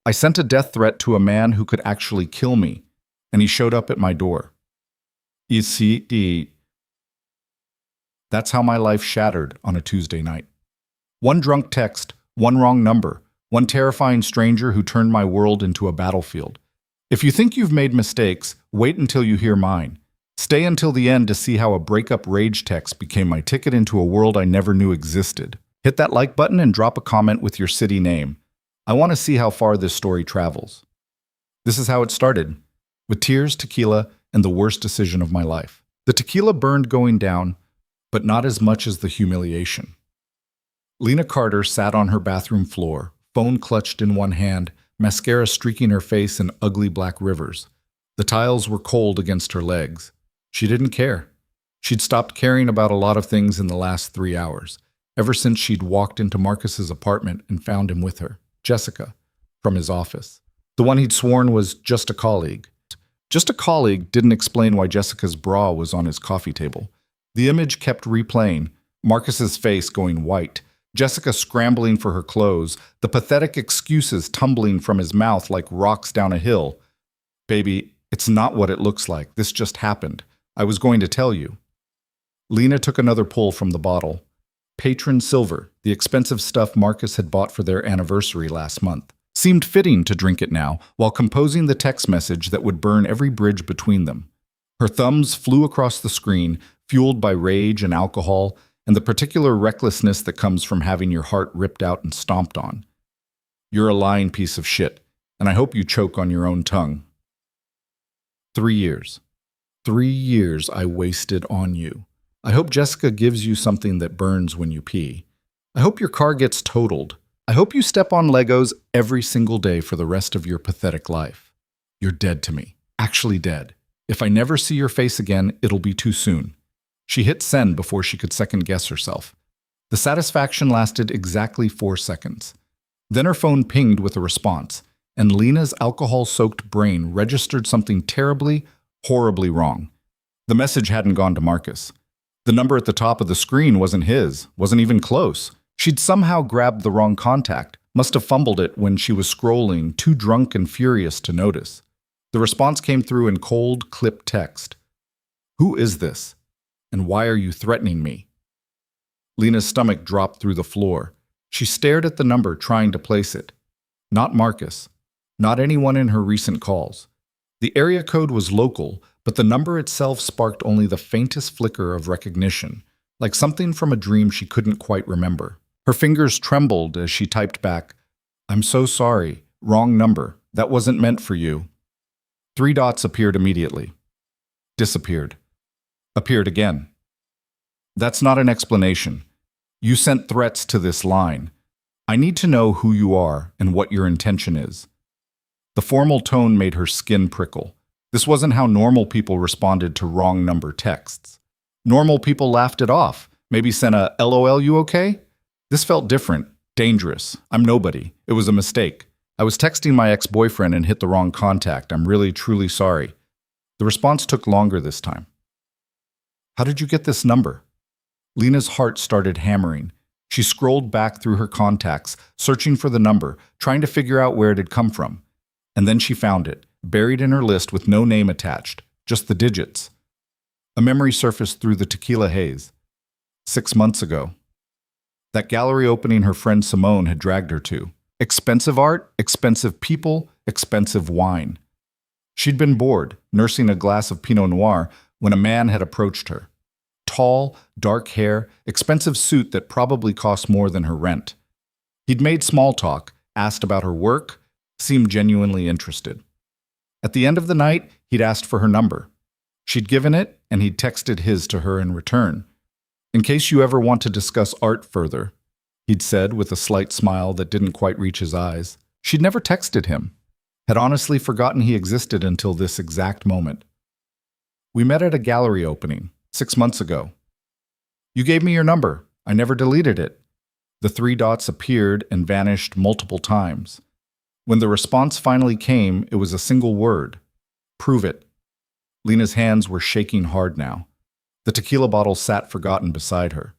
I sent a death threat to a man who could actually kill me, and he showed up at my door. You see, that's how my life shattered on a Tuesday night. One drunk text, one wrong number, one terrifying stranger who turned my world into a battlefield. If you think you've made mistakes, wait until you hear mine. Stay until the end to see how a breakup rage text became my ticket into a world I never knew existed. Hit that like button and drop a comment with your city name. I want to see how far this story travels. This is how it started, with tears, tequila, and the worst decision of my life. The tequila burned going down, but not as much as the humiliation. Lena Carter sat on her bathroom floor, phone clutched in one hand, mascara streaking her face in ugly black rivers. The tiles were cold against her legs. She didn't care. She'd stopped caring about a lot of things in the last 3 hours, ever since she'd walked into Marcus's apartment and found him with her, Jessica, from his office. The one he'd sworn was just a colleague. Just a colleague didn't explain why Jessica's bra was on his coffee table. The image kept replaying, Marcus's face going white, Jessica scrambling for her clothes, the pathetic excuses tumbling from his mouth like rocks down a hill. Baby, it's not what it looks like. This just happened. I was going to tell you. Lena took another pull from the bottle. Patron Silver, the expensive stuff Marcus had bought for their anniversary last month. Seemed fitting to drink it now, while composing the text message that would burn every bridge between them. Her thumbs flew across the screen, fueled by rage and alcohol, and the particular recklessness that comes from having your heart ripped out and stomped on. You're a lying piece of shit, and I hope you choke on your own tongue. 3 years. 3 years I wasted on you. I hope Jessica gives you something that burns when you pee. I hope your car gets totaled. I hope you step on Legos every single day for the rest of your pathetic life. You're dead to me. Actually dead. If I never see your face again, it'll be too soon. She hit send before she could second-guess herself. The satisfaction lasted exactly 4 seconds. Then her phone pinged with a response, and Lena's alcohol-soaked brain registered something terribly, horribly wrong. The message hadn't gone to Marcus. The number at the top of the screen wasn't his, wasn't even close. She'd somehow grabbed the wrong contact, must have fumbled it when she was scrolling, too drunk and furious to notice. The response came through in cold, clipped text. Who is this? And why are you threatening me? Lena's stomach dropped through the floor. She stared at the number, trying to place it. Not Marcus. Not anyone in her recent calls. The area code was local, but the number itself sparked only the faintest flicker of recognition, like something from a dream she couldn't quite remember. Her fingers trembled as she typed back, I'm so sorry. Wrong number. That wasn't meant for you. 3 dots appeared immediately. Disappeared. Appeared again. That's not an explanation. You sent threats to this line. I need to know who you are and what your intention is. The formal tone made her skin prickle. This wasn't how normal people responded to wrong number texts. Normal people laughed it off, maybe sent a LOL, you okay? This felt different, dangerous. I'm nobody. It was a mistake. I was texting my ex-boyfriend and hit the wrong contact. I'm really, truly sorry. The response took longer this time. How did you get this number? Lena's heart started hammering. She scrolled back through her contacts, searching for the number, trying to figure out where it had come from. And then she found it, buried in her list with no name attached, just the digits. A memory surfaced through the tequila haze. 6 months ago. That gallery opening her friend Simone had dragged her to. Expensive art, expensive people, expensive wine. She'd been bored, nursing a glass of Pinot Noir, when a man had approached her. Tall, dark hair, expensive suit that probably cost more than her rent. He'd made small talk, asked about her work, seemed genuinely interested. At the end of the night, he'd asked for her number. She'd given it, and he'd texted his to her in return. In case you ever want to discuss art further, he'd said with a slight smile that didn't quite reach his eyes. She'd never texted him, had honestly forgotten he existed until this exact moment. We met at a gallery opening, 6 months ago. You gave me your number. I never deleted it. The 3 dots appeared and vanished multiple times. When the response finally came, it was a single word. Prove it. Lena's hands were shaking hard now. The tequila bottle sat forgotten beside her.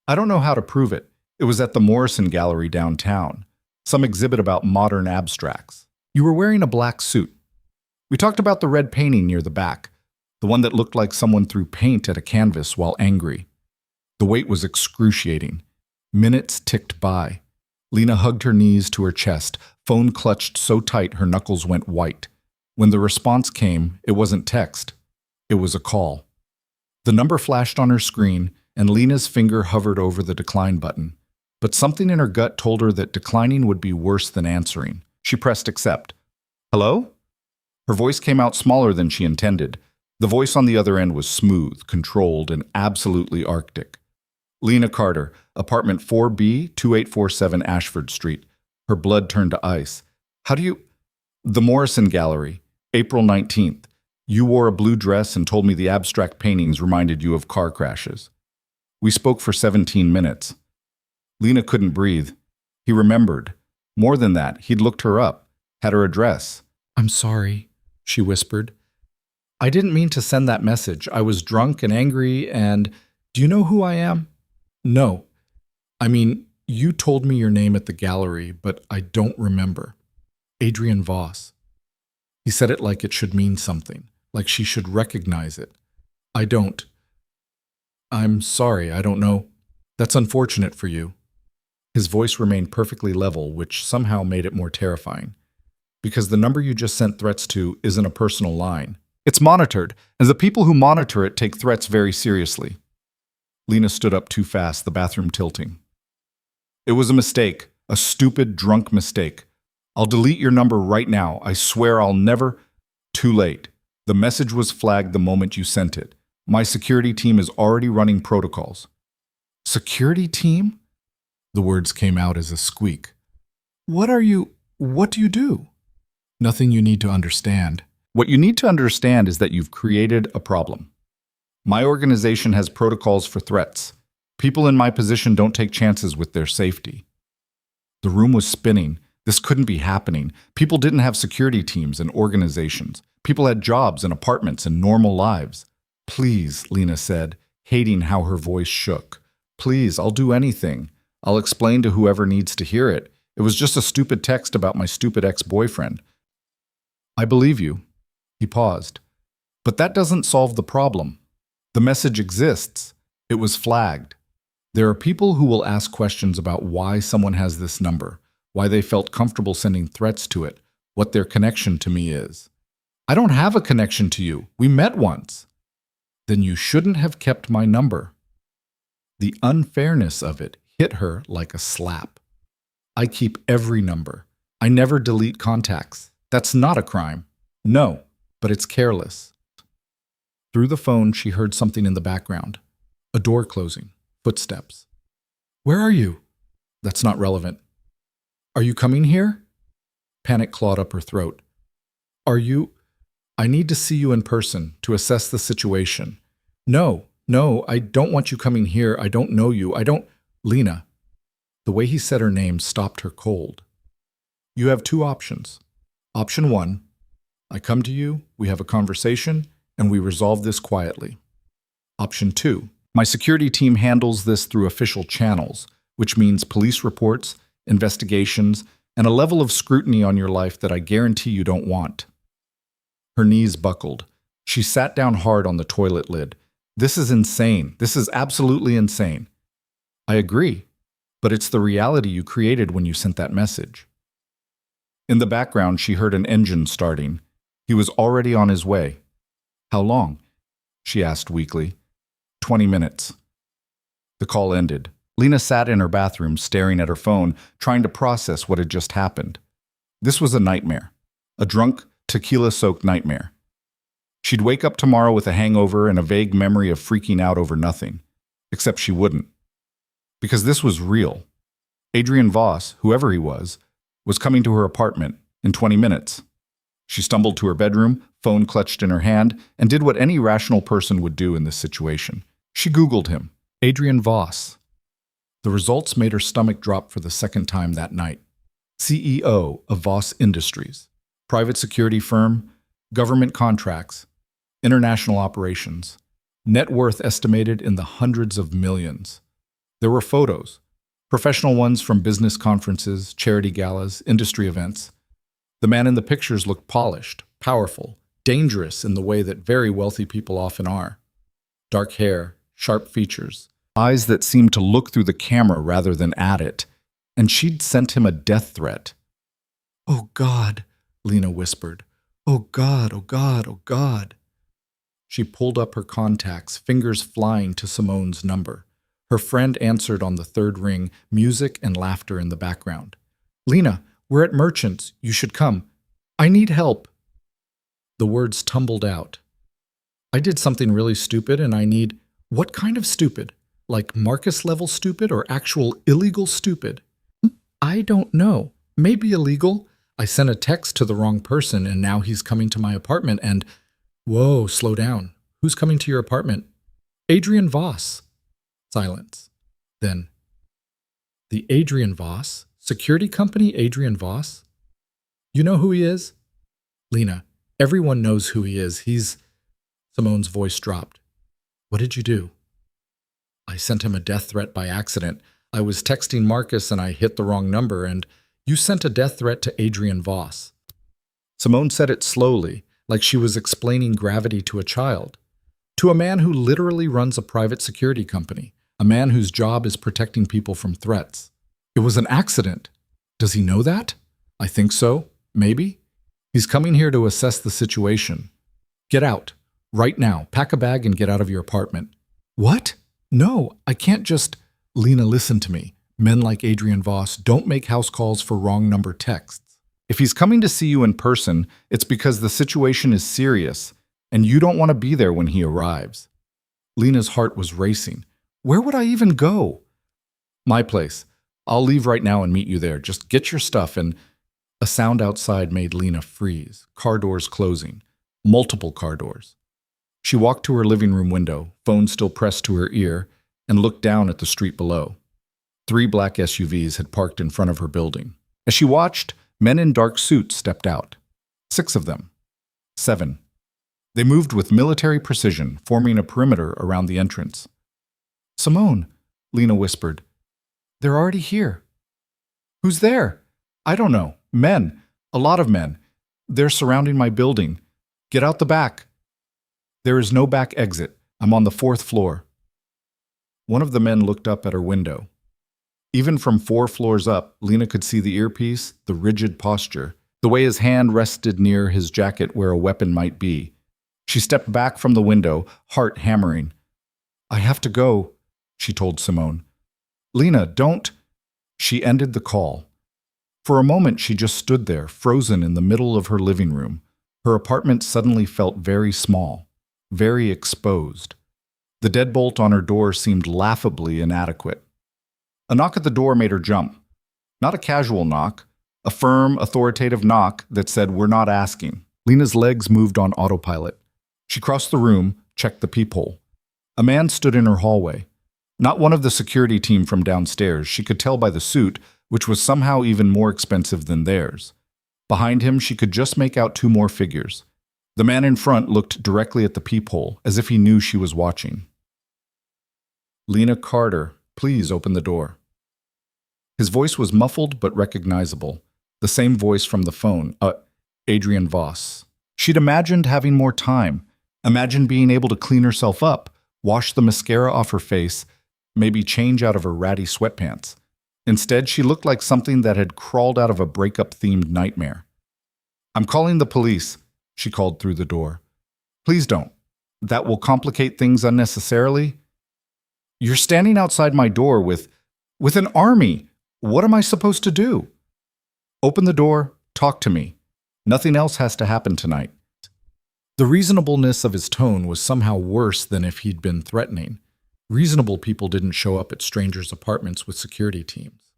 I don't know how to prove it. It was at the Morrison Gallery downtown, some exhibit about modern abstracts. You were wearing a black suit. We talked about the red painting near the back, the one that looked like someone threw paint at a canvas while angry. The wait was excruciating. Minutes ticked by. Lena hugged her knees to her chest, phone clutched so tight her knuckles went white. When the response came, it wasn't text. It was a call. The number flashed on her screen, and Lena's finger hovered over the decline button. But something in her gut told her that declining would be worse than answering. She pressed accept. Hello? Her voice came out smaller than she intended. The voice on the other end was smooth, controlled, and absolutely arctic. Lena Carter, apartment 4B, 2847 Ashford Street. Her blood turned to ice. How do you... The Morrison Gallery, April 19th. You wore a blue dress and told me the abstract paintings reminded you of car crashes. We spoke for 17 minutes. Lena couldn't breathe. He remembered. More than that, he'd looked her up, had her address. I'm sorry, she whispered. I didn't mean to send that message. I was drunk and angry and... Do you know who I am? No. I mean, you told me your name at the gallery, but I don't remember. Adrian Voss. He said it like it should mean something, like she should recognize it. I don't. I'm sorry, I don't know. That's unfortunate for you. His voice remained perfectly level, which somehow made it more terrifying. Because the number you just sent threats to isn't a personal line. It's monitored, and the people who monitor it take threats very seriously. Lena stood up too fast, the bathroom tilting. It was a mistake, a stupid, drunk mistake. I'll delete your number right now. I swear I'll never... Too late. The message was flagged the moment you sent it. My security team is already running protocols. Security team? The words came out as a squeak. What do you do? Nothing you need to understand. What you need to understand is that you've created a problem. My organization has protocols for threats. People in my position don't take chances with their safety. The room was spinning. This couldn't be happening. People didn't have security teams and organizations. People had jobs and apartments and normal lives. Please, Lena said, hating how her voice shook. Please, I'll do anything. I'll explain to whoever needs to hear it. It was just a stupid text about my stupid ex-boyfriend. I believe you. He paused. But that doesn't solve the problem. The message exists. It was flagged. There are people who will ask questions about why someone has this number, why they felt comfortable sending threats to it, what their connection to me is. I don't have a connection to you. We met once. Then you shouldn't have kept my number. The unfairness of it hit her like a slap. I keep every number. I never delete contacts. That's not a crime. No, but it's careless. Through the phone, she heard something in the background. A door closing. Footsteps. Where are you? That's not relevant. Are you coming here? Panic clawed up her throat. Are you? I need to see you in person to assess the situation. No, I don't want you coming here. I don't know you. I don't... Lena. The way he said her name stopped her cold. You have two options. Option 1, I come to you, we have a conversation, and we resolve this quietly. Option 2, my security team handles this through official channels, which means police reports, investigations, and a level of scrutiny on your life that I guarantee you don't want. Her knees buckled. She sat down hard on the toilet lid. This is insane. This is absolutely insane. I agree, but it's the reality you created when you sent that message. In the background, she heard an engine starting. He was already on his way. How long? She asked weakly. 20 minutes. The call ended. Lena sat in her bathroom, staring at her phone, trying to process what had just happened. This was a nightmare. A drunk, tequila-soaked nightmare. She'd wake up tomorrow with a hangover and a vague memory of freaking out over nothing. Except she wouldn't. Because this was real. Adrian Voss, whoever he was coming to her apartment in 20 minutes. She stumbled to her bedroom, phone clutched in her hand, and did what any rational person would do in this situation. She Googled him. Adrian Voss. The results made her stomach drop for the second time that night. CEO of Voss Industries. Private security firm, government contracts, international operations. Net worth estimated in the hundreds of millions. There were photos. Professional ones from business conferences, charity galas, industry events. The man in the pictures looked polished, powerful, dangerous in the way that very wealthy people often are. Dark hair, sharp features, eyes that seemed to look through the camera rather than at it, and she'd sent him a death threat. "Oh, God," Lena whispered. "Oh, God, oh, God, oh, God." She pulled up her contacts, fingers flying to Simone's number. Her friend answered on the third ring, music and laughter in the background. "Lena, we're at Merchant's. You should come. I need help." The words tumbled out. "I did something really stupid and I need—" "What kind of stupid? Like Marcus-level stupid or actual illegal stupid?" "I don't know. Maybe illegal. I sent a text to the wrong person and now he's coming to my apartment and—" "Whoa, slow down. Who's coming to your apartment?" "Adrian Voss." Silence. Then, "The Adrian Voss? Security company Adrian Voss? You know who he is?" "Lena, everyone knows who he is. He's—" Simone's voice dropped. "What did you do?" "I sent him a death threat by accident. I was texting Marcus and I hit the wrong number, and you sent a death threat to Adrian Voss." Simone said it slowly, like she was explaining gravity to a child. To a man who literally runs a private security company, a man whose job is protecting people from threats. "It was an accident. Does he know that?" "I think so. Maybe. He's coming here to assess the situation. Get out. Right now. Pack a bag and get out of your apartment." "What? No, I can't just—" "Lena, listen to me. Men like Adrian Voss don't make house calls for wrong number texts. If he's coming to see you in person, it's because the situation is serious, and you don't want to be there when he arrives." Lena's heart was racing. Where would I even go? "My place. I'll leave right now and meet you there. Just get your stuff and—" A sound outside made Lena freeze. Car doors closing. Multiple car doors. She walked to her living room window, phone still pressed to her ear, and looked down at the street below. 3 black SUVs had parked in front of her building. As she watched, men in dark suits stepped out. 6 of them. 7. They moved with military precision, forming a perimeter around the entrance. "Simone," Lena whispered. "They're already here." "Who's there?" "I don't know. Men. A lot of men. They're surrounding my building. Get out the back." "There is no back exit. I'm on the 4th floor." One of the men looked up at her window. Even from 4 floors up, Lena could see the earpiece, the rigid posture, the way his hand rested near his jacket where a weapon might be. She stepped back from the window, heart hammering. "I have to go," she told Simone. "Lena, don't—" She ended the call. For a moment, she just stood there, frozen in the middle of her living room. Her apartment suddenly felt very small, very exposed. The deadbolt on her door seemed laughably inadequate. A knock at the door made her jump. Not a casual knock, a firm, authoritative knock that said, "We're not asking." Lena's legs moved on autopilot. She crossed the room, checked the peephole. A man stood in her hallway. Not one of the security team from downstairs. She could tell by the suit, which was somehow even more expensive than theirs. Behind him, she could just make out 2 more figures. The man in front looked directly at the peephole, as if he knew she was watching. "Lena Carter, please open the door." His voice was muffled but recognizable, the same voice from the phone, Adrian Voss. She'd imagined having more time, imagined being able to clean herself up, wash the mascara off her face, maybe change out of her ratty sweatpants. Instead, she looked like something that had crawled out of a breakup-themed nightmare. "I'm calling the police," she called through the door. "Please don't. That will complicate things unnecessarily." "You're standing outside my door with an army. What am I supposed to do?" "Open the door, talk to me. Nothing else has to happen tonight." The reasonableness of his tone was somehow worse than if he'd been threatening. Reasonable people didn't show up at strangers' apartments with security teams.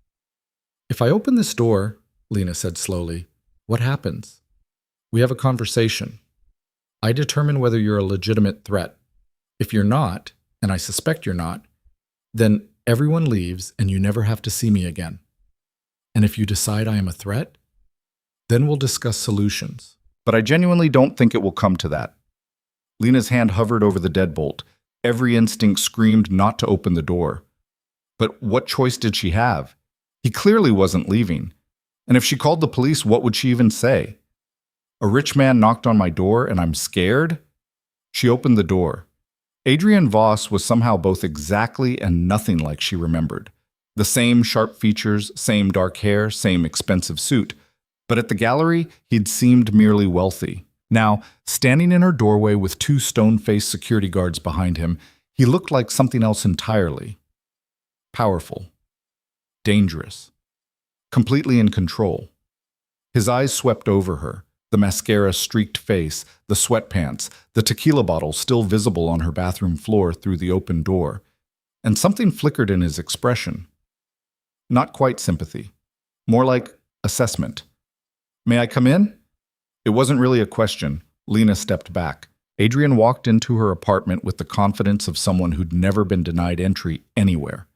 "If I open this door," Lena said slowly, "what happens? We have a conversation. I determine whether you're a legitimate threat. If you're not, and I suspect you're not, then everyone leaves and you never have to see me again. And if you decide I am a threat, then we'll discuss solutions. But I genuinely don't think it will come to that." Lena's hand hovered over the deadbolt. Every instinct screamed not to open the door. But what choice did she have? He clearly wasn't leaving. And if she called the police, what would she even say? A rich man knocked on my door and I'm scared? She opened the door. Adrienne Voss was somehow both exactly and nothing like she remembered. The same sharp features, same dark hair, same expensive suit. But at the gallery, he'd seemed merely wealthy. Now, standing in her doorway with two stone-faced security guards behind him, he looked like something else entirely. Powerful. Dangerous. Completely in control. His eyes swept over her, the mascara-streaked face, the sweatpants, the tequila bottle still visible on her bathroom floor through the open door, and something flickered in his expression. Not quite sympathy. More like assessment. May I come in? It wasn't really a question. Lena stepped back. Adrienne walked into her apartment with the confidence of someone who'd never been denied entry anywhere.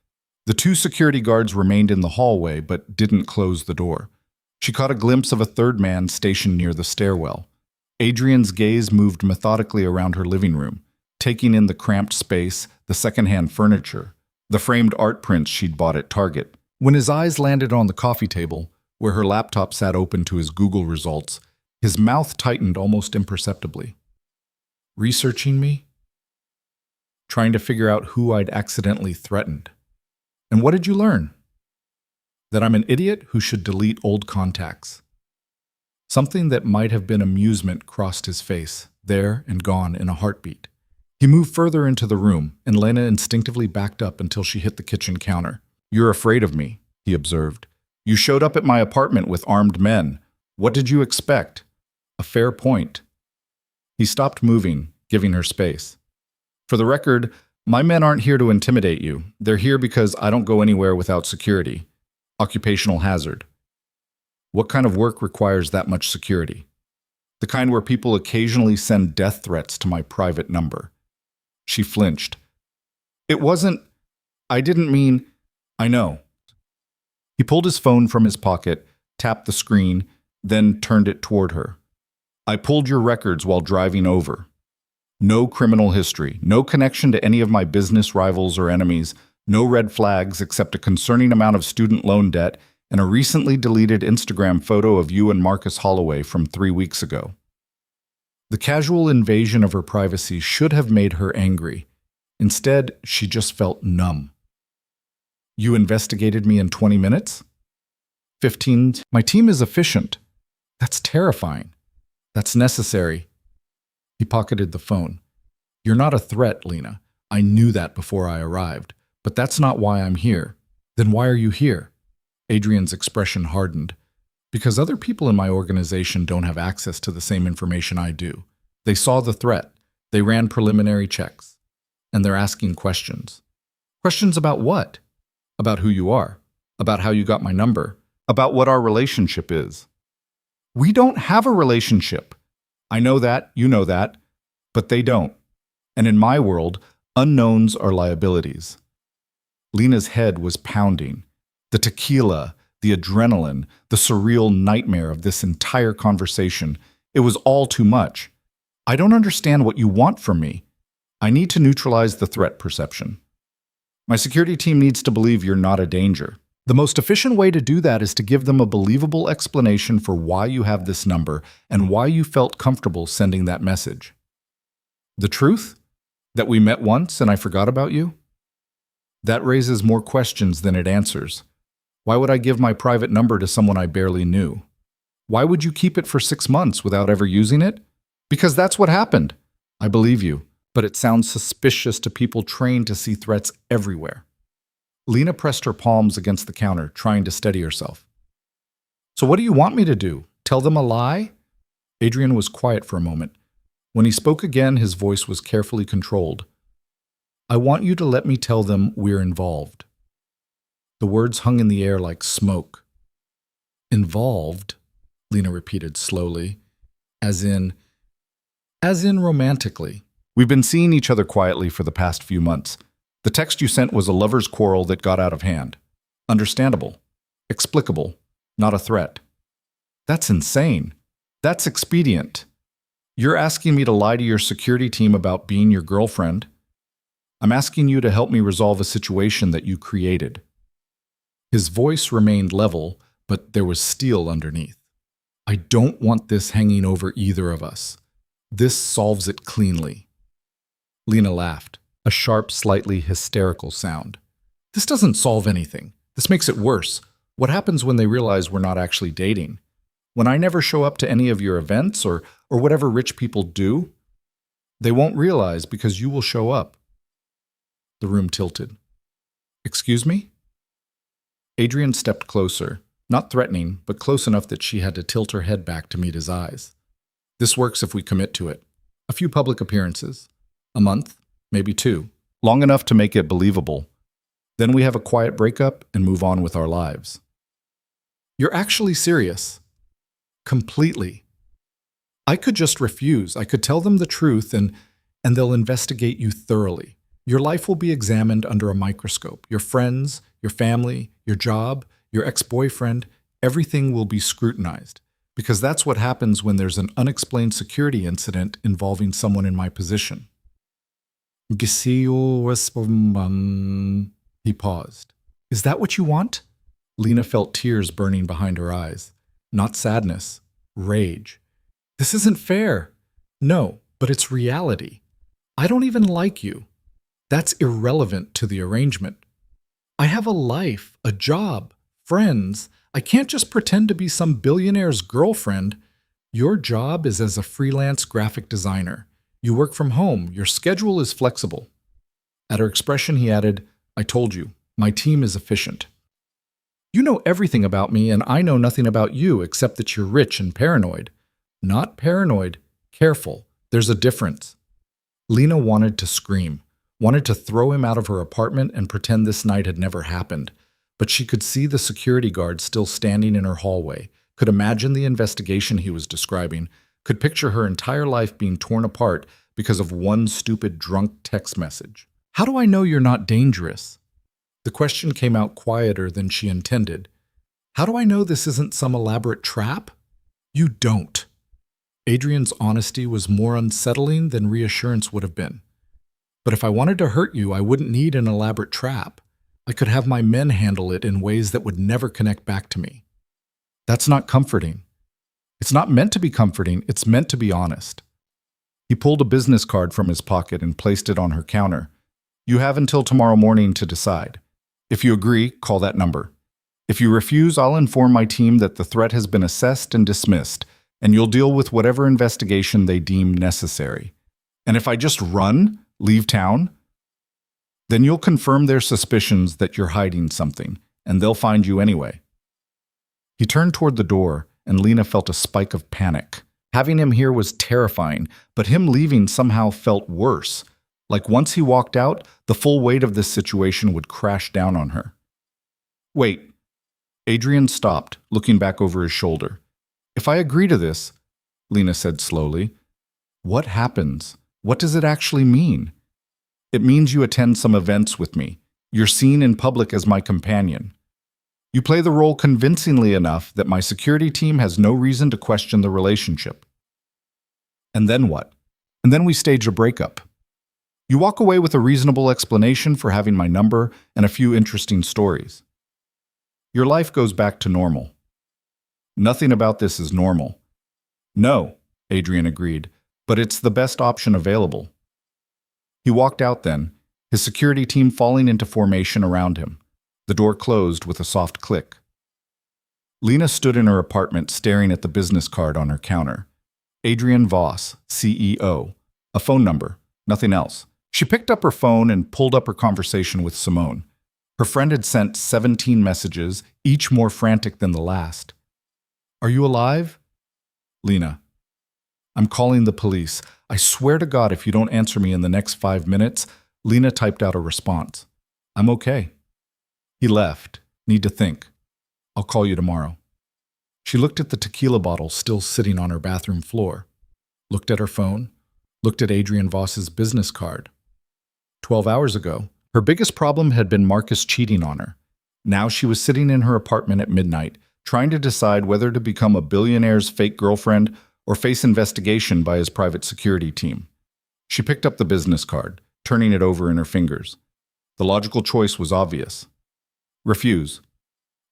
The two security guards remained in the hallway but didn't close the door. She caught a glimpse of a third man stationed near the stairwell. Adrienne's gaze moved methodically around her living room, taking in the cramped space, the secondhand furniture, the framed art prints she'd bought at Target. When his eyes landed on the coffee table, where her laptop sat open to his Google results, his mouth tightened almost imperceptibly. Researching me? Trying to figure out who I'd accidentally threatened. And what did you learn? That I'm an idiot who should delete old contacts. Something that might have been amusement crossed his face, there and gone in a heartbeat. He moved further into the room, and Lena instinctively backed up until she hit the kitchen counter. You're afraid of me, he observed. You showed up at my apartment with armed men. What did you expect? A fair point. He stopped moving, giving her space. For the record, my men aren't here to intimidate you. They're here because I don't go anywhere without security. Occupational hazard. What kind of work requires that much security? The kind where people occasionally send death threats to my private number. She flinched. It wasn't... I didn't mean... I know. He pulled his phone from his pocket, tapped the screen, then turned it toward her. I pulled your records while driving over. No criminal history, no connection to any of my business rivals or enemies, no red flags except a concerning amount of student loan debt and a recently deleted Instagram photo of you and Marcus Holloway from 3 weeks ago. The casual invasion of her privacy should have made her angry. Instead, she just felt numb. You investigated me in 20 minutes? 15. My team is efficient. That's terrifying. That's necessary. He pocketed the phone. You're not a threat, Lena. I knew that before I arrived. But that's not why I'm here. Then why are you here? Adrienne's expression hardened. Because other people in my organization don't have access to the same information I do. They saw the threat. They ran preliminary checks. And they're asking questions. Questions about what? About who you are. About how you got my number. About what our relationship is. We don't have a relationship. I know that, you know that, but they don't. And in my world, unknowns are liabilities. Lena's head was pounding. The tequila, the adrenaline, the surreal nightmare of this entire conversation. It was all too much. I don't understand what you want from me. I need to neutralize the threat perception. My security team needs to believe you're not a danger. The most efficient way to do that is to give them a believable explanation for why you have this number and why you felt comfortable sending that message. The truth? That we met once and I forgot about you? That raises more questions than it answers. Why would I give my private number to someone I barely knew? Why would you keep it for 6 months without ever using it? Because that's what happened. I believe you, but it sounds suspicious to people trained to see threats everywhere. Lena pressed her palms against the counter, trying to steady herself. So what do you want me to do? Tell them a lie? Adrienne was quiet for a moment. When he spoke again, his voice was carefully controlled. I want you to let me tell them we're involved. The words hung in the air like smoke. Involved, Lena repeated slowly, as in romantically. We've been seeing each other quietly for the past few months. The text you sent was a lover's quarrel that got out of hand. Understandable. Explicable. Not a threat. That's insane. That's expedient. You're asking me to lie to your security team about being your girlfriend. I'm asking you to help me resolve a situation that you created. His voice remained level, but there was steel underneath. I don't want this hanging over either of us. This solves it cleanly. Lena laughed, a sharp, slightly hysterical sound. This doesn't solve anything. This makes it worse. What happens when they realize we're not actually dating? When I never show up to any of your events or whatever rich people do? They won't realize because you will show up. The room tilted. Excuse me? Adrian stepped closer, not threatening, but close enough that she had to tilt her head back to meet his eyes. This works if we commit to it. A few public appearances. A month, maybe 2. Long enough to make it believable. Then we have a quiet breakup and move on with our lives. You're actually serious. Completely. I could just refuse. I could tell them the truth and they'll investigate you thoroughly. Your life will be examined under a microscope. Your friends, your family, your job, your ex-boyfriend, everything will be scrutinized. Because that's what happens when there's an unexplained security incident involving someone in my position. He paused. Is that what you want? Lena felt tears burning behind her eyes. Not sadness, rage. This isn't fair. No, but it's reality. I don't even like you. That's irrelevant to the arrangement. I have a life, a job, friends. I can't just pretend to be some billionaire's girlfriend. Your job is as a freelance graphic designer. You work from home. Your schedule is flexible. At her expression, he added, I told you, my team is efficient. You know everything about me, and I know nothing about you except that you're rich and paranoid. Not paranoid, careful. There's a difference. Lena wanted to scream, wanted to throw him out of her apartment and pretend this night had never happened. But she could see the security guard still standing in her hallway, could imagine the investigation he was describing, could picture her entire life being torn apart because of one stupid drunk text message. How do I know you're not dangerous? The question came out quieter than she intended. How do I know this isn't some elaborate trap? You don't. Adrian's honesty was more unsettling than reassurance would have been. But if I wanted to hurt you, I wouldn't need an elaborate trap. I could have my men handle it in ways that would never connect back to me. That's not comforting. It's not meant to be comforting, it's meant to be honest. He pulled a business card from his pocket and placed it on her counter. You have until tomorrow morning to decide. If you agree, call that number. If you refuse, I'll inform my team that the threat has been assessed and dismissed, and you'll deal with whatever investigation they deem necessary. And if I just run, leave town, then you'll confirm their suspicions that you're hiding something, and they'll find you anyway. He turned toward the door, and Lena felt a spike of panic. Having him here was terrifying, but him leaving somehow felt worse. Like once he walked out, the full weight of this situation would crash down on her. Wait. Adrian stopped, looking back over his shoulder. If I agree to this, Lena said slowly, what happens? What does it actually mean? It means you attend some events with me. You're seen in public as my companion. You play the role convincingly enough that my security team has no reason to question the relationship. And then what? And then we stage a breakup. You walk away with a reasonable explanation for having my number and a few interesting stories. Your life goes back to normal. Nothing about this is normal. No, Adrian agreed, but it's the best option available. He walked out then, his security team falling into formation around him. The door closed with a soft click. Lena stood in her apartment staring at the business card on her counter. Adrian Voss, CEO. A phone number, nothing else. She picked up her phone and pulled up her conversation with Simone. Her friend had sent 17 messages, each more frantic than the last. Are you alive? Lena. I'm calling the police. I swear to God if you don't answer me in the next 5 minutes. Lena typed out a response. I'm okay. He left. Need to think. I'll call you tomorrow. She looked at the tequila bottle still sitting on her bathroom floor. Looked at her phone. Looked at Adrian Voss's business card. 12 hours ago, her biggest problem had been Marcus cheating on her. Now she was sitting in her apartment at midnight, trying to decide whether to become a billionaire's fake girlfriend or face investigation by his private security team. She picked up the business card, turning it over in her fingers. The logical choice was obvious. Refuse.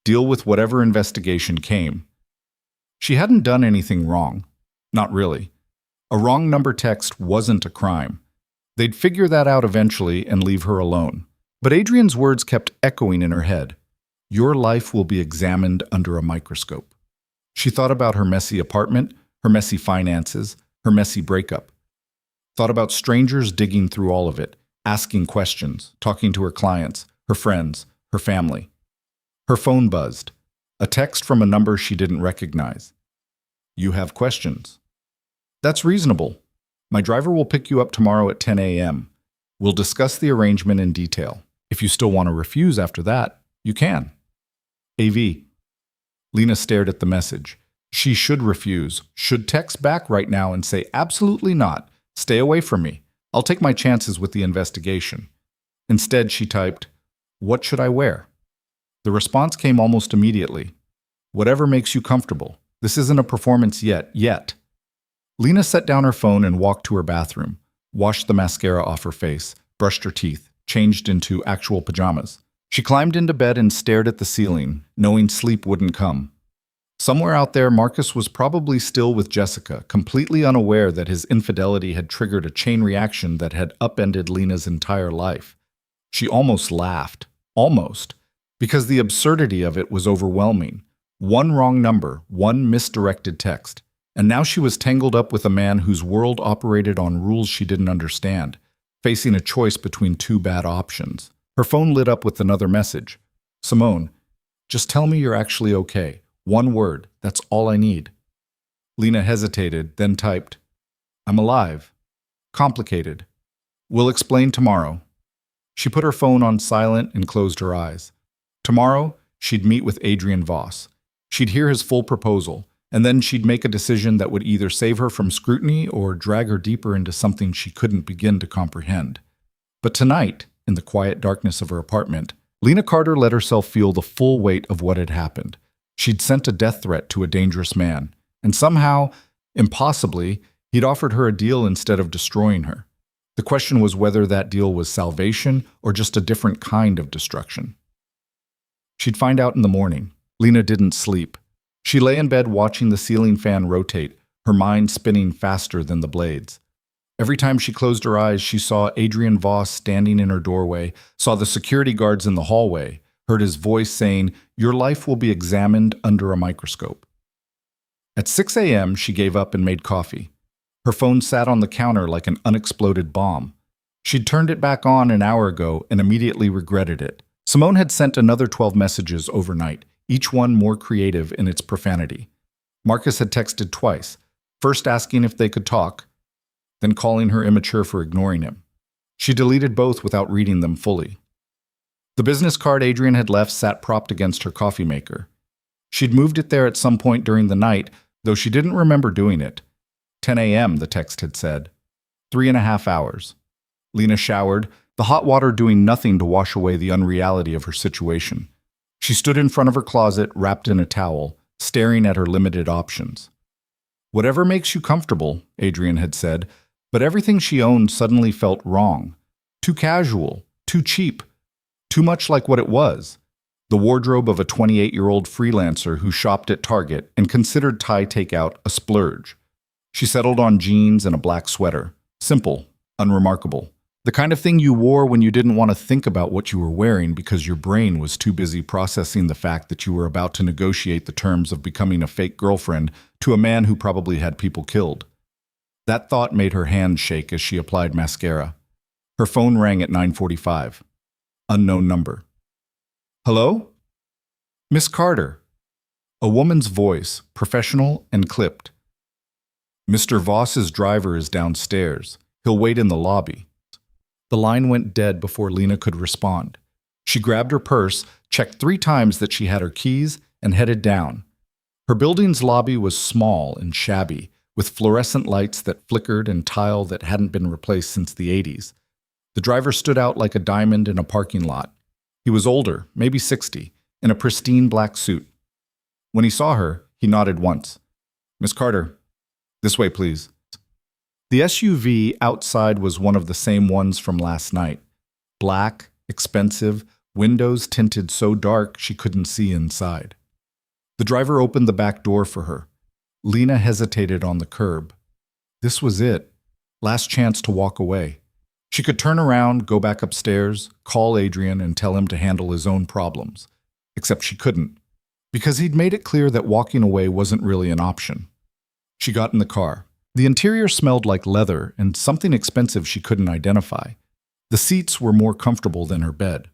deal with whatever investigation came. She hadn't done anything wrong. Not really. A wrong number text wasn't a crime. They'd figure that out eventually and leave her alone. But Adrian's words kept echoing in her head. Your life will be examined under a microscope. She thought about her messy apartment, her messy finances, her messy breakup. Thought about strangers digging through all of it, asking questions, talking to her clients, her friends, her family. Her phone buzzed. A text from a number she didn't recognize. You have questions. That's reasonable. My driver will pick you up tomorrow at 10 a.m. We'll discuss the arrangement in detail. If you still want to refuse after that, you can. AV. Lena stared at the message. She should refuse, should text back right now and say, absolutely not. Stay away from me. I'll take my chances with the investigation. Instead, she typed, what should I wear? The response came almost immediately. Whatever makes you comfortable. This isn't a performance yet. Lena set down her phone and walked to her bathroom, washed the mascara off her face, brushed her teeth, changed into actual pajamas. She climbed into bed and stared at the ceiling, knowing sleep wouldn't come. Somewhere out there, Marcus was probably still with Jessica, completely unaware that his infidelity had triggered a chain reaction that had upended Lena's entire life. She almost laughed. Almost. Because the absurdity of it was overwhelming. One wrong number, one misdirected text. And now she was tangled up with a man whose world operated on rules she didn't understand, facing a choice between two bad options. Her phone lit up with another message. Simone, just tell me you're actually okay. One word, that's all I need. Lena hesitated, then typed, I'm alive. Complicated. We'll explain tomorrow. She put her phone on silent and closed her eyes. Tomorrow, she'd meet with Adrian Voss. She'd hear his full proposal, and then she'd make a decision that would either save her from scrutiny or drag her deeper into something she couldn't begin to comprehend. But tonight, in the quiet darkness of her apartment, Lena Carter let herself feel the full weight of what had happened. She'd sent a death threat to a dangerous man, and somehow, impossibly, he'd offered her a deal instead of destroying her. The question was whether that deal was salvation or just a different kind of destruction. She'd find out in the morning. Lena didn't sleep. She lay in bed watching the ceiling fan rotate, her mind spinning faster than the blades. Every time she closed her eyes, she saw Adrian Voss standing in her doorway, saw the security guards in the hallway, heard his voice saying, your life will be examined under a microscope. At 6 a.m., she gave up and made coffee. Her phone sat on the counter like an unexploded bomb. She'd turned it back on an hour ago and immediately regretted it. Simone had sent another 12 messages overnight, each one more creative in its profanity. Marcus had texted twice, first asking if they could talk, then calling her immature for ignoring him. She deleted both without reading them fully. The business card Adrian had left sat propped against her coffee maker. She'd moved it there at some point during the night, though she didn't remember doing it. 10 a.m., the text had said. 3.5 hours. Lena showered, the hot water doing nothing to wash away the unreality of her situation. She stood in front of her closet, wrapped in a towel, staring at her limited options. Whatever makes you comfortable, Adrian had said, but everything she owned suddenly felt wrong. Too casual, too cheap, too much like what it was. The wardrobe of a 28-year-old freelancer who shopped at Target and considered Thai takeout a splurge. She settled on jeans and a black sweater. Simple, unremarkable. The kind of thing you wore when you didn't want to think about what you were wearing because your brain was too busy processing the fact that you were about to negotiate the terms of becoming a fake girlfriend to a man who probably had people killed. That thought made her hands shake as she applied mascara. Her phone rang at 9:45. Unknown number. Hello? Miss Carter. A woman's voice, professional and clipped. Mr. Voss's driver is downstairs. He'll wait in the lobby. The line went dead before Lena could respond. She grabbed her purse, checked 3 times that she had her keys, and headed down. Her building's lobby was small and shabby, with fluorescent lights that flickered and tile that hadn't been replaced since the 80s. The driver stood out like a diamond in a parking lot. He was older, maybe 60, in a pristine black suit. When he saw her, he nodded once. Miss Carter, this way, please. The SUV outside was one of the same ones from last night. Black, expensive, windows tinted so dark she couldn't see inside. The driver opened the back door for her. Lena hesitated on the curb. This was it. Last chance to walk away. She could turn around, go back upstairs, call Adrian and tell him to handle his own problems. Except she couldn't, because he'd made it clear that walking away wasn't really an option. She got in the car. The interior smelled like leather and something expensive she couldn't identify. The seats were more comfortable than her bed.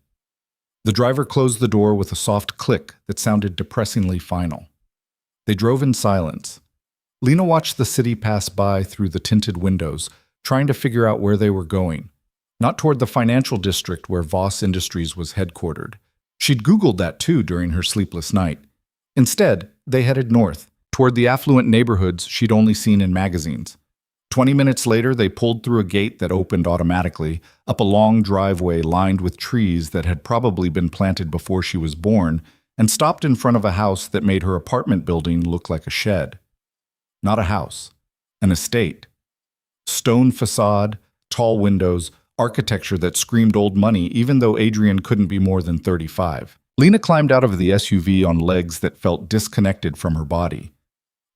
The driver closed the door with a soft click that sounded depressingly final. They drove in silence. Lena watched the city pass by through the tinted windows, trying to figure out where they were going. Not toward the financial district where Voss Industries was headquartered. She'd Googled that too during her sleepless night. Instead, they headed north, toward the affluent neighborhoods she'd only seen in magazines. 20 minutes later, they pulled through a gate that opened automatically, up a long driveway lined with trees that had probably been planted before she was born, and stopped in front of a house that made her apartment building look like a shed. Not a house, an estate. Stone facade, tall windows, architecture that screamed old money even though Adrian couldn't be more than 35. Lena climbed out of the SUV on legs that felt disconnected from her body.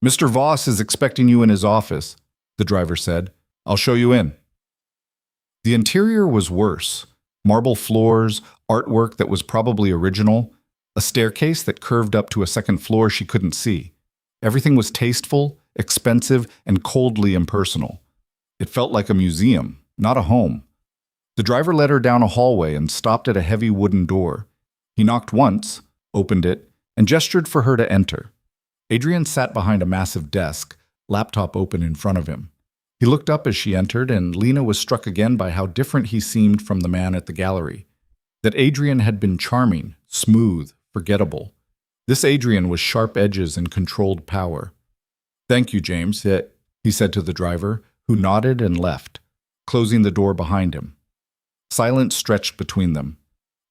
"Mr. Voss is expecting you in his office," the driver said. "I'll show you in." The interior was worse. Marble floors, artwork that was probably original, a staircase that curved up to a second floor she couldn't see. Everything was tasteful, expensive, and coldly impersonal. It felt like a museum, not a home. The driver led her down a hallway and stopped at a heavy wooden door. He knocked once, opened it, and gestured for her to enter. Adrian sat behind a massive desk, laptop open in front of him. He looked up as she entered, and Lena was struck again by how different he seemed from the man at the gallery. That Adrian had been charming, smooth, forgettable. This Adrian was sharp edges and controlled power. "Thank you, James," he said to the driver, who nodded and left, closing the door behind him. Silence stretched between them.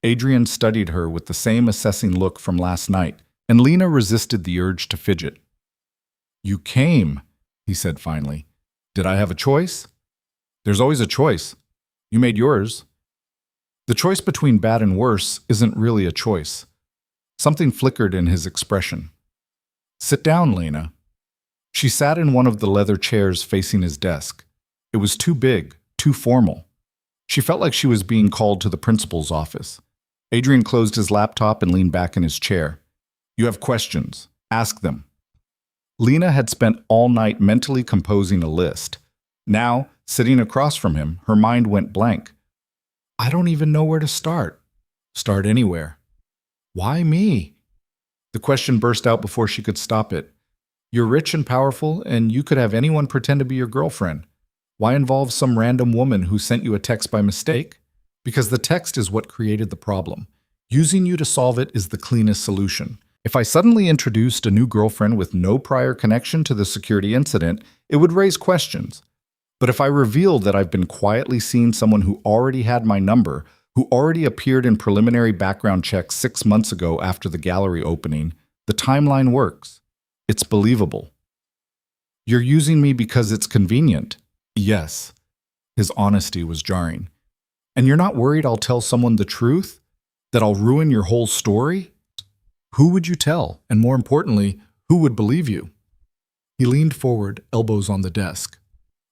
Adrian studied her with the same assessing look from last night, and Lena resisted the urge to fidget. "You came," he said finally. "Did I have a choice?" "There's always a choice. You made yours." The choice between bad and worse isn't really a choice. Something flickered in his expression. "Sit down, Lena." She sat in one of the leather chairs facing his desk. It was too big, too formal. She felt like she was being called to the principal's office. Adrian closed his laptop and leaned back in his chair. "You have questions. Ask them." Lena had spent all night mentally composing a list. Now, sitting across from him, her mind went blank. "I don't even know where to start." "Start anywhere." "Why me?" The question burst out before she could stop it. "You're rich and powerful, and you could have anyone pretend to be your girlfriend. Why involve some random woman who sent you a text by mistake? Because the text is what created the problem. Using you to solve it is the cleanest solution. If I suddenly introduced a new girlfriend with no prior connection to the security incident, it would raise questions. But if I revealed that I've been quietly seeing someone who already had my number, who already appeared in preliminary background checks 6 months ago after the gallery opening, the timeline works. It's believable." "You're using me because it's convenient." "Yes." His honesty was jarring. "And you're not worried I'll tell someone the truth? That I'll ruin your whole story? Who would you tell? And more importantly, who would believe you?" He leaned forward, elbows on the desk.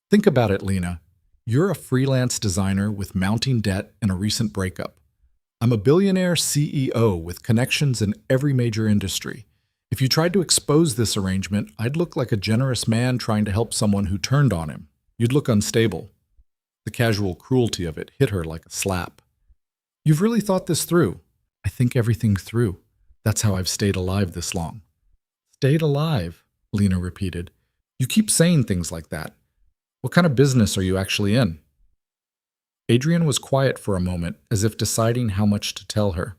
"Think about it, Lena. You're a freelance designer with mounting debt and a recent breakup. I'm a billionaire CEO with connections in every major industry. If you tried to expose this arrangement, I'd look like a generous man trying to help someone who turned on him. You'd look unstable." The casual cruelty of it hit her like a slap. "You've really thought this through." "I think everything through. That's how I've stayed alive this long." "Stayed alive," Lena repeated. "You keep saying things like that. What kind of business are you actually in?" Adrian was quiet for a moment, as if deciding how much to tell her.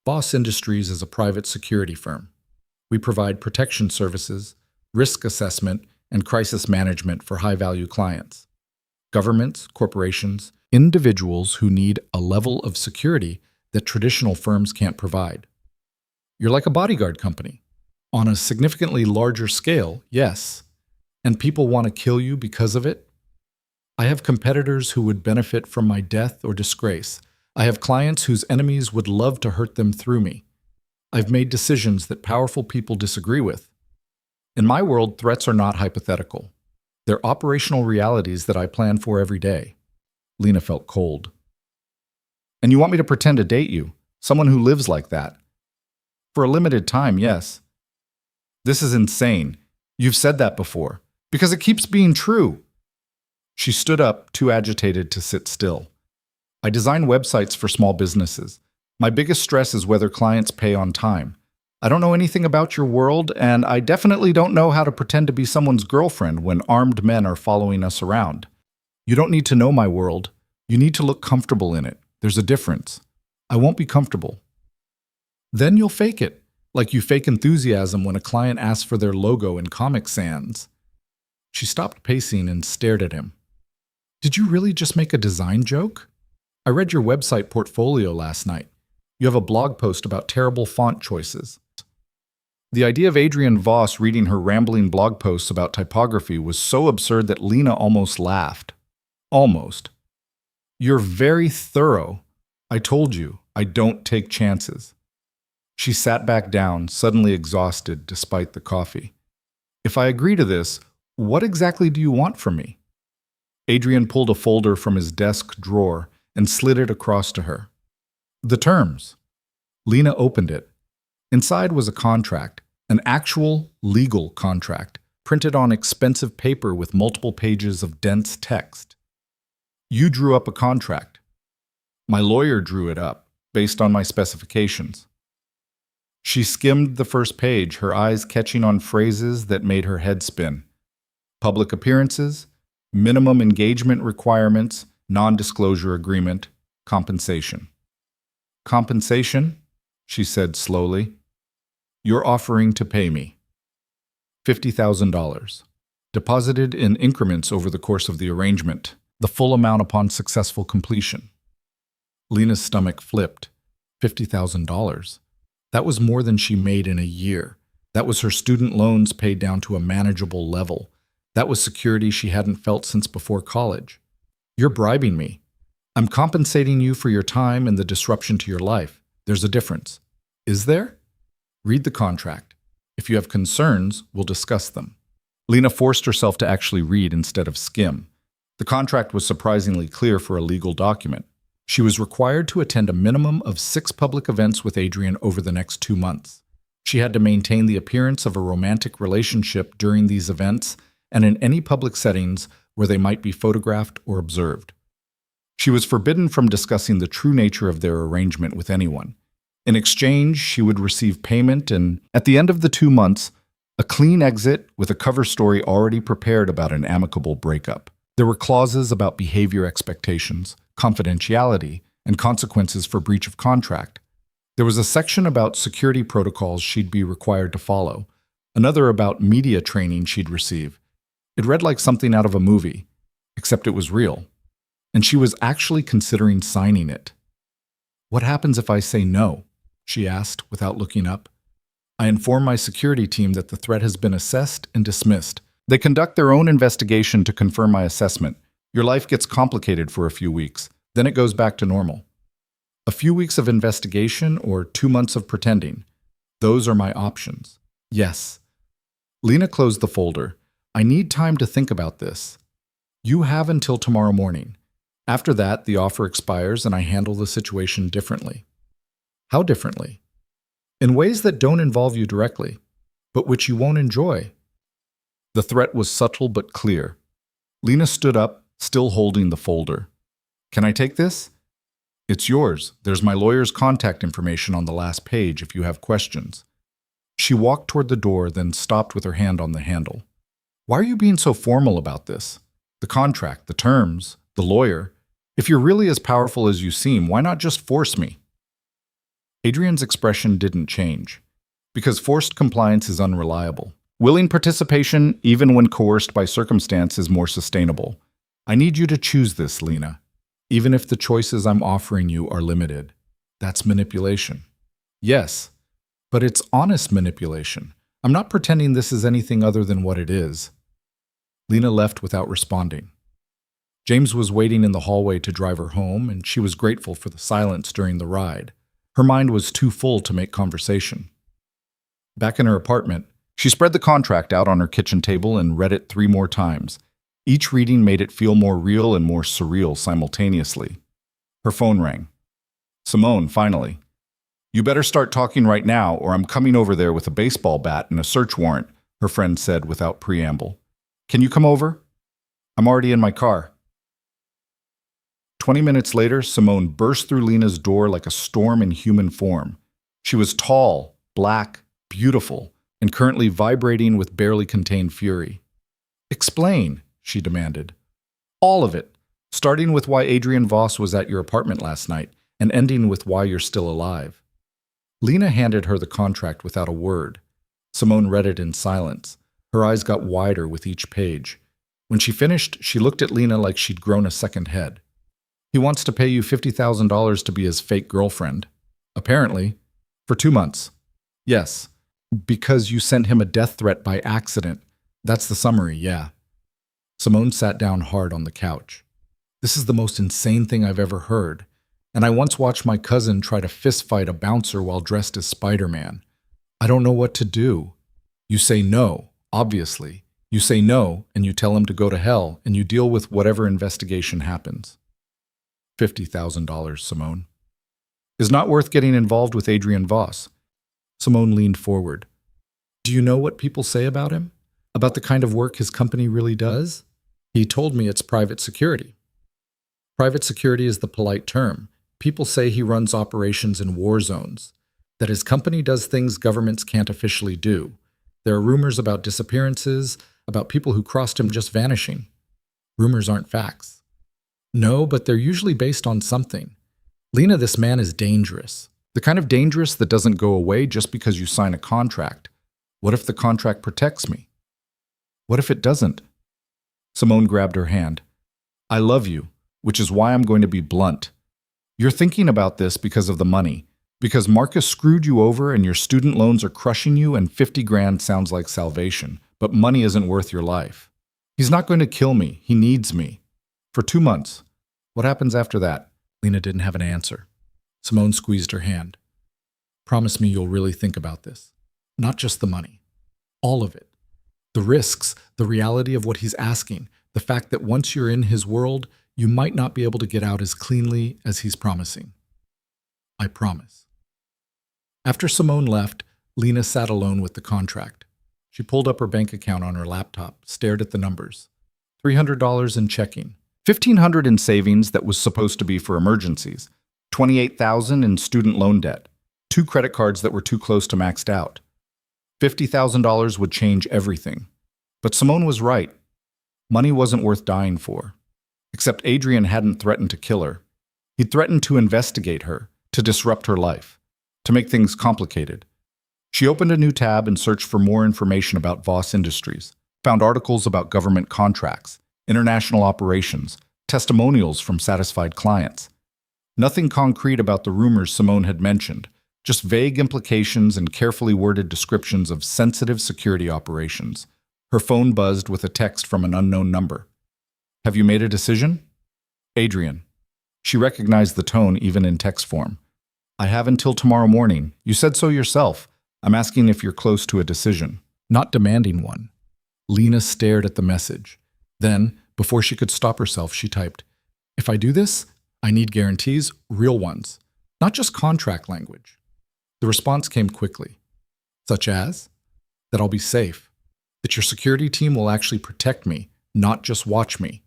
Voss Industries is a private security firm. We provide protection services, risk assessment, and crisis management for high-value clients. Governments, corporations, individuals who need a level of security that traditional firms can't provide. You're like a bodyguard company. On a significantly larger scale, yes. And people want to kill you because of it? I have competitors who would benefit from my death or disgrace, I have clients whose enemies would love to hurt them through me. I've made decisions that powerful people disagree with. In my world, threats are not hypothetical. They're operational realities that I plan for every day. Lena felt cold. And you want me to pretend to date you? Someone who lives like that? For a limited time, yes. This is insane. You've said that before. Because it keeps being true. She stood up, too agitated to sit still. I design websites for small businesses. My biggest stress is whether clients pay on time. I don't know anything about your world, and I definitely don't know how to pretend to be someone's girlfriend when armed men are following us around. You don't need to know my world. You need to look comfortable in it. There's a difference. I won't be comfortable. Then you'll fake it, like you fake enthusiasm when a client asks for their logo in Comic Sans. She stopped pacing and stared at him. Did you really just make a design joke? I read your website portfolio last night. You have a blog post about terrible font choices. The idea of Adrienne Voss reading her rambling blog posts about typography was so absurd that Lena almost laughed. Almost. You're very thorough. I told you, I don't take chances. She sat back down, suddenly exhausted despite the coffee. If I agree to this, what exactly do you want from me? Adrian pulled a folder from his desk drawer and slid it across to her. The terms. Lena opened it. Inside was a contract, an actual legal contract, printed on expensive paper with multiple pages of dense text. You drew up a contract. My lawyer drew it up, based on my specifications. She skimmed the first page, her eyes catching on phrases that made her head spin. Public appearances, minimum engagement requirements, non-disclosure agreement, compensation. Compensation, she said slowly. You're offering to pay me $50,000, deposited in increments over the course of the arrangement, the full amount upon successful completion. Lena's stomach flipped. $50,000. That was more than she made in a year. That was her student loans paid down to a manageable level. That was security she hadn't felt since before college. You're bribing me. I'm compensating you for your time and the disruption to your life. There's a difference. Is there? Read the contract. If you have concerns, we'll discuss them. Lena forced herself to actually read instead of skim. The contract was surprisingly clear for a legal document. She was required to attend a minimum of 6 public events with Adrian over the next 2 months. She had to maintain the appearance of a romantic relationship during these events and in any public settings where they might be photographed or observed. She was forbidden from discussing the true nature of their arrangement with anyone. In exchange, she would receive payment and, at the end of the 2 months, a clean exit with a cover story already prepared about an amicable breakup. There were clauses about behavior expectations, confidentiality, and consequences for breach of contract. There was a section about security protocols she'd be required to follow, another about media training she'd receive. It read like something out of a movie, except it was real, and she was actually considering signing it. What happens if I say no? She asked without looking up. I inform my security team that the threat has been assessed and dismissed. They conduct their own investigation to confirm my assessment. Your life gets complicated for a few weeks, then it goes back to normal. A few weeks of investigation or 2 months of pretending. Those are my options. Yes. Lena closed the folder. I need time to think about this. You have until tomorrow morning. After that, the offer expires and I handle the situation differently. How differently? In ways that don't involve you directly, but which you won't enjoy. The threat was subtle but clear. Lena stood up, still holding the folder. Can I take this? It's yours. There's my lawyer's contact information on the last page if you have questions. She walked toward the door, then stopped with her hand on the handle. Why are you being so formal about this? The contract, the terms, the lawyer. If you're really as powerful as you seem, why not just force me? Adrian's expression didn't change, because forced compliance is unreliable. Willing participation, even when coerced by circumstance, is more sustainable. I need you to choose this, Lena, even if the choices I'm offering you are limited. That's manipulation. Yes, but it's honest manipulation. I'm not pretending this is anything other than what it is. Lena left without responding. James was waiting in the hallway to drive her home, and she was grateful for the silence during the ride. Her mind was too full to make conversation. Back in her apartment, she spread the contract out on her kitchen table and read it 3 more times. Each reading made it feel more real and more surreal simultaneously. Her phone rang. Simone, finally. "You better start talking right now, or I'm coming over there with a baseball bat and a search warrant," her friend said without preamble. "Can you come over?" "I'm already in my car." 20 minutes later, Simone burst through Lena's door like a storm in human form. She was tall, black, beautiful, and currently vibrating with barely contained fury. "Explain," she demanded. "All of it, starting with why Adrian Voss was at your apartment last night and ending with why you're still alive." Lena handed her the contract without a word. Simone read it in silence. Her eyes got wider with each page. When she finished, she looked at Lena like she'd grown a second head. "He wants to pay you $50,000 to be his fake girlfriend. Apparently. For 2 months. Yes. Because you sent him a death threat by accident. That's the summary, yeah." Simone sat down hard on the couch. "This is the most insane thing I've ever heard. And I once watched my cousin try to fistfight a bouncer while dressed as Spider-Man. I don't know what to do. You say no, obviously. You say no, and you tell him to go to hell, and you deal with whatever investigation happens." $50,000, Simone. "Is not worth getting involved with Adrian Voss." Simone leaned forward. "Do you know what people say about him? About the kind of work his company really does? He told me it's private security." "Private security is the polite term. People say he runs operations in war zones, that his company does things governments can't officially do. There are rumors about disappearances, about people who crossed him just vanishing. Rumors aren't facts." "No, but they're usually based on something. Lena, this man is dangerous. The kind of dangerous that doesn't go away just because you sign a contract. What if the contract protects me? What if it doesn't?" Simone grabbed her hand. "I love you, which is why I'm going to be blunt. You're thinking about this because of the money, because Marcus screwed you over and your student loans are crushing you and 50 grand sounds like salvation, but money isn't worth your life. He's not going to kill me. He needs me. For 2 months. What happens after that?" Lena didn't have an answer. Simone squeezed her hand. "Promise me you'll really think about this. Not just the money. All of it. The risks, the reality of what he's asking, the fact that once you're in his world, you might not be able to get out as cleanly as he's promising. I promise." After Simone left, Lena sat alone with the contract. She pulled up her bank account on her laptop, stared at the numbers. $300 in checking, $1,500 in savings that was supposed to be for emergencies, $28,000 in student loan debt, 2 credit cards that were too close to maxed out. $50,000 would change everything. But Simone was right. Money wasn't worth dying for. Except Adrian hadn't threatened to kill her. He threatened to investigate her, to disrupt her life, to make things complicated. She opened a new tab and searched for more information about Voss Industries, found articles about government contracts, international operations, testimonials from satisfied clients. Nothing concrete about the rumors Simone had mentioned, just vague implications and carefully worded descriptions of sensitive security operations. Her phone buzzed with a text from an unknown number. "Have you made a decision?" "Adrian." She recognized the tone even in text form. "I have until tomorrow morning. You said so yourself. I'm asking if you're close to a decision, not demanding one." Lena stared at the message. Then, before she could stop herself, she typed, "If I do this, I need guarantees, real ones, not just contract language." The response came quickly, such as, that I'll be safe, that your security team will actually protect me, not just watch me,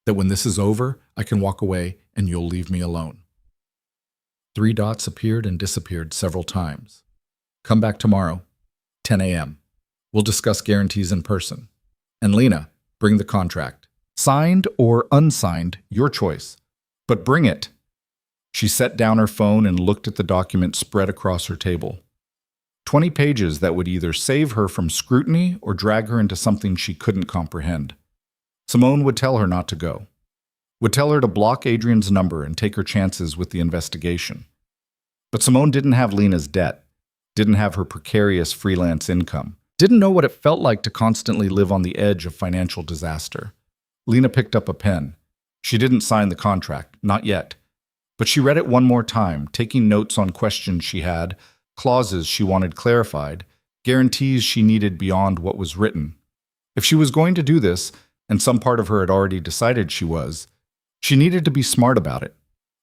that when this is over, I can walk away and you'll leave me alone. 3 dots appeared and disappeared several times. "Come back tomorrow, 10 a.m. We'll discuss guarantees in person. And Lena, bring the contract. Signed or unsigned, your choice. But bring it." She set down her phone and looked at the document spread across her table. 20 pages that would either save her from scrutiny or drag her into something she couldn't comprehend. Simone would tell her not to go. Would tell her to block Adrian's number and take her chances with the investigation. But Simone didn't have Lena's debt, didn't have her precarious freelance income, didn't know what it felt like to constantly live on the edge of financial disaster. Lena picked up a pen. She didn't sign the contract, not yet. But she read it one more time, taking notes on questions she had, clauses she wanted clarified, guarantees she needed beyond what was written. If she was going to do this, and some part of her had already decided she needed to be smart about it,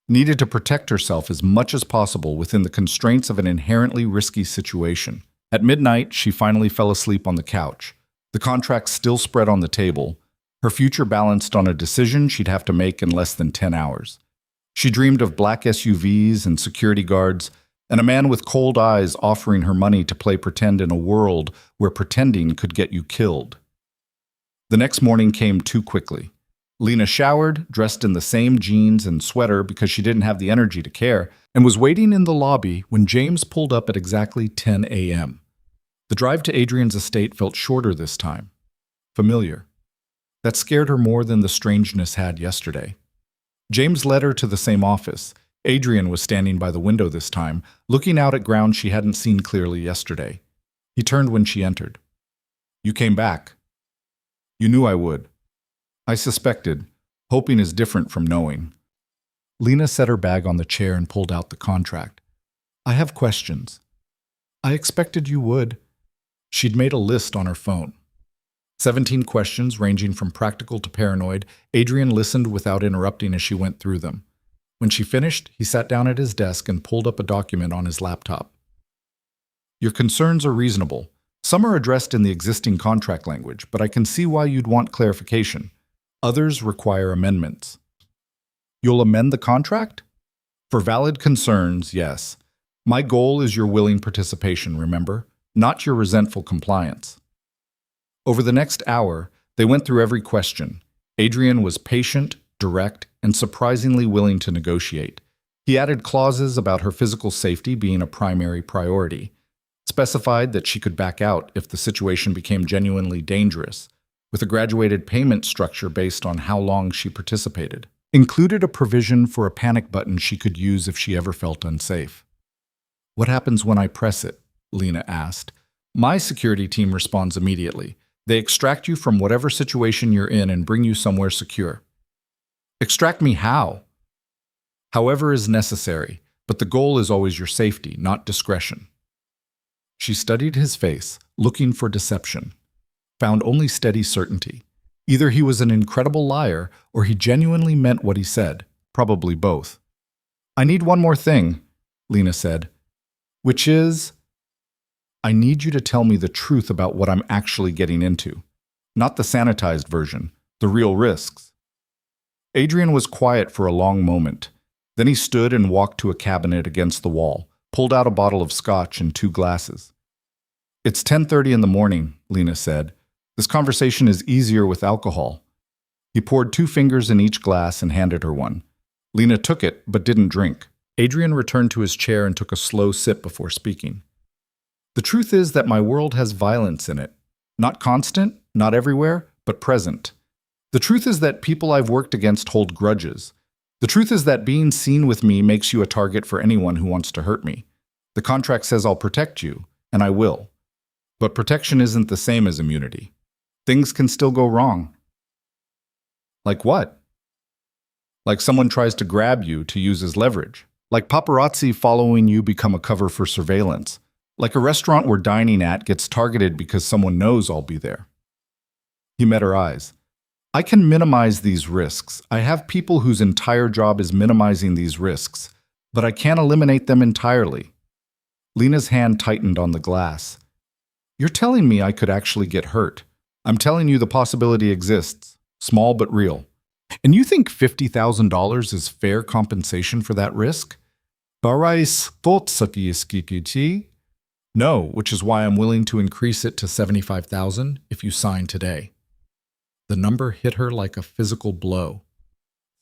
needed to protect herself as much as possible within the constraints of an inherently risky situation. At midnight, she finally fell asleep on the couch. The contract still spread on the table, her future balanced on a decision she'd have to make in less than 10 hours. She dreamed of black SUVs and security guards, and a man with cold eyes offering her money to play pretend in a world where pretending could get you killed. The next morning came too quickly. Lena showered, dressed in the same jeans and sweater because she didn't have the energy to care, and was waiting in the lobby when James pulled up at exactly 10 a.m. The drive to Adrian's estate felt shorter this time. Familiar. That scared her more than the strangeness had yesterday. James led her to the same office. Adrian was standing by the window this time, looking out at ground she hadn't seen clearly yesterday. He turned when she entered. "You came back. You knew I would." "I suspected. Hoping is different from knowing." Lena set her bag on the chair and pulled out the contract. "I have questions." "I expected you would." She'd made a list on her phone. 17 questions ranging from practical to paranoid. Adrian listened without interrupting as she went through them. When she finished, he sat down at his desk and pulled up a document on his laptop. "Your concerns are reasonable. Some are addressed in the existing contract language, but I can see why you'd want clarification. Others require amendments." "You'll amend the contract?" "For valid concerns, yes. My goal is your willing participation, remember? Not your resentful compliance." Over the next hour, they went through every question. Adrian was patient, direct, and surprisingly willing to negotiate. He added clauses about her physical safety being a primary priority, specified that she could back out if the situation became genuinely dangerous, with a graduated payment structure based on how long she participated. Included a provision for a panic button she could use if she ever felt unsafe. "What happens when I press it?" Lena asked. "My security team responds immediately. They extract you from whatever situation you're in and bring you somewhere secure." "Extract me how?" "However is necessary, but the goal is always your safety, not discretion." She studied his face, looking for deception. Found only steady certainty. Either he was an incredible liar, or he genuinely meant what he said, probably both. "I need one more thing," Lena said, "which is, I need you to tell me the truth about what I'm actually getting into. Not the sanitized version, the real risks." Adrian was quiet for a long moment. Then he stood and walked to a cabinet against the wall, pulled out a bottle of scotch and 2 glasses. "It's 10:30 in the morning," Lena said. "This conversation is easier with alcohol." He poured 2 fingers in each glass and handed her one. Lena took it, but didn't drink. Adrian returned to his chair and took a slow sip before speaking. "The truth is that my world has violence in it. Not constant, not everywhere, but present. The truth is that people I've worked against hold grudges. The truth is that being seen with me makes you a target for anyone who wants to hurt me. The contract says I'll protect you, and I will. But protection isn't the same as immunity. Things can still go wrong." "Like what?" "Like someone tries to grab you to use as leverage. Like paparazzi following you become a cover for surveillance. Like a restaurant we're dining at gets targeted because someone knows I'll be there." He met her eyes. "I can minimize these risks. I have people whose entire job is minimizing these risks, but I can't eliminate them entirely." Lena's hand tightened on the glass. "You're telling me I could actually get hurt. I'm telling you the possibility exists, small but real. And you think $50,000 is fair compensation for that risk?" "No, which is why I'm willing to increase it to $75,000 if you sign today." The number hit her like a physical blow.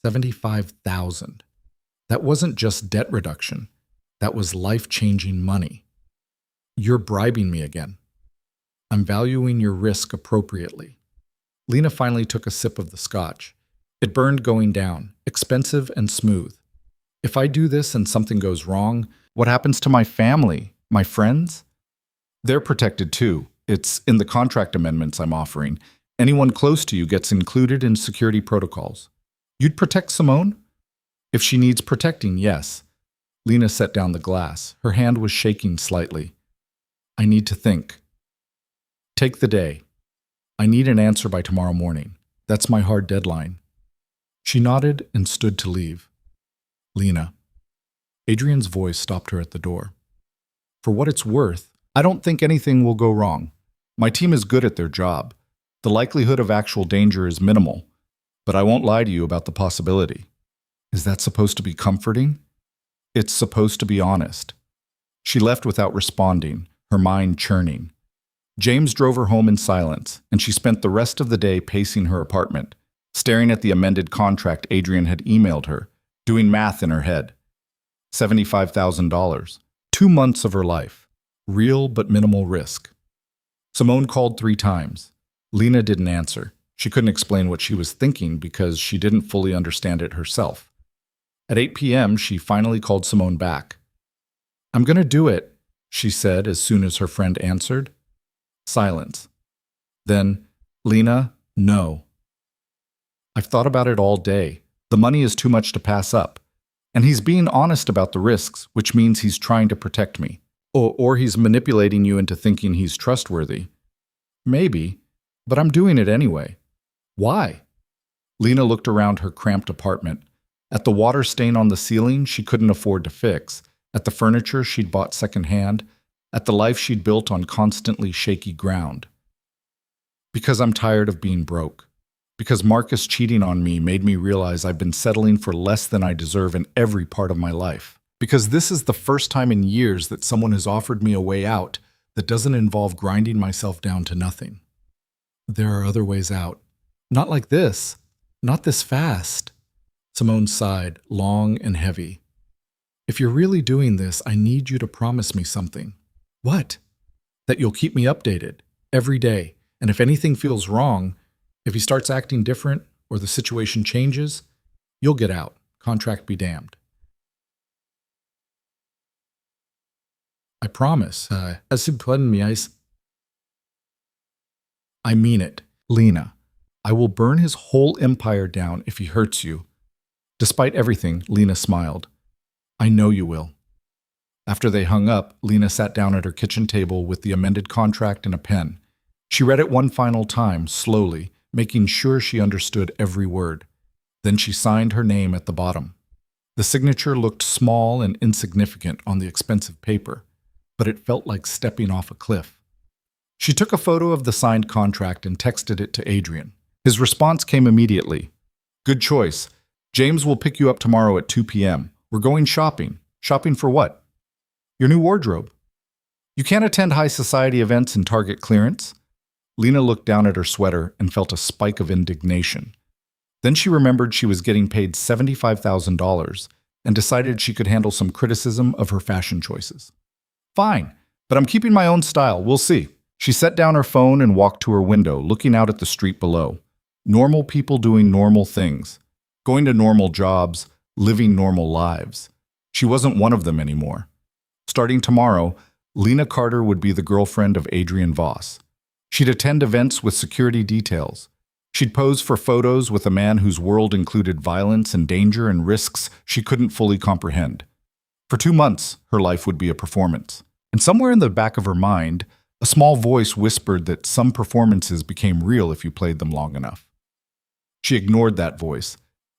75,000. That wasn't just debt reduction. That was life-changing money. "You're bribing me again." "I'm valuing your risk appropriately." Lena finally took a sip of the scotch. It burned going down, expensive and smooth. "If I do this and something goes wrong, what happens to my family, my friends?" "They're protected too. It's in the contract amendments I'm offering. Anyone close to you gets included in security protocols." You'd protect Simone? If she needs protecting, yes. Lena set down the glass. Her hand was shaking slightly. I need to think. Take the day. I need an answer by tomorrow morning. That's my hard deadline. She nodded and stood to leave. Lena. Adrian's voice stopped her at the door. For what it's worth, I don't think anything will go wrong. My team is good at their job. The likelihood of actual danger is minimal, but I won't lie to you about the possibility. Is that supposed to be comforting? It's supposed to be honest. She left without responding, her mind churning. James drove her home in silence, and she spent the rest of the day pacing her apartment, staring at the amended contract Adrian had emailed her, doing math in her head. $75,000. 2 months of her life. Real but minimal risk. Simone called 3 times. Lena didn't answer. She couldn't explain what she was thinking because she didn't fully understand it herself. At 8 p.m., she finally called Simone back. I'm going to do it, she said as soon as her friend answered. Silence. Then, Lena, no. I've thought about it all day. The money is too much to pass up. And he's being honest about the risks, which means he's trying to protect me. Or he's manipulating you into thinking he's trustworthy. Maybe, but I'm doing it anyway. Why? Lena looked around her cramped apartment. At the water stain on the ceiling she couldn't afford to fix, at the furniture she'd bought secondhand, at the life she'd built on constantly shaky ground. Because I'm tired of being broke. Because Marcus cheating on me made me realize I've been settling for less than I deserve in every part of my life. Because this is the first time in years that someone has offered me a way out that doesn't involve grinding myself down to nothing. There are other ways out. Not like this. Not this fast. Simone sighed, long and heavy. If you're really doing this, I need you to promise me something. What? That you'll keep me updated, every day, and if anything feels wrong, if he starts acting different or the situation changes, you'll get out. Contract be damned. I promise. I mean it, Lena. I will burn his whole empire down if he hurts you. Despite everything, Lena smiled. I know you will. After they hung up, Lena sat down at her kitchen table with the amended contract and a pen. She read it one final time, slowly, making sure she understood every word. Then she signed her name at the bottom. The signature looked small and insignificant on the expensive paper, but it felt like stepping off a cliff. She took a photo of the signed contract and texted it to Adrian. His response came immediately. Good choice. James will pick you up tomorrow at 2 p.m. We're going shopping. Shopping for what? Your new wardrobe. You can't attend high society events and Target clearance. Lena looked down at her sweater and felt a spike of indignation. Then she remembered she was getting paid $75,000 and decided she could handle some criticism of her fashion choices. Fine, but I'm keeping my own style. We'll see. She set down her phone and walked to her window, looking out at the street below. Normal people doing normal things. Going to normal jobs, living normal lives. She wasn't one of them anymore. Starting tomorrow, Lena Carter would be the girlfriend of Adrian Voss. She'd attend events with security details. She'd pose for photos with a man whose world included violence and danger and risks she couldn't fully comprehend. For 2 months, her life would be a performance. And somewhere in the back of her mind, a small voice whispered that some performances became real if you played them long enough. She ignored that voice.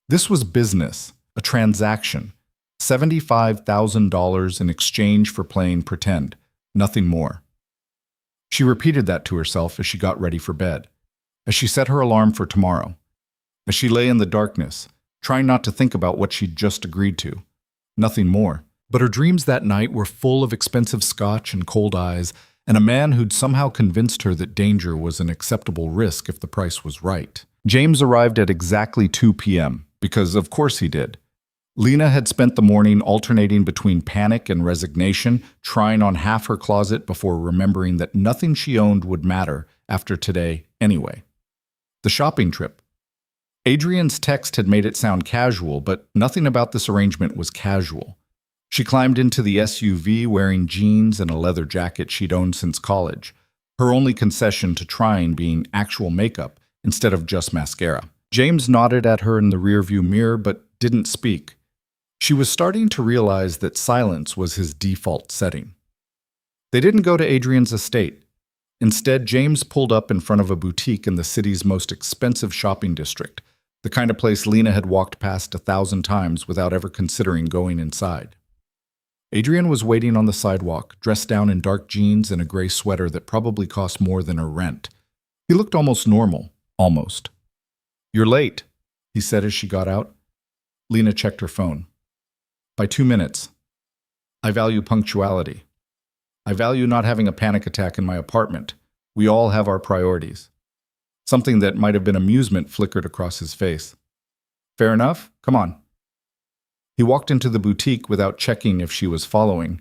This was business, a transaction. $75,000 in exchange for playing pretend, nothing more. She repeated that to herself as she got ready for bed, as she set her alarm for tomorrow, as she lay in the darkness, trying not to think about what she'd just agreed to. Nothing more. But her dreams that night were full of expensive scotch and cold eyes, and a man who'd somehow convinced her that danger was an acceptable risk if the price was right. James arrived at exactly 2 p.m., because of course he did. Lena had spent the morning alternating between panic and resignation, trying on half her closet before remembering that nothing she owned would matter after today anyway. The shopping trip. Adrian's text had made it sound casual, but nothing about this arrangement was casual. She climbed into the SUV wearing jeans and a leather jacket she'd owned since college, her only concession to trying being actual makeup instead of just mascara. James nodded at her in the rearview mirror but didn't speak. She was starting to realize that silence was his default setting. They didn't go to Adrian's estate. Instead, James pulled up in front of a boutique in the city's most expensive shopping district, the kind of place Lena had walked past 1,000 times without ever considering going inside. Adrian was waiting on the sidewalk, dressed down in dark jeans and a gray sweater that probably cost more than her rent. He looked almost normal. Almost. "You're late," he said as she got out. Lena checked her phone. "By 2 minutes. I value punctuality. I value not having a panic attack in my apartment. We all have our priorities." Something that might have been amusement flickered across his face. "Fair enough? Come on." He walked into the boutique without checking if she was following.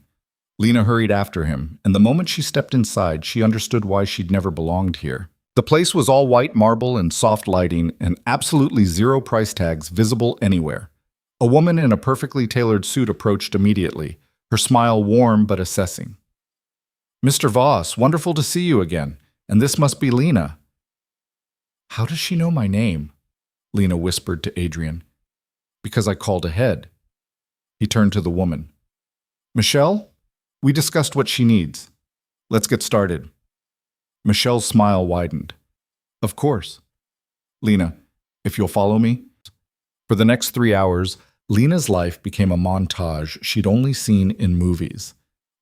Lena hurried after him, and the moment she stepped inside, she understood why she'd never belonged here. The place was all white marble and soft lighting, and absolutely zero price tags visible anywhere. A woman in a perfectly tailored suit approached immediately, her smile warm but assessing. "Mr. Voss, wonderful to see you again. And this must be Lena." "How does she know my name?" Lena whispered to Adrian. "Because I called ahead." He turned to the woman. "Michelle, we discussed what she needs. Let's get started." Michelle's smile widened. "Of course." "Lena, if you'll follow me." For the next 3 hours, Lena's life became a montage she'd only seen in movies.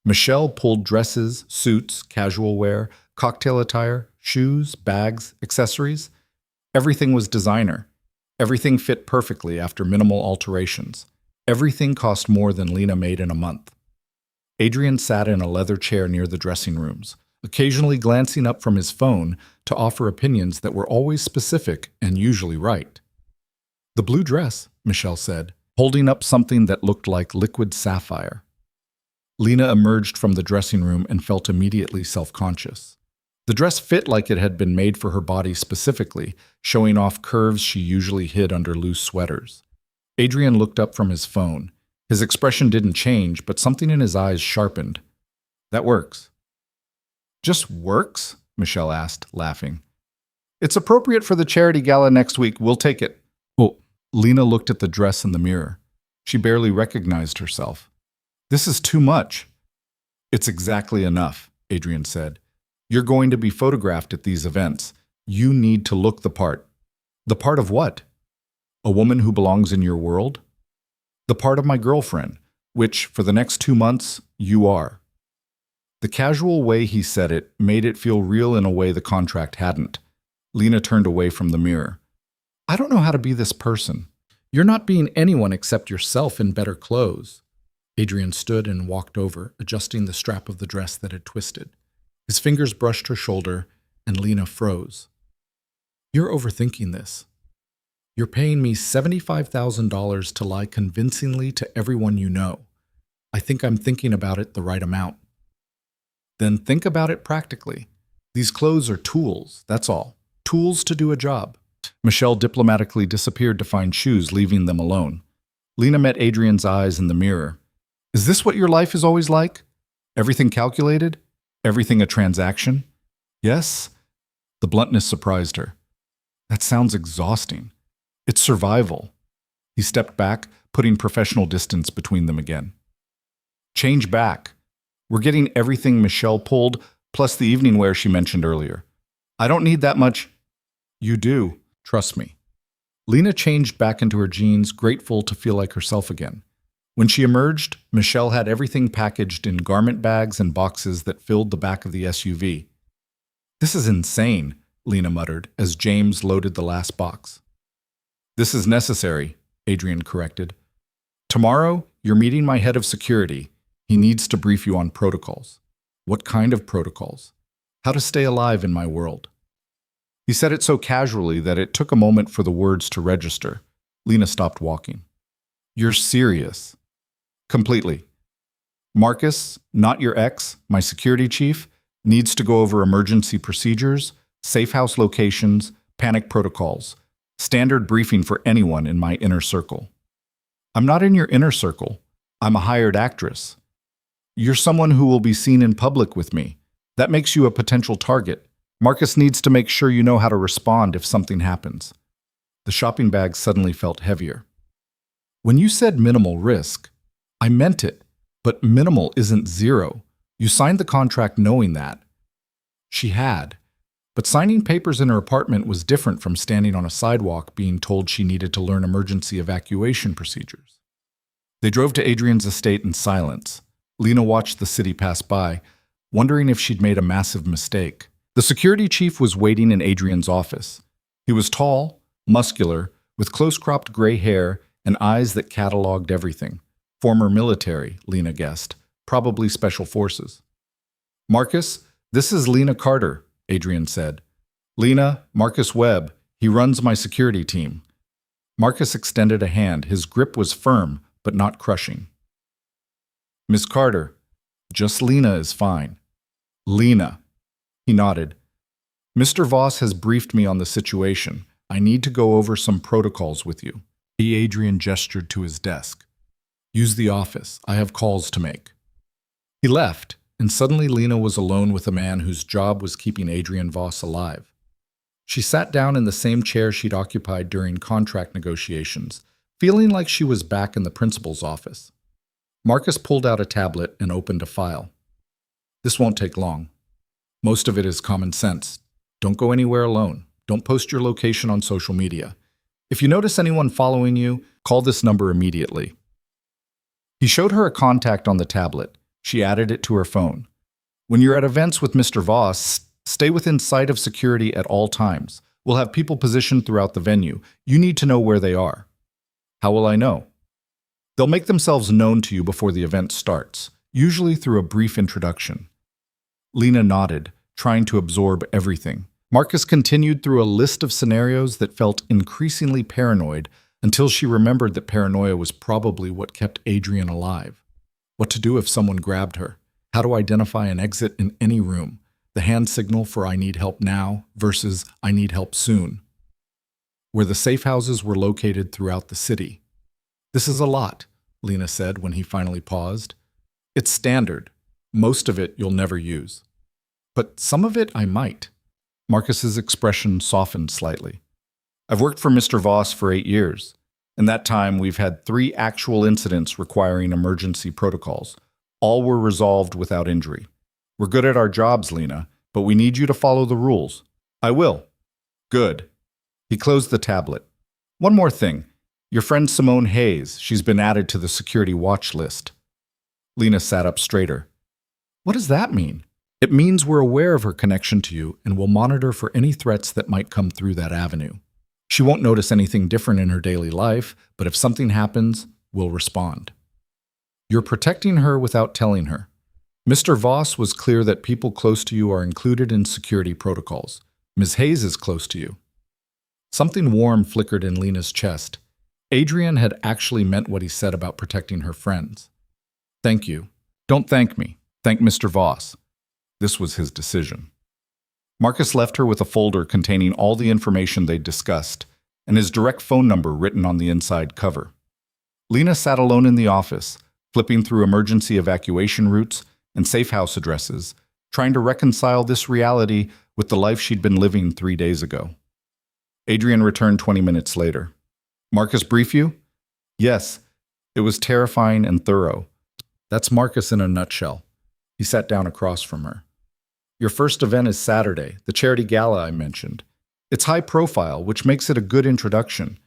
Michelle pulled dresses, suits, casual wear, cocktail attire, shoes, bags, accessories. Everything was designer. Everything fit perfectly after minimal alterations. Everything cost more than Lena made in a month. Adrian sat in a leather chair near the dressing rooms, occasionally glancing up from his phone to offer opinions that were always specific and usually right. "The blue dress," Michelle said, holding up something that looked like liquid sapphire. Lena emerged from the dressing room and felt immediately self-conscious. The dress fit like it had been made for her body specifically, showing off curves she usually hid under loose sweaters. Adrian looked up from his phone. His expression didn't change, but something in his eyes sharpened. "That works." "Just works?" Michelle asked, laughing. "It's appropriate for the charity gala next week. We'll take it." "Oh." Lena looked at the dress in the mirror. She barely recognized herself. "This is too much." "It's exactly enough," Adrian said. "You're going to be photographed at these events. You need to look the part." "The part of what?" "A woman who belongs in your world?" "The part of my girlfriend, which, for the next 2 months, you are." The casual way he said it made it feel real in a way the contract hadn't. Lena turned away from the mirror. "I don't know how to be this person." "You're not being anyone except yourself in better clothes." Adrian stood and walked over, adjusting the strap of the dress that had twisted. His fingers brushed her shoulder, and Lena froze. "You're overthinking this. You're paying me $75,000 to lie convincingly to everyone you know. I think I'm thinking about it the right amount." "Then think about it practically. These clothes are tools, that's all. Tools to do a job." Michelle diplomatically disappeared to find shoes, leaving them alone. Lena met Adrian's eyes in the mirror. "Is this what your life is always like? Everything calculated? Everything a transaction?" "Yes." The bluntness surprised her. "That sounds exhausting. It's survival." He stepped back, putting professional distance between them again. "Change back. We're getting everything Michelle pulled, plus the evening wear she mentioned earlier. I don't need that much." "You do. Trust me." Lena changed back into her jeans, grateful to feel like herself again. When she emerged, Michelle had everything packaged in garment bags and boxes that filled the back of the SUV. "This is insane," Lena muttered as James loaded the last box. "This is necessary," Adrian corrected. "Tomorrow, you're meeting my head of security. He needs to brief you on protocols." "What kind of protocols?" "How to stay alive in my world." He said it so casually that it took a moment for the words to register. Lena stopped walking. "You're serious?" "Completely. Marcus, not your ex, my security chief, needs to go over emergency procedures, safe house locations, panic protocols. Standard briefing for anyone in my inner circle." "I'm not in your inner circle. I'm a hired actress." "You're someone who will be seen in public with me. That makes you a potential target. Marcus needs to make sure you know how to respond if something happens." The shopping bag suddenly felt heavier. When you said minimal risk, I meant it, but minimal isn't zero. You signed the contract knowing that. She had. But signing papers in her apartment was different from standing on a sidewalk being told she needed to learn emergency evacuation procedures. They drove to Adrian's estate in silence. Lena watched the city pass by, wondering if she'd made a massive mistake. The security chief was waiting in Adrian's office. He was tall, muscular, with close-cropped gray hair and eyes that cataloged everything. Former military, Lena guessed, probably special forces. "Marcus, this is Lena Carter," Adrian said. "Lena, Marcus Webb. He runs my security team." Marcus extended a hand. His grip was firm, but not crushing. "Miss Carter, just Lena is fine." "Lena." He nodded. "Mr. Voss has briefed me on the situation. I need to go over some protocols with you." Adrian gestured to his desk. "Use the office. I have calls to make." He left, and suddenly Lena was alone with a man whose job was keeping Adrian Voss alive. She sat down in the same chair she'd occupied during contract negotiations, feeling like she was back in the principal's office. Marcus pulled out a tablet and opened a file. "This won't take long. Most of it is common sense. Don't go anywhere alone. Don't post your location on social media. If you notice anyone following you, call this number immediately." He showed her a contact on the tablet. She added it to her phone. "When you're at events with Mr. Voss, stay within sight of security at all times. We'll have people positioned throughout the venue. You need to know where they are." "How will I know?" "They'll make themselves known to you before the event starts, usually through a brief introduction." Lena nodded, trying to absorb everything. Marcus continued through a list of scenarios that felt increasingly paranoid until she remembered that paranoia was probably what kept Adrian alive. What to do if someone grabbed her? How to identify an exit in any room? The hand signal for "I need help now" versus "I need help soon." Where the safe houses were located throughout the city. "This is a lot," Lena said when he finally paused. "It's standard. Most of it you'll never use. But some of it I might." Marcus's expression softened slightly. "I've worked for Mr. Voss for 8 years. In that time, we've had 3 actual incidents requiring emergency protocols. All were resolved without injury. We're good at our jobs, Lena, but we need you to follow the rules." "I will." "Good." He closed the tablet. "One more thing. Your friend Simone Hayes, she's been added to the security watch list." Lena sat up straighter. "What does that mean?" "It means we're aware of her connection to you and will monitor for any threats that might come through that avenue. She won't notice anything different in her daily life, but if something happens, we'll respond." "You're protecting her without telling her. Mr. Voss was clear that people close to you are included in security protocols. Ms. Hayes is close to you." Something warm flickered in Lena's chest. Adrian had actually meant what he said about protecting her friends. "Thank you." "Don't thank me. Thank Mr. Voss." This was his decision. Marcus left her with a folder containing all the information they'd discussed, and his direct phone number written on the inside cover. Lena sat alone in the office, flipping through emergency evacuation routes and safe house addresses, trying to reconcile this reality with the life she'd been living 3 days ago. Adrian returned 20 minutes later. "Marcus brief you?" "Yes." It was terrifying and thorough. That's Marcus in a nutshell. He sat down across from her. "Your first event is Saturday, the charity gala I mentioned. It's high profile, which makes it a good introduction.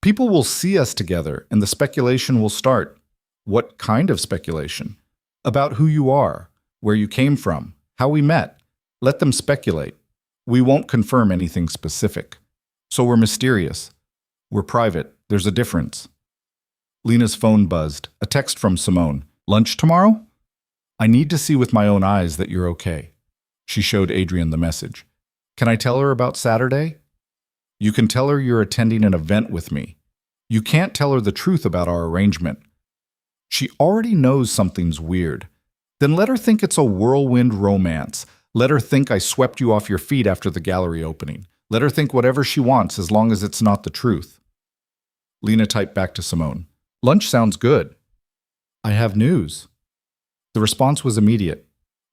People will see us together, and the speculation will start." "What kind of speculation?" "About who you are, where you came from, how we met. Let them speculate. We won't confirm anything specific. So we're mysterious. We're private. There's a difference." Lena's phone buzzed. A text from Simone. "Lunch tomorrow?" "I need to see with my own eyes that you're okay." She showed Adrian the message. "Can I tell her about Saturday?" "You can tell her you're attending an event with me. You can't tell her the truth about our arrangement." "She already knows something's weird. Then let her think it's a whirlwind romance. Let her think I swept you off your feet after the gallery opening. Let her think whatever she wants as long as it's not the truth." Lena typed back to Simone. "Lunch sounds good." "I have news." The response was immediate.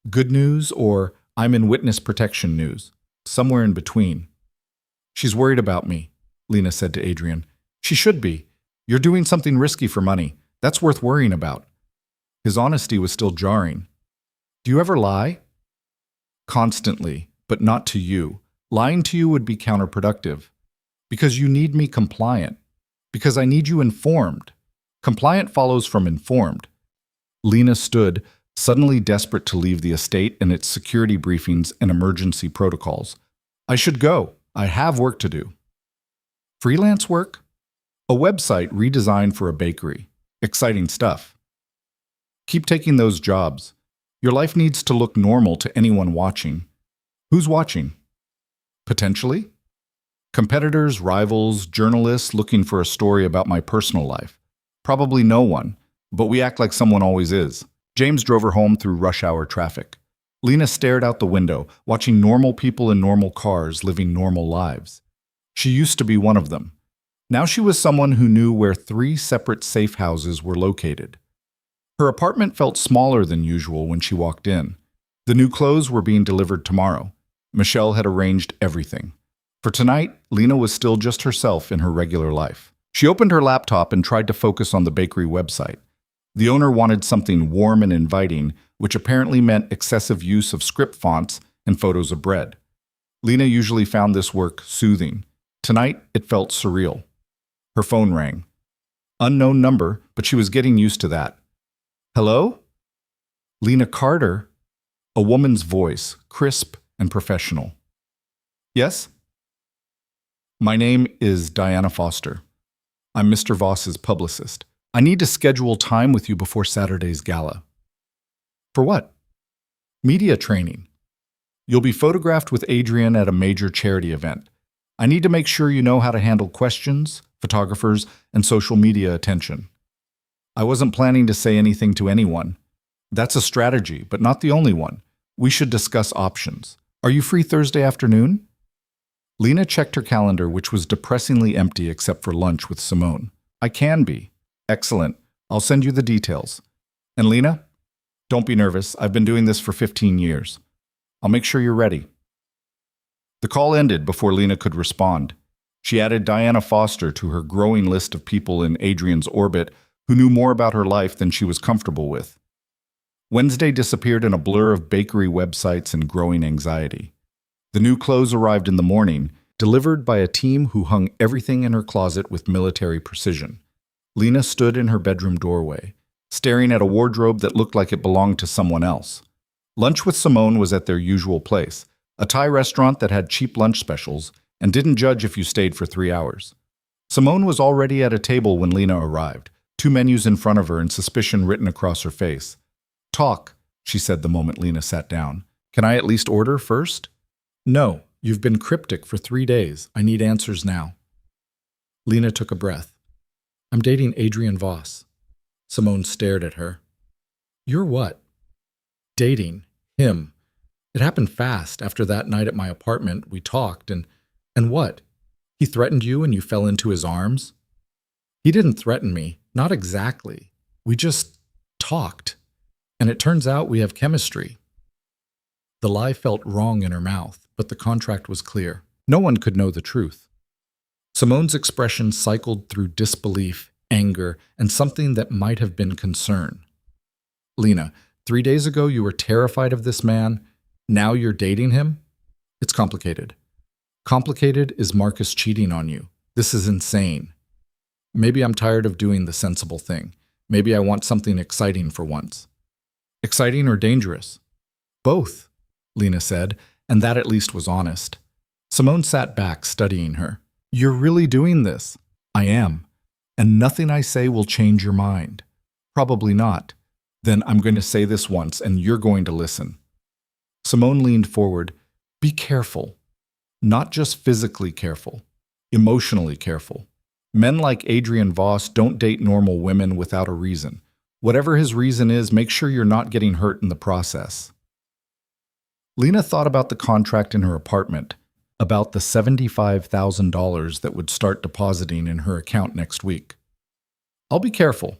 Good news or "I'm in witness protection" news. Somewhere in between. "She's worried about me." Lena said to Adrian. She should be. You're doing something risky for money. That's worth worrying about. His honesty was still jarring. Do you ever lie? Constantly, but not to you. Lying to you would be counterproductive. Because you need me compliant. Because I need you informed. Compliant follows from informed. Lena stood, suddenly desperate to leave the estate and its security briefings and emergency protocols. I should go. I have work to do. Freelance work? A website redesigned for a bakery. Exciting stuff. Keep taking those jobs. Your life needs to look normal to anyone watching. Who's watching? Potentially? Competitors, rivals, journalists looking for a story about my personal life. Probably no one, but we act like someone always is. James drove her home through rush hour traffic. Lena stared out the window, watching normal people in normal cars living normal lives. She used to be one of them. Now she was someone who knew where 3 separate safe houses were located. Her apartment felt smaller than usual when she walked in. The new clothes were being delivered tomorrow. Michelle had arranged everything. For tonight, Lena was still just herself in her regular life. She opened her laptop and tried to focus on the bakery website. The owner wanted something warm and inviting, which apparently meant excessive use of script fonts and photos of bread. Lena usually found this work soothing. Tonight, it felt surreal. Her phone rang. Unknown number, but she was getting used to that. Hello? Lena Carter? A woman's voice, crisp and professional. Yes? My name is Diana Foster. I'm Mr. Voss's publicist. I need to schedule time with you before Saturday's gala. For what? Media training. You'll be photographed with Adrian at a major charity event. I need to make sure you know how to handle questions, photographers, and social media attention. I wasn't planning to say anything to anyone. That's a strategy, but not the only one. We should discuss options. Are you free Thursday afternoon? Lena checked her calendar, which was depressingly empty except for lunch with Simone. I can be. Excellent. I'll send you the details. And Lena? Don't be nervous. I've been doing this for 15 years. I'll make sure you're ready. The call ended before Lena could respond. She added Diana Foster to her growing list of people in Adrian's orbit who knew more about her life than she was comfortable with. Wednesday disappeared in a blur of bakery websites and growing anxiety. The new clothes arrived in the morning, delivered by a team who hung everything in her closet with military precision. Lena stood in her bedroom doorway, staring at a wardrobe that looked like it belonged to someone else. Lunch with Simone was at their usual place, a Thai restaurant that had cheap lunch specials and didn't judge if you stayed for 3 hours. Simone was already at a table when Lena arrived, 2 menus in front of her and suspicion written across her face. Talk, she said the moment Lena sat down. Can I at least order first? No, you've been cryptic for 3 days. I need answers now. Lena took a breath. I'm dating Adrian Voss. Simone stared at her. You're what? Dating him. It happened fast. After that night at my apartment, we talked, and what? He threatened you and you fell into his arms? He didn't threaten me. Not exactly. We just talked. And it turns out we have chemistry. The lie felt wrong in her mouth, but the contract was clear. No one could know the truth. Simone's expression cycled through disbelief, anger, and something that might have been concern. Lena, 3 days ago you were terrified of this man. Now you're dating him? It's complicated. Complicated is Marcus cheating on you. This is insane. Maybe I'm tired of doing the sensible thing. Maybe I want something exciting for once. Exciting or dangerous? Both, Lena said, and that at least was honest. Simone sat back, studying her. You're really doing this? I am. And nothing I say will change your mind. Probably not. Then I'm going to say this once, and you're going to listen. Simone leaned forward. Be careful. Not just physically careful. Emotionally careful. Men like Adrian Voss don't date normal women without a reason. Whatever his reason is, make sure you're not getting hurt in the process. Lena thought about the contract in her apartment, about the $75,000 that would start depositing in her account next week. I'll be careful.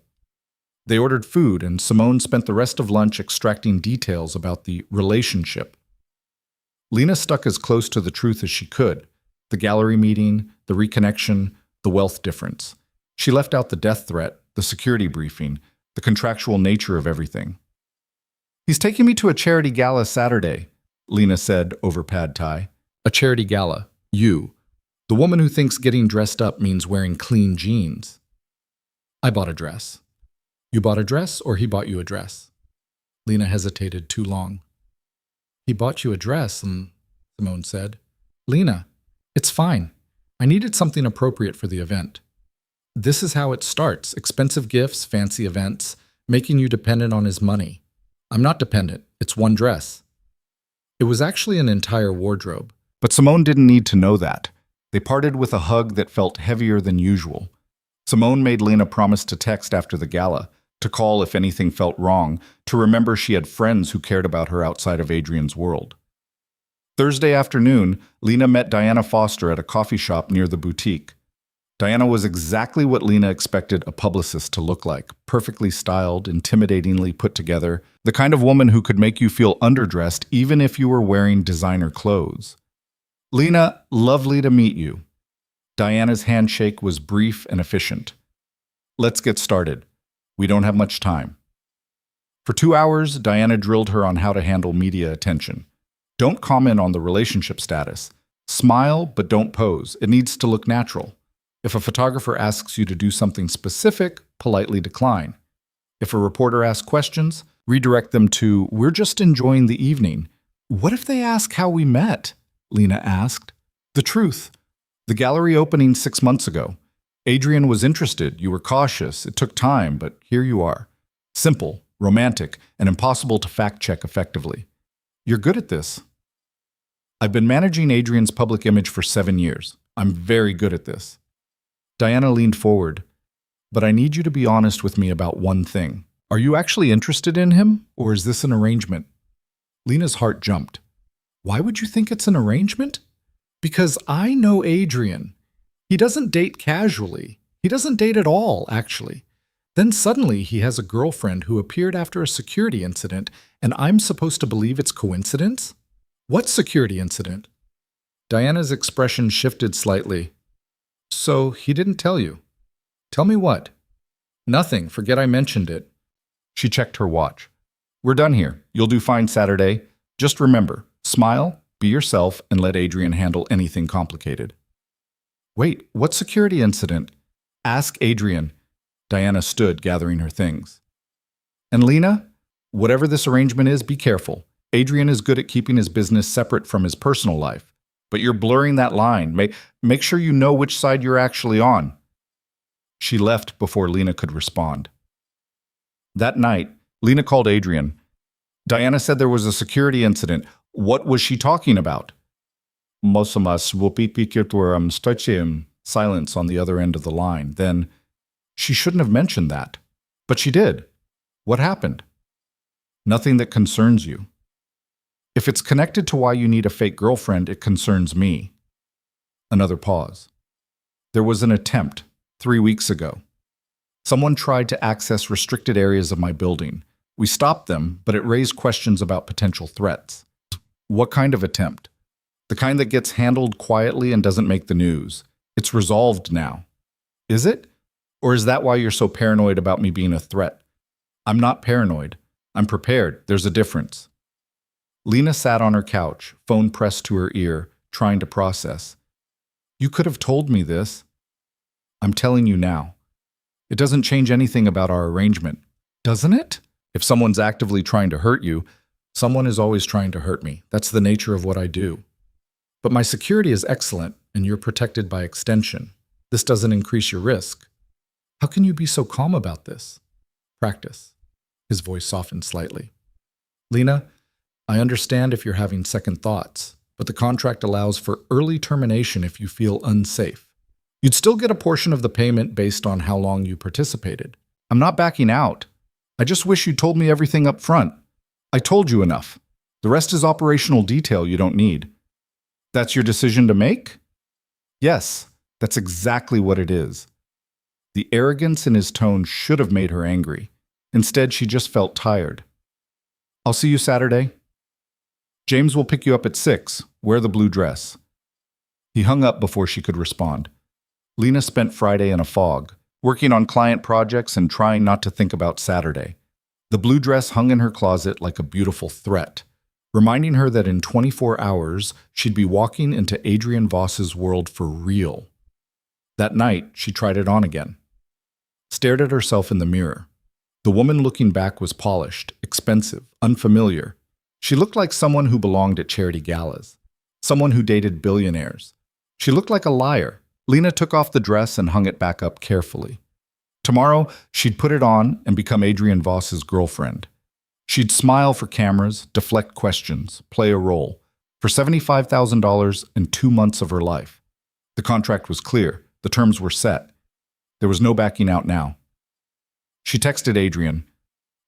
They ordered food, and Simone spent the rest of lunch extracting details about the relationship. Lena stuck as close to the truth as she could. The gallery meeting, the reconnection, the wealth difference. She left out the death threat, the security briefing, the contractual nature of everything. "He's taking me to a charity gala Saturday," Lena said over pad thai. A charity gala. You. The woman who thinks getting dressed up means wearing clean jeans. "I bought a dress." "You bought a dress or he bought you a dress?" Lena hesitated too long. "He bought you a dress," Simone said. "Lena, it's fine. I needed something appropriate for the event." This is how it starts. Expensive gifts, fancy events, making you dependent on his money. I'm not dependent. It's one dress. It was actually an entire wardrobe. But Simone didn't need to know that. They parted with a hug that felt heavier than usual. Simone made Lena promise to text after the gala, to call if anything felt wrong, to remember she had friends who cared about her outside of Adrian's world. Thursday afternoon, Lena met Diana Foster at a coffee shop near the boutique. Diana was exactly what Lena expected a publicist to look like, perfectly styled, intimidatingly put together, the kind of woman who could make you feel underdressed even if you were wearing designer clothes. "Lena, lovely to meet you." Diana's handshake was brief and efficient. "Let's get started. We don't have much time." For 2 hours, Diana drilled her on how to handle media attention. Don't comment on the relationship status. Smile, but don't pose. It needs to look natural. If a photographer asks you to do something specific, politely decline. If a reporter asks questions, redirect them to, "We're just enjoying the evening." "What if they ask how we met?" Lena asked. "The truth. The gallery opening 6 months ago. Adrian was interested, you were cautious, it took time, but here you are. Simple, romantic, and impossible to fact-check effectively. You're good at this." "I've been managing Adrian's public image for 7 years. I'm very good at this." Diana leaned forward. "But I need you to be honest with me about one thing. Are you actually interested in him, or is this an arrangement?" Lena's heart jumped. "Why would you think it's an arrangement?" "Because I know Adrian. He doesn't date casually. He doesn't date at all, actually. Then suddenly he has a girlfriend who appeared after a security incident, and I'm supposed to believe it's coincidence? What security incident?" Diana's expression shifted slightly. "So he didn't tell you." "Tell me what?" "Nothing. Forget I mentioned it." She checked her watch. "We're done here. You'll do fine Saturday. Just remember, smile, be yourself, and let Adrian handle anything complicated." "Wait, what security incident?" "Ask Adrian." Diana stood, gathering her things. "And Lena, whatever this arrangement is, be careful. Adrian is good at keeping his business separate from his personal life. But you're blurring that line. Make sure you know which side you're actually on." She left before Lena could respond. That night, Lena called Adrian. Diana said there was a security incident. What was she talking about? Silence on the other end of the line. Then, she shouldn't have mentioned that. But she did. What happened? "Nothing that concerns you." "If it's connected to why you need a fake girlfriend, it concerns me." Another pause. "There was an attempt 3 weeks ago. Someone tried to access restricted areas of my building. We stopped them, but it raised questions about potential threats." "What kind of attempt?" "The kind that gets handled quietly and doesn't make the news. It's resolved now." "Is it? Or is that why you're so paranoid about me being a threat?" "I'm not paranoid. I'm prepared. There's a difference." Lena sat on her couch, phone pressed to her ear, trying to process. "You could have told me this." "I'm telling you now. It doesn't change anything about our arrangement." "Doesn't it?" "If someone's actively trying to hurt you, someone is always trying to hurt me. That's the nature of what I do. But my security is excellent, and you're protected by extension. This doesn't increase your risk. How can you be so calm about this?" "Practice." His voice softened slightly. "Lena, I understand if you're having second thoughts, but the contract allows for early termination if you feel unsafe. You'd still get a portion of the payment based on how long you participated. I'm not backing out. I just wish you told me everything up front. I told you enough. The rest is operational detail you don't need." "That's your decision to make?" "Yes, that's exactly what it is." The arrogance in his tone should have made her angry. Instead, she just felt tired. "I'll see you Saturday." "James will pick you up at 6. Wear the blue dress." He hung up before she could respond. Lena spent Friday in a fog, working on client projects and trying not to think about Saturday. The blue dress hung in her closet like a beautiful threat, reminding her that in 24 hours she'd be walking into Adrian Voss's world for real. That night, she tried it on again. Stared at herself in the mirror. The woman looking back was polished, expensive, unfamiliar. She looked like someone who belonged at charity galas, someone who dated billionaires. She looked like a liar. Lena took off the dress and hung it back up carefully. Tomorrow, she'd put it on and become Adrian Voss's girlfriend. She'd smile for cameras, deflect questions, play a role, for $75,000 and 2 months of her life. The contract was clear. The terms were set. There was no backing out now. She texted Adrian,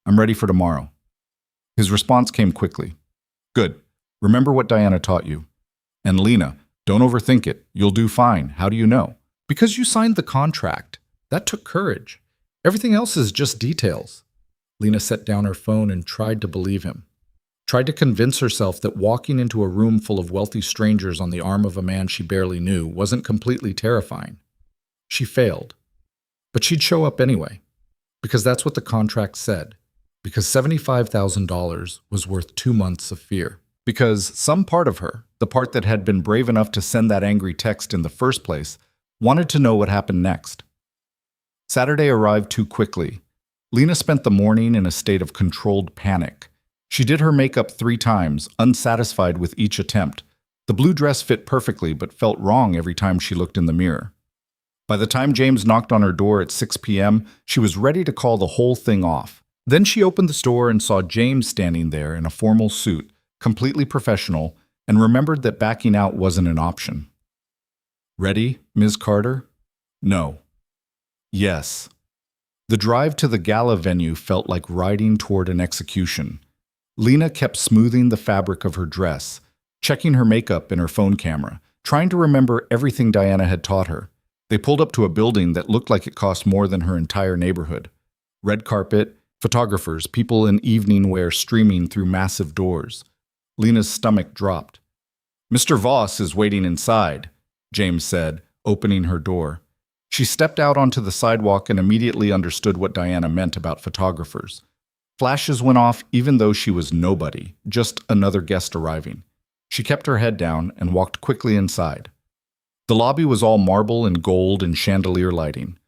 "I'm ready for tomorrow." His response came quickly. "Good. Remember what Diana taught you. And Lena, don't overthink it. You'll do fine. How do you know? Because you signed the contract. That took courage. Everything else is just details." Lena set down her phone and tried to believe him. Tried to convince herself that walking into a room full of wealthy strangers on the arm of a man she barely knew wasn't completely terrifying. She failed. But she'd show up anyway. Because that's what the contract said. Because $75,000 was worth 2 months of fear. Because some part of her, the part that had been brave enough to send that angry text in the first place, wanted to know what happened next. Saturday arrived too quickly. Lena spent the morning in a state of controlled panic. She did her makeup 3 times, unsatisfied with each attempt. The blue dress fit perfectly but felt wrong every time she looked in the mirror. By the time James knocked on her door at 6 p.m., she was ready to call the whole thing off. Then she opened the store and saw James standing there in a formal suit, completely professional, and remembered that backing out wasn't an option. "Ready, Ms. Carter?" "No." "Yes." The drive to the gala venue felt like riding toward an execution. Lena kept smoothing the fabric of her dress, checking her makeup in her phone camera, trying to remember everything Diana had taught her. They pulled up to a building that looked like it cost more than her entire neighborhood. Red carpet, photographers, people in evening wear streaming through massive doors. Lena's stomach dropped. "Mr. Voss is waiting inside," James said, opening her door. She stepped out onto the sidewalk and immediately understood what Diana meant about photographers. Flashes went off even though she was nobody, just another guest arriving. She kept her head down and walked quickly inside. The lobby was all marble and gold and chandelier lighting.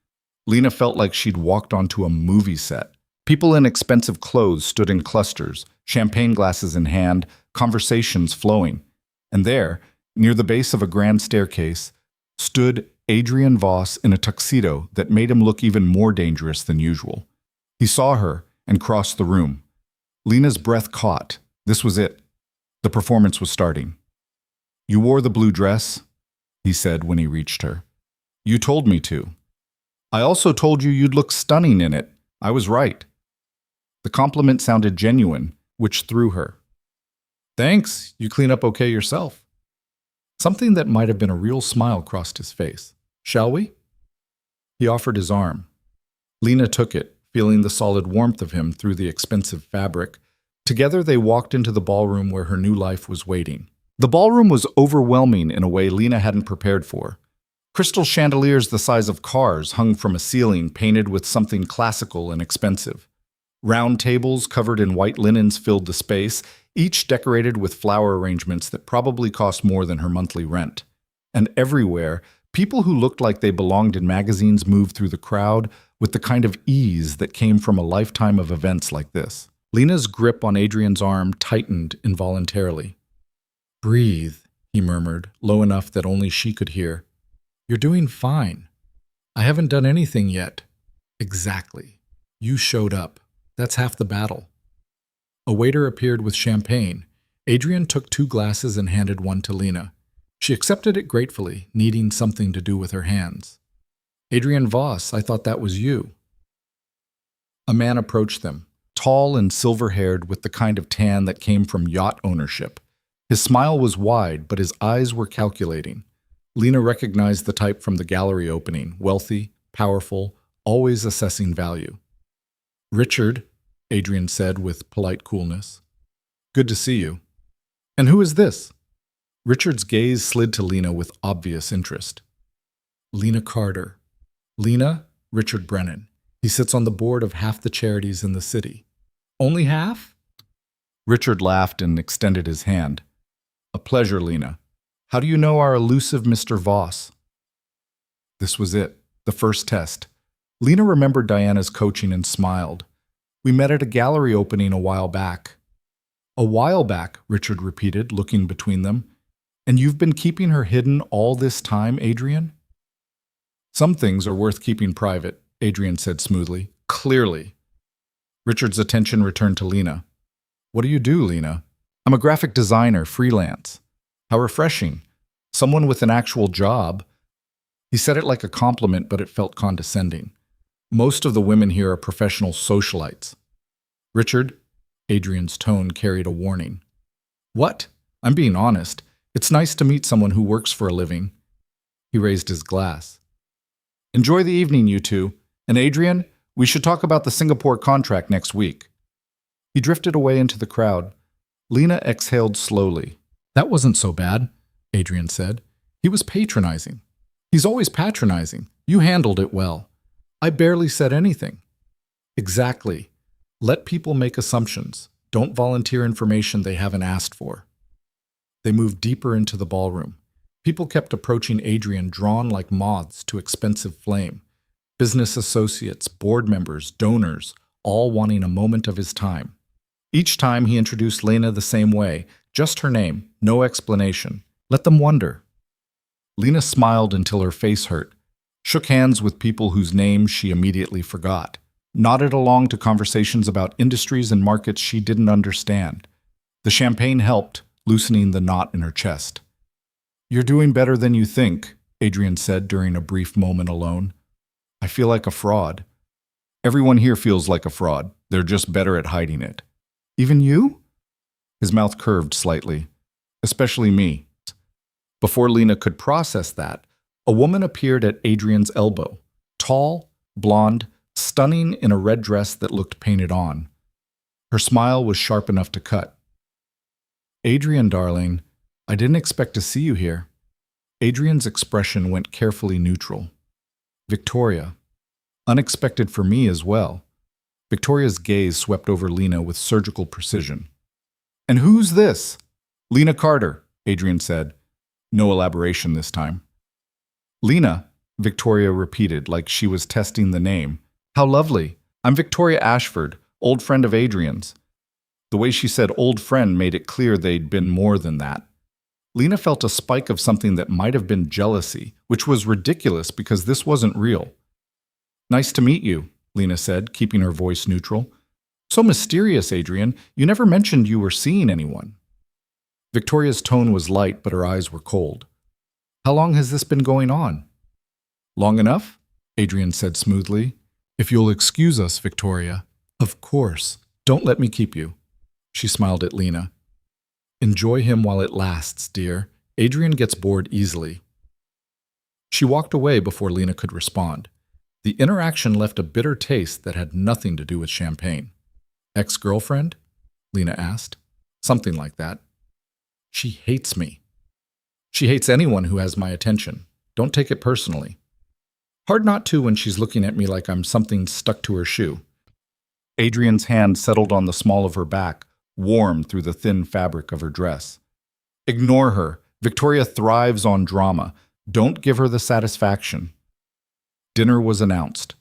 Lena felt like she'd walked onto a movie set. People in expensive clothes stood in clusters, champagne glasses in hand, conversations flowing. And there, near the base of a grand staircase, stood Adrian Voss in a tuxedo that made him look even more dangerous than usual. He saw her and crossed the room. Lena's breath caught. This was it. The performance was starting. "You wore the blue dress," he said when he reached her. "You told me to. I also told you you'd look stunning in it. I was right." The compliment sounded genuine, which threw her. "Thanks, you clean up okay yourself." Something that might have been a real smile crossed his face. "Shall we?" He offered his arm. Lena took it, feeling the solid warmth of him through the expensive fabric. Together they walked into the ballroom where her new life was waiting. The ballroom was overwhelming in a way Lena hadn't prepared for. Crystal chandeliers the size of cars hung from a ceiling painted with something classical and expensive. Round tables covered in white linens filled the space, each decorated with flower arrangements that probably cost more than her monthly rent. And everywhere, people who looked like they belonged in magazines moved through the crowd with the kind of ease that came from a lifetime of events like this. Lena's grip on Adrian's arm tightened involuntarily. "Breathe," he murmured, low enough that only she could hear. "You're doing fine. I haven't done anything yet." "Exactly. You showed up. That's half the battle." A waiter appeared with champagne. Adrian took 2 glasses and handed one to Lena. She accepted it gratefully, needing something to do with her hands. "Adrian Voss, I thought that was you." A man approached them, tall and silver-haired with the kind of tan that came from yacht ownership. His smile was wide, but his eyes were calculating. Lena recognized the type from the gallery opening, wealthy, powerful, always assessing value. "Richard," Adrian said with polite coolness. "Good to see you." "And who is this?" Richard's gaze slid to Lena with obvious interest. Lena Carter. Lena, Richard Brennan. He sits on the board of half the charities in the city. Only half? Richard laughed and extended his hand. A pleasure, Lena. How do you know our elusive Mr. Voss? This was it, the first test. Lena remembered Diana's coaching and smiled. We met at a gallery opening a while back. A while back, Richard repeated, looking between them. And you've been keeping her hidden all this time, Adrian? Some things are worth keeping private, Adrian said smoothly. Clearly. Richard's attention returned to Lena. What do you do, Lena? I'm a graphic designer, freelance. How refreshing. Someone with an actual job. He said it like a compliment, but it felt condescending. Most of the women here are professional socialites. Richard, Adrian's tone carried a warning. What? I'm being honest. It's nice to meet someone who works for a living. He raised his glass. Enjoy the evening, you two. And Adrian, we should talk about the Singapore contract next week. He drifted away into the crowd. Lena exhaled slowly. That wasn't so bad, Adrian said. He was patronizing. He's always patronizing. You handled it well. I barely said anything. Exactly. Let people make assumptions. Don't volunteer information they haven't asked for. They moved deeper into the ballroom. People kept approaching Adrian, drawn like moths to expensive flame. Business associates, board members, donors, all wanting a moment of his time. Each time he introduced Lena the same way, just her name, no explanation. Let them wonder. Lena smiled until her face hurt, shook hands with people whose names she immediately forgot, nodded along to conversations about industries and markets she didn't understand. The champagne helped, loosening the knot in her chest. You're doing better than you think, Adrian said during a brief moment alone. I feel like a fraud. Everyone here feels like a fraud. They're just better at hiding it. Even you? His mouth curved slightly. Especially me. Before Lena could process that, a woman appeared at Adrian's elbow. Tall, blonde, stunning in a red dress that looked painted on. Her smile was sharp enough to cut. Adrian, darling, I didn't expect to see you here. Adrian's expression went carefully neutral. Victoria. Unexpected for me as well. Victoria's gaze swept over Lena with surgical precision. And who's this? Lena Carter, Adrian said. No elaboration this time. Lena, Victoria repeated like she was testing the name. How lovely. I'm Victoria Ashford, old friend of Adrian's. The way she said old friend made it clear they'd been more than that. Lena felt a spike of something that might have been jealousy, which was ridiculous because this wasn't real. Nice to meet you, Lena said, keeping her voice neutral. So mysterious, Adrian. You never mentioned you were seeing anyone. Victoria's tone was light, but her eyes were cold. How long has this been going on? Long enough, Adrian said smoothly. If you'll excuse us, Victoria. Of course. Don't let me keep you. She smiled at Lena. Enjoy him while it lasts, dear. Adrian gets bored easily. She walked away before Lena could respond. The interaction left a bitter taste that had nothing to do with champagne. Ex-girlfriend? Lena asked. Something like that. She hates me. She hates anyone who has my attention. Don't take it personally. Hard not to when she's looking at me like I'm something stuck to her shoe. Adrian's hand settled on the small of her back, warm through the thin fabric of her dress. Ignore her. Victoria thrives on drama. Don't give her the satisfaction. Dinner was announced.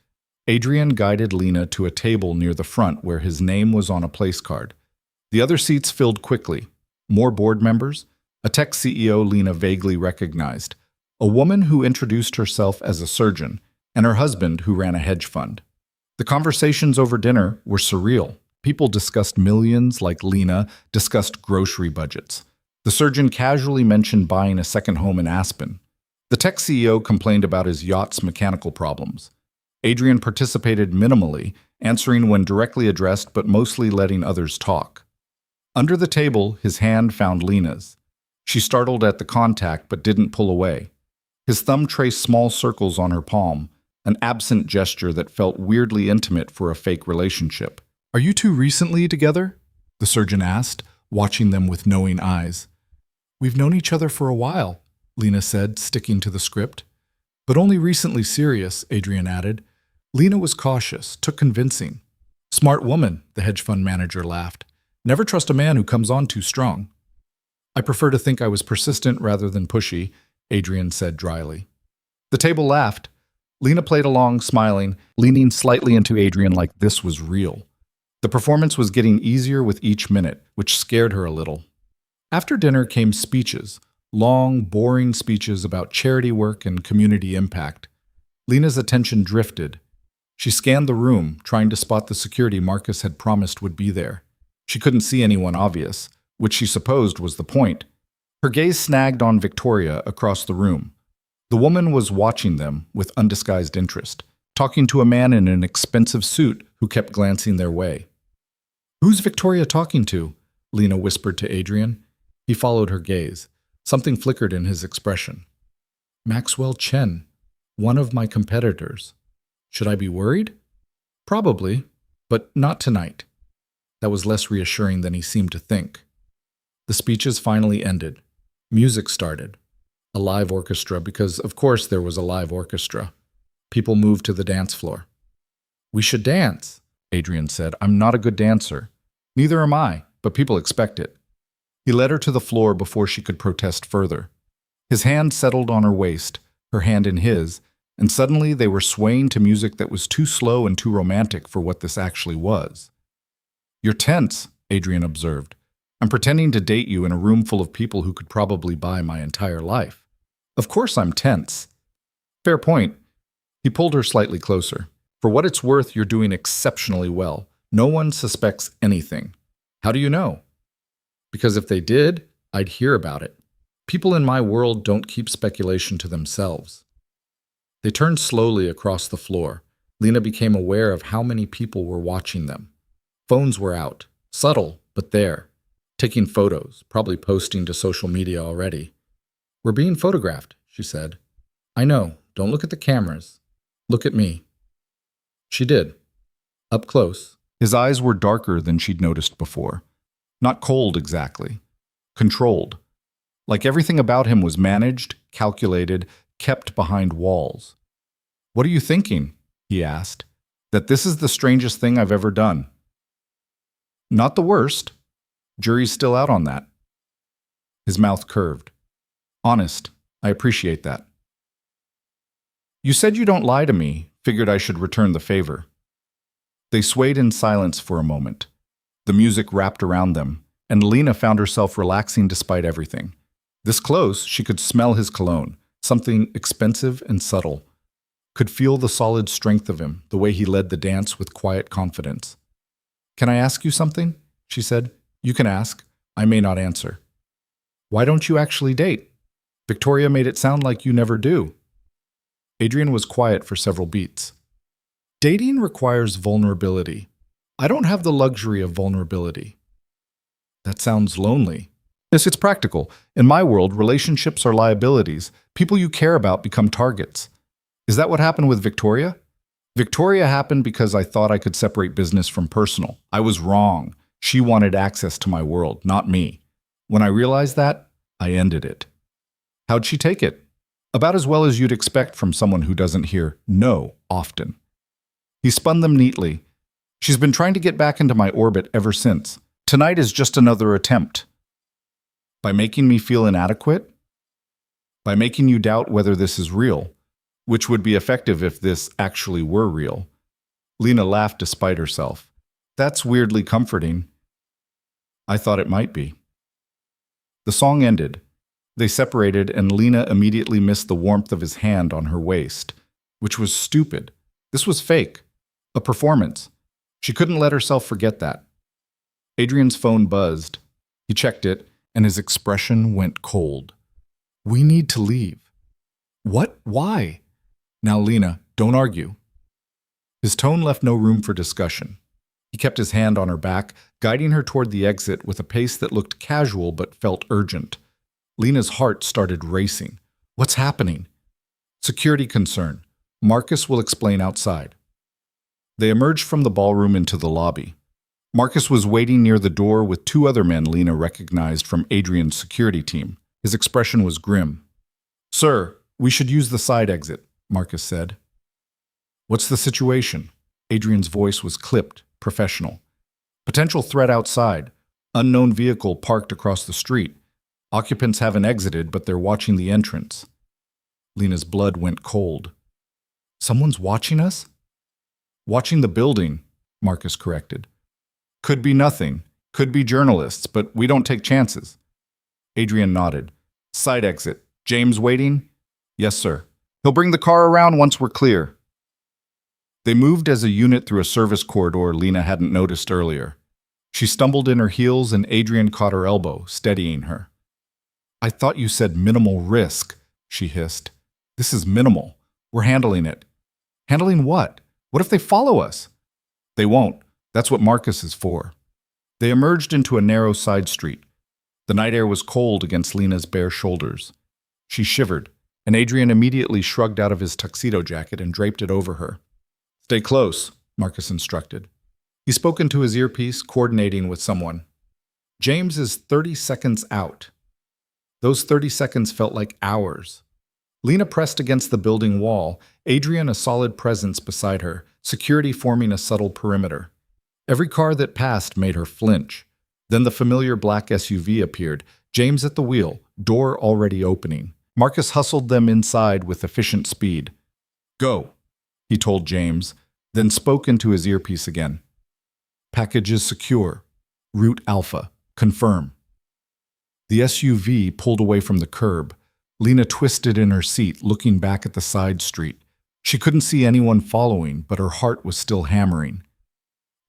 Adrian guided Lena to a table near the front where his name was on a place card. The other seats filled quickly. More board members, a tech CEO Lena vaguely recognized, a woman who introduced herself as a surgeon, and her husband who ran a hedge fund. The conversations over dinner were surreal. People discussed millions like Lena discussed grocery budgets. The surgeon casually mentioned buying a second home in Aspen. The tech CEO complained about his yacht's mechanical problems. Adrian participated minimally, answering when directly addressed but mostly letting others talk. Under the table, his hand found Lena's. She startled at the contact but didn't pull away. His thumb traced small circles on her palm, an absent gesture that felt weirdly intimate for a fake relationship. Are you two recently together? The surgeon asked, watching them with knowing eyes. We've known each other for a while, Lena said, sticking to the script. But only recently serious, Adrian added. Lena was cautious, took convincing. Smart woman, the hedge fund manager laughed. Never trust a man who comes on too strong. I prefer to think I was persistent rather than pushy, Adrian said dryly. The table laughed. Lena played along, smiling, leaning slightly into Adrian like this was real. The performance was getting easier with each minute, which scared her a little. After dinner came speeches, long, boring speeches about charity work and community impact. Lena's attention drifted. She scanned the room, trying to spot the security Marcus had promised would be there. She couldn't see anyone obvious, which she supposed was the point. Her gaze snagged on Victoria across the room. The woman was watching them with undisguised interest, talking to a man in an expensive suit who kept glancing their way. "Who's Victoria talking to?" Lena whispered to Adrian. He followed her gaze. Something flickered in his expression. "Maxwell Chen, one of my competitors. Should I be worried? Probably, but not tonight." That was less reassuring than he seemed to think. The speeches finally ended. Music started. A live orchestra, because of course there was a live orchestra. People moved to the dance floor. "We should dance," Adrian said. "I'm not a good dancer." "Neither am I, but people expect it." He led her to the floor before she could protest further. His hand settled on her waist, her hand in his, and suddenly they were swaying to music that was too slow and too romantic for what this actually was. "You're tense," Adrian observed. "I'm pretending to date you in a room full of people who could probably buy my entire life. Of course I'm tense." "Fair point." He pulled her slightly closer. "For what it's worth, you're doing exceptionally well. No one suspects anything." "How do you know?" "Because if they did, I'd hear about it. People in my world don't keep speculation to themselves." They turned slowly across the floor. Lena became aware of how many people were watching them. Phones were out, subtle, but there, taking photos, probably posting to social media already. "We're being photographed," she said. "I know. Don't look at the cameras. Look at me." She did. Up close. His eyes were darker than she'd noticed before. Not cold exactly. Controlled. Like everything about him was managed, calculated, kept behind walls. "What are you thinking?" he asked. "That this is the strangest thing I've ever done." "Not the worst. Jury's still out on that." His mouth curved. "Honest, I appreciate that." "You said you don't lie to me. Figured I should return the favor." They swayed in silence for a moment. The music wrapped around them, and Lena found herself relaxing despite everything. This close, she could smell his cologne, something expensive and subtle. Could feel the solid strength of him, the way he led the dance with quiet confidence. "Can I ask you something?" she said. "You can ask. I may not answer." "Why don't you actually date? Victoria made it sound like you never do." Adrian was quiet for several beats. "Dating requires vulnerability. I don't have the luxury of vulnerability." "That sounds lonely." "Yes, it's practical. In my world, relationships are liabilities. People you care about become targets." "Is that what happened with Victoria?" "Victoria happened because I thought I could separate business from personal. I was wrong. She wanted access to my world, not me. When I realized that, I ended it." "How'd she take it?" "About as well as you'd expect from someone who doesn't hear no often." He spun them neatly. "She's been trying to get back into my orbit ever since. Tonight is just another attempt." "By making me feel inadequate?" "By making you doubt whether this is real, which would be effective if this actually were real." Lena laughed despite herself. "That's weirdly comforting." "I thought it might be." The song ended. They separated, and Lena immediately missed the warmth of his hand on her waist, which was stupid. This was fake. A performance. She couldn't let herself forget that. Adrian's phone buzzed. He checked it, and his expression went cold. "We need to leave." "What? Why?" "Now, Lena, don't argue." His tone left no room for discussion. He kept his hand on her back, guiding her toward the exit with a pace that looked casual but felt urgent. Lena's heart started racing. "What's happening?" "Security concern. Marcus will explain outside." They emerged from the ballroom into the lobby. Marcus was waiting near the door with two other men Lena recognized from Adrian's security team. His expression was grim. "Sir, we should use the side exit," Marcus said. "What's the situation?" Adrian's voice was clipped, professional. "Potential threat outside. Unknown vehicle parked across the street. Occupants haven't exited, but they're watching the entrance." Lena's blood went cold. "Someone's watching us?" "Watching the building," Marcus corrected. "Could be nothing. Could be journalists, but we don't take chances." Adrian nodded. "Side exit. James waiting?" "Yes, sir. He'll bring the car around once we're clear." They moved as a unit through a service corridor Lena hadn't noticed earlier. She stumbled in her heels and Adrian caught her elbow, steadying her. "I thought you said minimal risk," she hissed. "This is minimal. We're handling it." "Handling what? What if they follow us?" "They won't. That's what Marcus is for." They emerged into a narrow side street. The night air was cold against Lena's bare shoulders. She shivered, and Adrian immediately shrugged out of his tuxedo jacket and draped it over her. "Stay close," Marcus instructed. He spoke into his earpiece, coordinating with someone. "James is 30 seconds out." Those 30 seconds felt like hours. Lena pressed against the building wall, Adrian a solid presence beside her, security forming a subtle perimeter. Every car that passed made her flinch. Then the familiar black SUV appeared, James at the wheel, door already opening. Marcus hustled them inside with efficient speed. "Go," he told James, then spoke into his earpiece again. "Package is secure. Route Alpha. Confirm." The SUV pulled away from the curb. Lena twisted in her seat, looking back at the side street. She couldn't see anyone following, but her heart was still hammering.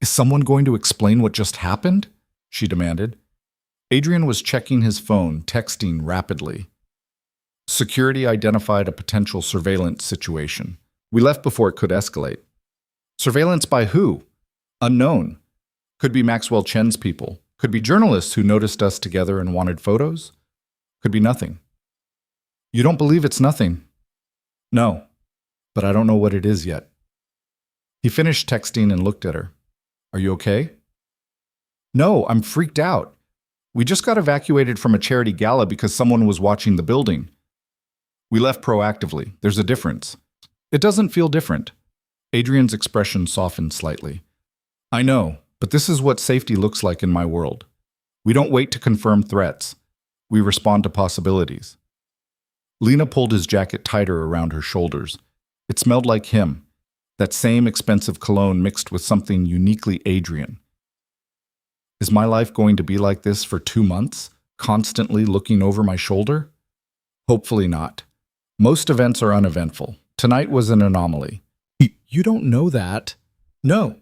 "Is someone going to explain what just happened?" she demanded. Adrian was checking his phone, texting rapidly. "Security identified a potential surveillance situation. We left before it could escalate." "Surveillance by who?" "Unknown. Could be Maxwell Chen's people. Could be journalists who noticed us together and wanted photos. Could be nothing." "You don't believe it's nothing?" "No, but I don't know what it is yet." He finished texting and looked at her. "Are you okay?" "No, I'm freaked out. We just got evacuated from a charity gala because someone was watching the building." "We left proactively. There's a difference." "It doesn't feel different." Adrian's expression softened slightly. "I know, but this is what safety looks like in my world. We don't wait to confirm threats. We respond to possibilities." Lena pulled his jacket tighter around her shoulders. It smelled like him, that same expensive cologne mixed with something uniquely Adrian. "Is my life going to be like this for 2 months, constantly looking over my shoulder?" "Hopefully not. Most events are uneventful. Tonight was an anomaly." "You don't know that." "No,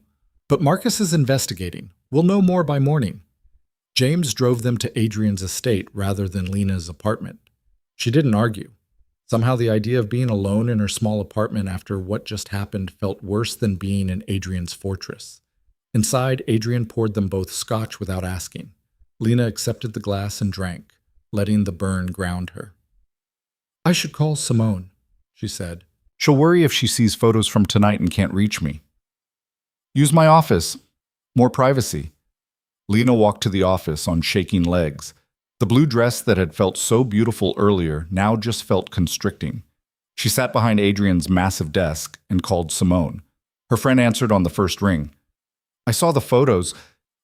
but Marcus is investigating. We'll know more by morning." James drove them to Adrian's estate rather than Lena's apartment. She didn't argue. Somehow the idea of being alone in her small apartment after what just happened felt worse than being in Adrian's fortress. Inside, Adrian poured them both scotch without asking. Lena accepted the glass and drank, letting the burn ground her. "I should call Simone," she said. "She'll worry if she sees photos from tonight and can't reach me." "Use my office. More privacy." Lena walked to the office on shaking legs. The blue dress that had felt so beautiful earlier now just felt constricting. She sat behind Adrian's massive desk and called Simone. Her friend answered on the first ring. "I saw the photos.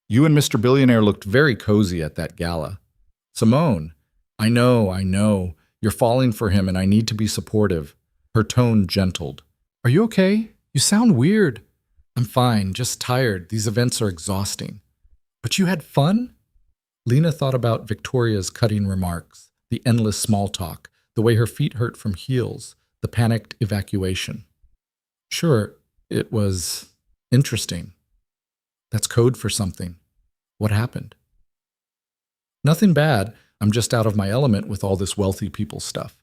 You and Mr. Billionaire looked very cozy at that gala." "Simone, I know. You're falling for him and I need to be supportive." Her tone gentled. "Are you okay? You sound weird." "I'm fine, just tired. These events are exhausting." "But you had fun?" Lena thought about Victoria's cutting remarks, the endless small talk, the way her feet hurt from heels, the panicked evacuation. "Sure, it was interesting." "That's code for something. What happened?" "Nothing bad. I'm just out of my element with all this wealthy people stuff."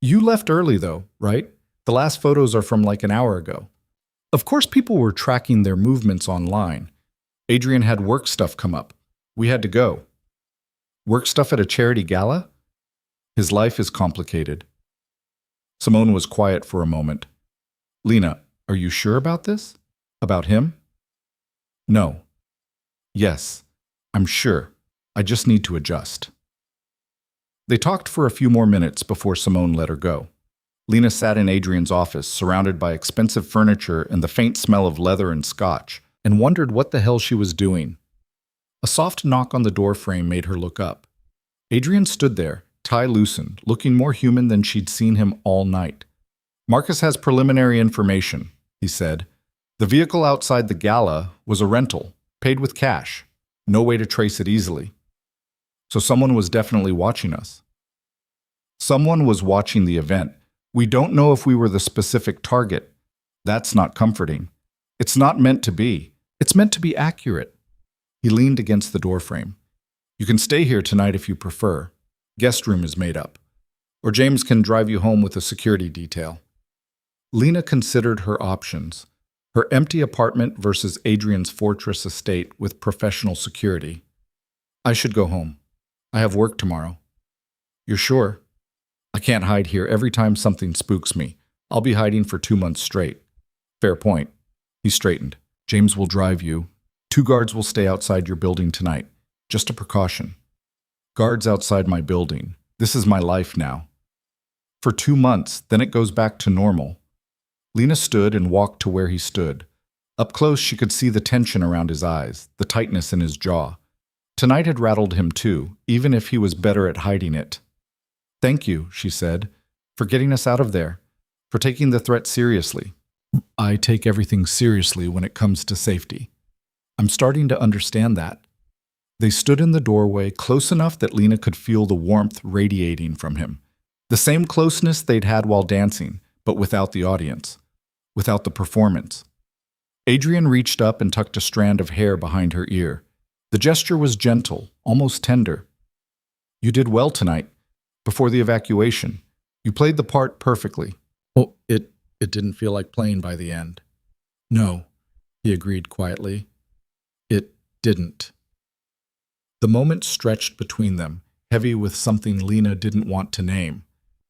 "You left early though, right? The last photos are from like an hour ago." Of course people were tracking their movements online. Adrian had work stuff come up. We had to go. Work stuff at a charity gala? His life is complicated. Simone was quiet for a moment. "Lena, are you sure about this? About him?" "No." "Yes, I'm sure. I just need to adjust." They talked for a few more minutes before Simone let her go. Lena sat in Adrian's office, surrounded by expensive furniture and the faint smell of leather and scotch, and wondered what the hell she was doing. A soft knock on the door frame made her look up. Adrian stood there, tie loosened, looking more human than she'd seen him all night. "Marcus has preliminary information," he said. "The vehicle outside the gala was a rental, paid with cash. No way to trace it easily. So someone was definitely watching us." "Someone was watching the event. We don't know if we were the specific target. That's not comforting. It's not meant to be. It's meant to be accurate." He leaned against the doorframe. "You can stay here tonight if you prefer. Guest room is made up. Or James can drive you home with a security detail." Lena considered her options. Her empty apartment versus Adrian's fortress estate with professional security. "I should go home. I have work tomorrow." "You're sure?" "I can't hide here every time something spooks me. I'll be hiding for 2 months straight." "Fair point." He straightened. "James will drive you. 2 guards will stay outside your building tonight. Just a precaution." "Guards outside my building. This is my life now." "For 2 months, then it goes back to normal." Lena stood and walked to where he stood. Up close, she could see the tension around his eyes, the tightness in his jaw. Tonight had rattled him too, even if he was better at hiding it. "Thank you," she said, "for getting us out of there, for taking the threat seriously." "I take everything seriously when it comes to safety." "I'm starting to understand that." They stood in the doorway, close enough that Lena could feel the warmth radiating from him. The same closeness they'd had while dancing, but without the audience, without the performance. Adrian reached up and tucked a strand of hair behind her ear. The gesture was gentle, almost tender. "You did well tonight. Before the evacuation. You played the part perfectly." "Oh, it didn't feel like playing by the end." "No," he agreed quietly. "It didn't." The moment stretched between them, heavy with something Lena didn't want to name.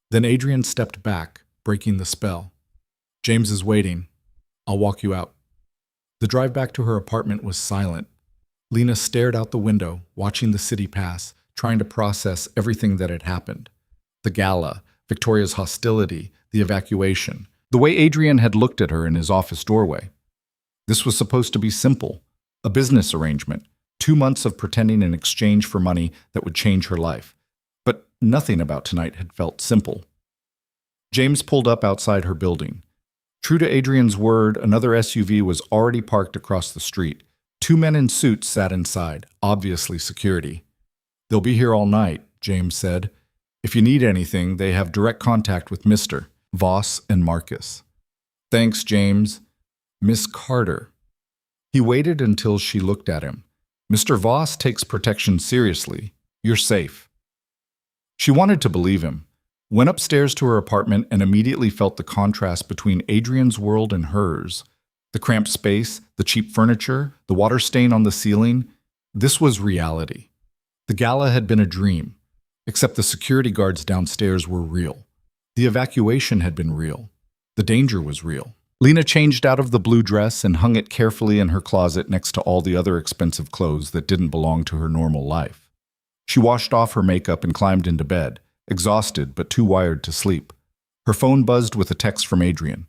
Then Adrian stepped back, breaking the spell. "James is waiting. I'll walk you out." The drive back to her apartment was silent. Lena stared out the window, watching the city pass, trying to process everything that had happened. The gala, Victoria's hostility, the evacuation, the way Adrian had looked at her in his office doorway. This was supposed to be simple, a business arrangement, 2 months of pretending in exchange for money that would change her life. But nothing about tonight had felt simple. James pulled up outside her building. True to Adrian's word, another SUV was already parked across the street. 2 men in suits sat inside, obviously security. "They'll be here all night," James said. "If you need anything, they have direct contact with Mr. Voss and Marcus." "Thanks, James." "Miss Carter." He waited until she looked at him. "Mr. Voss takes protection seriously. You're safe." She wanted to believe him. Went upstairs to her apartment and immediately felt the contrast between Adrian's world and hers. The cramped space, the cheap furniture, the water stain on the ceiling. This was reality. The gala had been a dream, except the security guards downstairs were real. The evacuation had been real. The danger was real. Lena changed out of the blue dress and hung it carefully in her closet next to all the other expensive clothes that didn't belong to her normal life. She washed off her makeup and climbed into bed, exhausted but too wired to sleep. Her phone buzzed with a text from Adrian.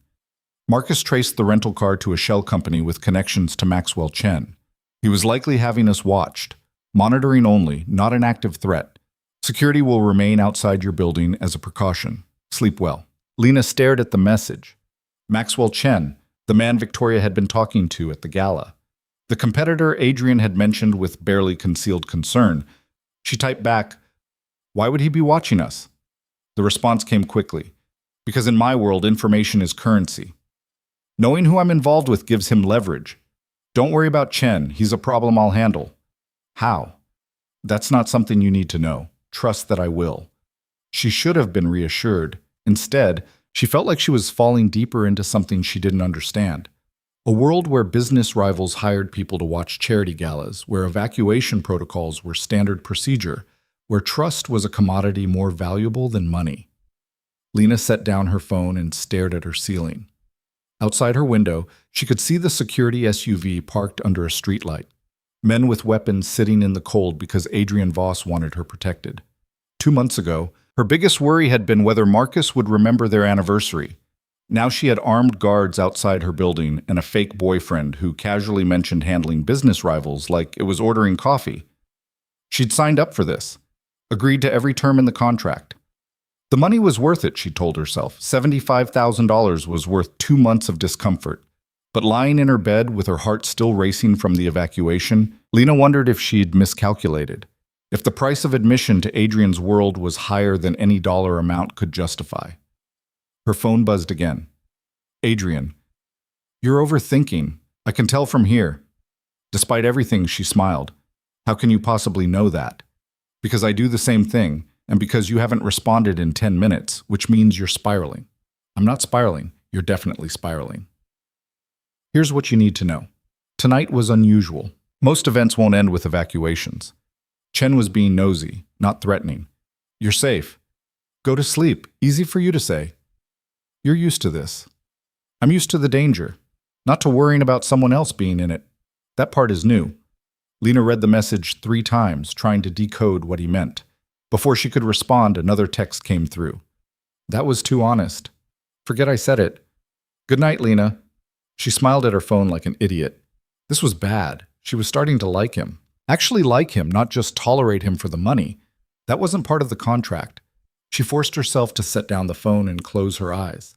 Marcus traced the rental car to a shell company with connections to Maxwell Chen. He was likely having us watched. Monitoring only, not an active threat. Security will remain outside your building as a precaution. Sleep well. Lena stared at the message. Maxwell Chen, the man Victoria had been talking to at the gala. The competitor Adrian had mentioned with barely concealed concern. She typed back, "Why would he be watching us?" The response came quickly. "Because in my world, information is currency. Knowing who I'm involved with gives him leverage. Don't worry about Chen. He's a problem I'll handle." "How?" "That's not something you need to know. Trust that I will." She should have been reassured. Instead, she felt like she was falling deeper into something she didn't understand. A world where business rivals hired people to watch charity galas, where evacuation protocols were standard procedure, where trust was a commodity more valuable than money. Lena set down her phone and stared at her ceiling. Outside her window, she could see the security SUV parked under a streetlight. Men with weapons sitting in the cold because Adrian Voss wanted her protected. 2 months ago, her biggest worry had been whether Marcus would remember their anniversary. Now she had armed guards outside her building and a fake boyfriend who casually mentioned handling business rivals like it was ordering coffee. She'd signed up for this, agreed to every term in the contract. The money was worth it, she told herself. $75,000 was worth 2 months of discomfort. But lying in her bed with her heart still racing from the evacuation, Lena wondered if she'd miscalculated, if the price of admission to Adrian's world was higher than any dollar amount could justify. Her phone buzzed again. Adrian, you're overthinking. I can tell from here. Despite everything, she smiled. How can you possibly know that? Because I do the same thing, and because you haven't responded in 10 minutes, which means you're spiraling. I'm not spiraling. You're definitely spiraling. Here's what you need to know. Tonight was unusual. Most events won't end with evacuations. Chen was being nosy, not threatening. You're safe. Go to sleep. Easy for you to say. You're used to this. I'm used to the danger, not to worrying about someone else being in it. That part is new. Lena read the message 3 times, trying to decode what he meant. Before she could respond, another text came through. That was too honest. Forget I said it. Good night, Lena. She smiled at her phone like an idiot. This was bad. She was starting to like him. Actually like him, not just tolerate him for the money. That wasn't part of the contract. She forced herself to set down the phone and close her eyes.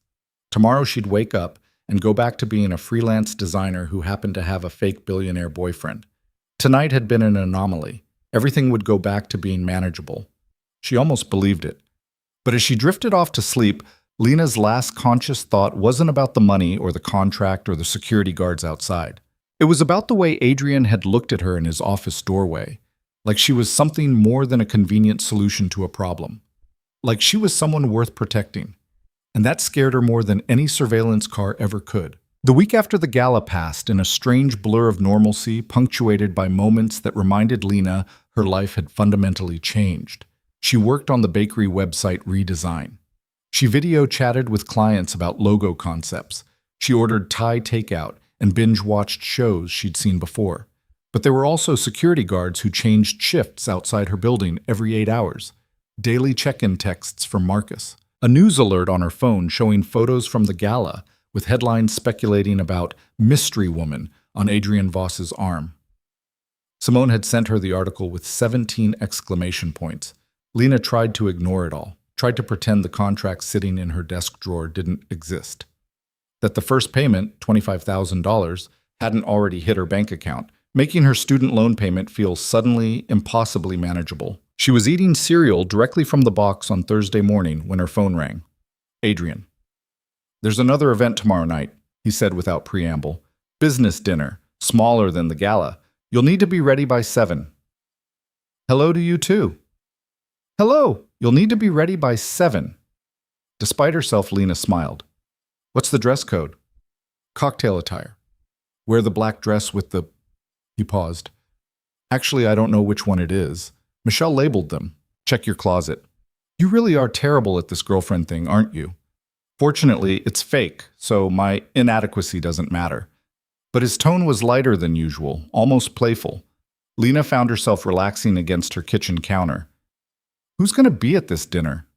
Tomorrow she'd wake up and go back to being a freelance designer who happened to have a fake billionaire boyfriend. Tonight had been an anomaly. Everything would go back to being manageable. She almost believed it. But as she drifted off to sleep, Lena's last conscious thought wasn't about the money or the contract or the security guards outside. It was about the way Adrian had looked at her in his office doorway, like she was something more than a convenient solution to a problem. Like she was someone worth protecting. And that scared her more than any surveillance car ever could. The week after the gala passed in a strange blur of normalcy, punctuated by moments that reminded Lena her life had fundamentally changed. She worked on the bakery website redesign. She video chatted with clients about logo concepts. She ordered Thai takeout and binge-watched shows she'd seen before. But there were also security guards who changed shifts outside her building every 8 hours. Daily check-in texts from Marcus. A news alert on her phone showing photos from the gala with headlines speculating about Mystery Woman on Adrian Voss's arm. Simone had sent her the article with 17 exclamation points. Lena tried to ignore it all, tried to pretend the contract sitting in her desk drawer didn't exist. That the first payment, $25,000, hadn't already hit her bank account, making her student loan payment feel suddenly, impossibly manageable. She was eating cereal directly from the box on Thursday morning when her phone rang. Adrian. There's another event tomorrow night, he said without preamble. Business dinner, smaller than the gala. You'll need to be ready by 7. Hello to you too. Hello, you'll need to be ready by 7. Despite herself, Lena smiled. What's the dress code? Cocktail attire. Wear the black dress with the... He paused. Actually, I don't know which one it is. Michelle labeled them. Check your closet. You really are terrible at this girlfriend thing, aren't you? Fortunately, it's fake, so my inadequacy doesn't matter. But his tone was lighter than usual, almost playful. Lena found herself relaxing against her kitchen counter. Who's going to be at this dinner?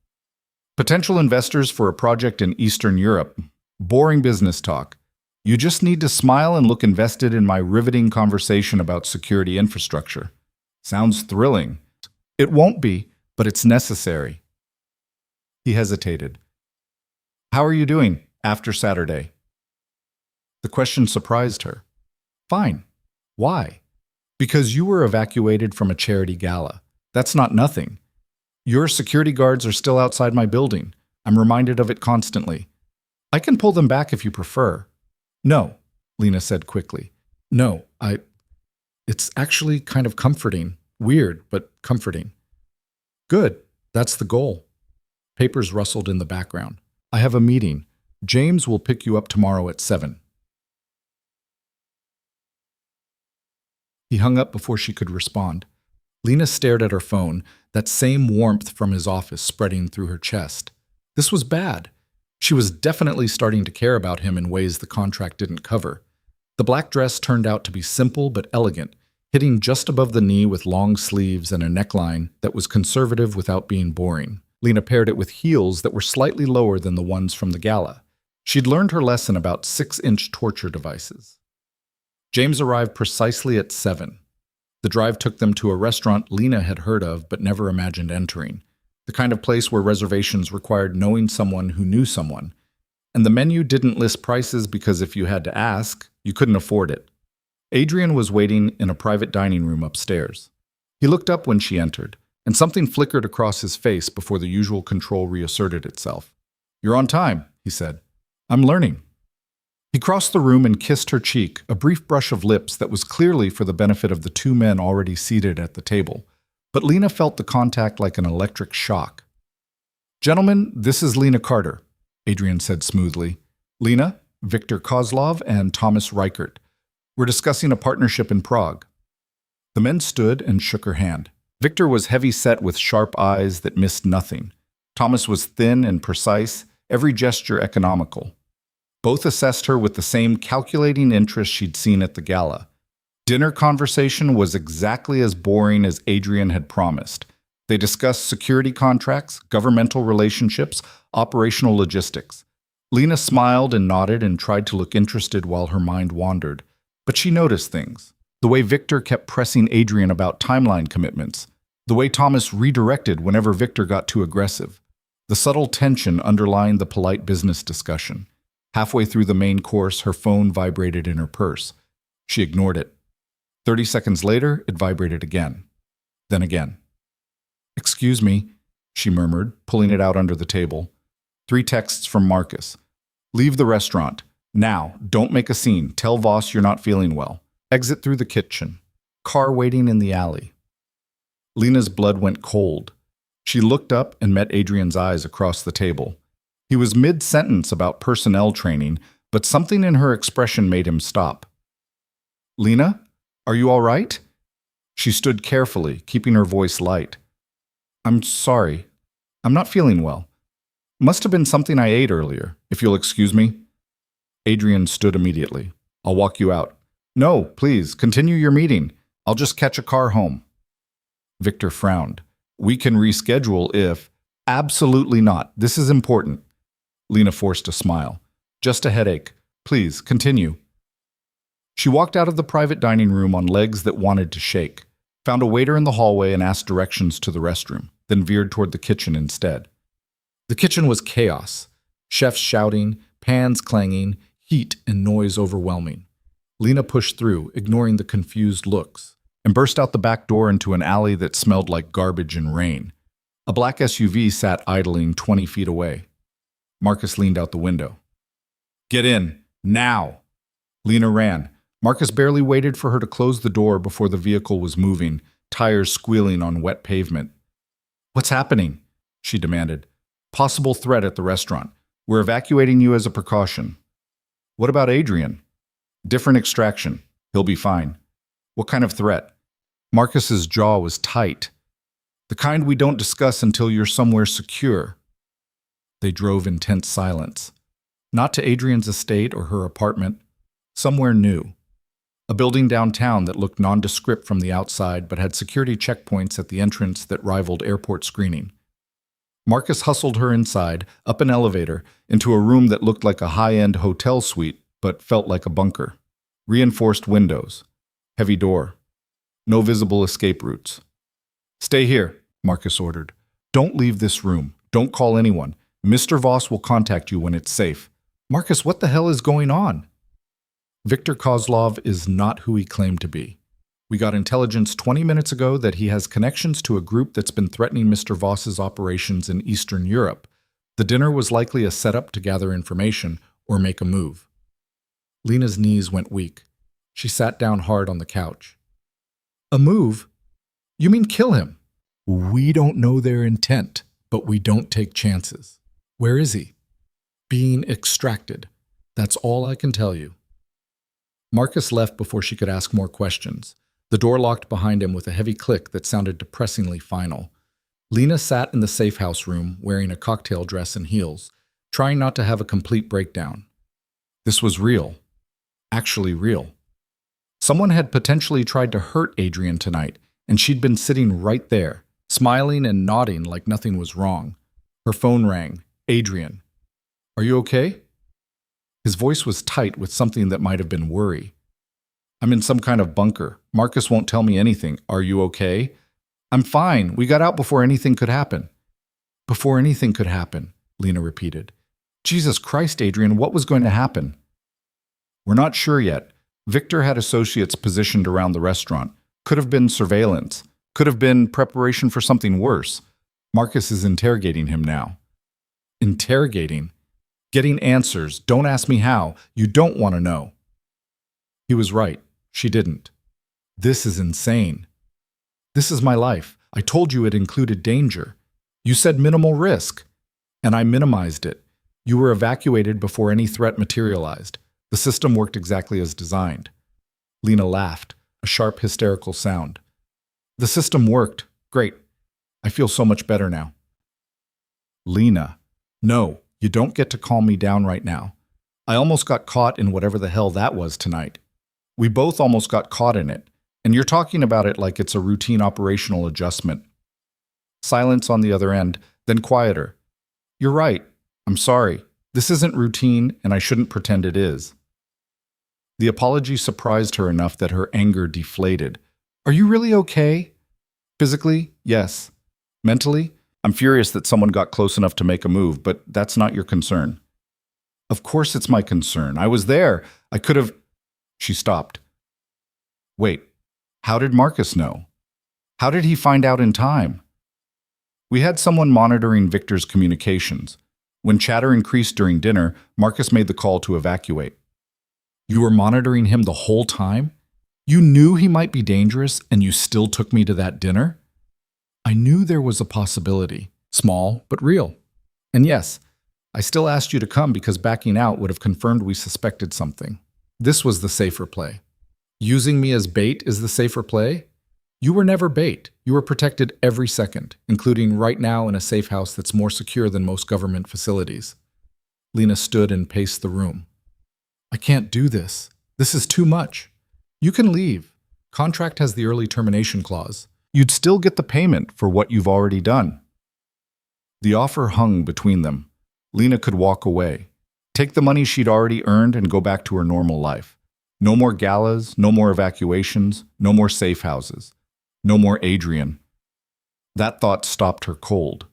Potential investors for a project in Eastern Europe. Boring business talk. You just need to smile and look invested in my riveting conversation about security infrastructure. Sounds thrilling. It won't be, but it's necessary. He hesitated. How are you doing after Saturday? The question surprised her. Fine. Why? Because you were evacuated from a charity gala. That's not nothing. Your security guards are still outside my building. I'm reminded of it constantly. I can pull them back if you prefer. No, Lena said quickly. No, It's actually kind of comforting. Weird, but comforting. Good. That's the goal. Papers rustled in the background. I have a meeting. James will pick you up tomorrow at 7. He hung up before she could respond. Lena stared at her phone, that same warmth from his office spreading through her chest. This was bad. She was definitely starting to care about him in ways the contract didn't cover. The black dress turned out to be simple but elegant. hitting just above the knee with long sleeves and a neckline that was conservative without being boring. Lena paired it with heels that were slightly lower than the ones from the gala. She'd learned her lesson about 6-inch torture devices. James arrived precisely at 7. The drive took them to a restaurant Lena had heard of but never imagined entering, the kind of place where reservations required knowing someone who knew someone. And the menu didn't list prices because if you had to ask, you couldn't afford it. Adrian was waiting in a private dining room upstairs. He looked up when she entered, and something flickered across his face before the usual control reasserted itself. "You're on time," he said. "I'm learning." He crossed the room and kissed her cheek, a brief brush of lips that was clearly for the benefit of the 2 men already seated at the table. But Lena felt the contact like an electric shock. "Gentlemen, this is Lena Carter," Adrian said smoothly. "Lena, Victor Kozlov, and Thomas Reichert. We're discussing a partnership in Prague." The men stood and shook her hand. Victor was heavy-set with sharp eyes that missed nothing. Thomas was thin and precise, every gesture economical. Both assessed her with the same calculating interest she'd seen at the gala. Dinner conversation was exactly as boring as Adrian had promised. They discussed security contracts, governmental relationships, operational logistics. Lena smiled and nodded and tried to look interested while her mind wandered. But she noticed things. The way Victor kept pressing Adrian about timeline commitments. The way Thomas redirected whenever Victor got too aggressive. The subtle tension underlying the polite business discussion. Halfway through the main course, her phone vibrated in her purse. She ignored it. 30 seconds later, it vibrated again. Then again. "Excuse me," she murmured, pulling it out under the table. 3 texts from Marcus. "Leave the restaurant. Now, don't make a scene. Tell Voss you're not feeling well. Exit through the kitchen. Car waiting in the alley." Lena's blood went cold. She looked up and met Adrian's eyes across the table. He was mid-sentence about personnel training, but something in her expression made him stop. "Lena, are you all right?" She stood carefully, keeping her voice light. "I'm sorry. I'm not feeling well. Must have been something I ate earlier, if you'll excuse me." Adrian stood immediately. "I'll walk you out." "No, please, continue your meeting. I'll just catch a car home." Victor frowned. "We can reschedule if—" "Absolutely not. This is important." Lena forced a smile. "Just a headache. Please, continue." She walked out of the private dining room on legs that wanted to shake, found a waiter in the hallway and asked directions to the restroom, then veered toward the kitchen instead. The kitchen was chaos. Chefs shouting, pans clanging, heat and noise overwhelming. Lena pushed through, ignoring the confused looks, and burst out the back door into an alley that smelled like garbage and rain. A black SUV sat idling 20 feet away. Marcus leaned out the window. "Get in, now!" Lena ran. Marcus barely waited for her to close the door before the vehicle was moving, tires squealing on wet pavement. "What's happening?" she demanded. "Possible threat at the restaurant. We're evacuating you as a precaution." "What about Adrian?" "Different extraction. He'll be fine." "What kind of threat?" Marcus's jaw was tight. "The kind we don't discuss until you're somewhere secure." They drove in tense silence. Not to Adrian's estate or her apartment. Somewhere new. A building downtown that looked nondescript from the outside but had security checkpoints at the entrance that rivaled airport screening. Marcus hustled her inside, up an elevator, into a room that looked like a high-end hotel suite but felt like a bunker. Reinforced windows. Heavy door. No visible escape routes. "Stay here," Marcus ordered. "Don't leave this room. Don't call anyone. Mr. Voss will contact you when it's safe." "Marcus, what the hell is going on?" "Victor Kozlov is not who he claimed to be. We got intelligence 20 minutes ago that he has connections to a group that's been threatening Mr. Voss's operations in Eastern Europe. The dinner was likely a setup to gather information or make a move." Lena's knees went weak. She sat down hard on the couch. "A move? You mean kill him?" "We don't know their intent, but we don't take chances." "Where is he?" "Being extracted. That's all I can tell you." Marcus left before she could ask more questions. The door locked behind him with a heavy click that sounded depressingly final. Lena sat in the safe house room, wearing a cocktail dress and heels, trying not to have a complete breakdown. This was real. Actually real. Someone had potentially tried to hurt Adrian tonight, and she'd been sitting right there, smiling and nodding like nothing was wrong. Her phone rang. Adrian. Are you okay? His voice was tight with something that might have been worry. I'm in some kind of bunker. Marcus won't tell me anything. Are you okay? I'm fine. We got out before anything could happen. Before anything could happen, Lena repeated. Jesus Christ, Adrian, what was going to happen? We're not sure yet. Victor had associates positioned around the restaurant. Could have been surveillance. Could have been preparation for something worse. Marcus is interrogating him now. Interrogating? Getting answers. Don't ask me how. You don't want to know. He was right. She didn't. This is insane. This is my life. I told you it included danger. You said minimal risk, and I minimized it. You were evacuated before any threat materialized. The system worked exactly as designed. Lena laughed, a sharp, hysterical sound. The system worked. Great. I feel so much better now. Lena, no, you don't get to calm me down right now. I almost got caught in whatever the hell that was tonight. We both almost got caught in it, and you're talking about it like it's a routine operational adjustment. Silence on the other end, then quieter. You're right. I'm sorry. This isn't routine, and I shouldn't pretend it is. The apology surprised her enough that her anger deflated. Are you really okay? Physically, yes. Mentally, I'm furious that someone got close enough to make a move, but that's not your concern. Of course it's my concern. I was there. I could have... She stopped. Wait, how did Marcus know? How did he find out in time? We had someone monitoring Victor's communications. When chatter increased during dinner, Marcus made the call to evacuate. You were monitoring him the whole time? You knew he might be dangerous, and you still took me to that dinner? I knew there was a possibility, small but real. And yes, I still asked you to come because backing out would have confirmed we suspected something. This was the safer play. Using me as bait is the safer play? You were never bait. You were protected every second, including right now in a safe house that's more secure than most government facilities. Lena stood and paced the room. I can't do this. This is too much. You can leave. Contract has the early termination clause. You'd still get the payment for what you've already done. The offer hung between them. Lena could walk away, take the money she'd already earned and go back to her normal life. No more galas, no more evacuations, no more safe houses, no more Adrian. That thought stopped her cold.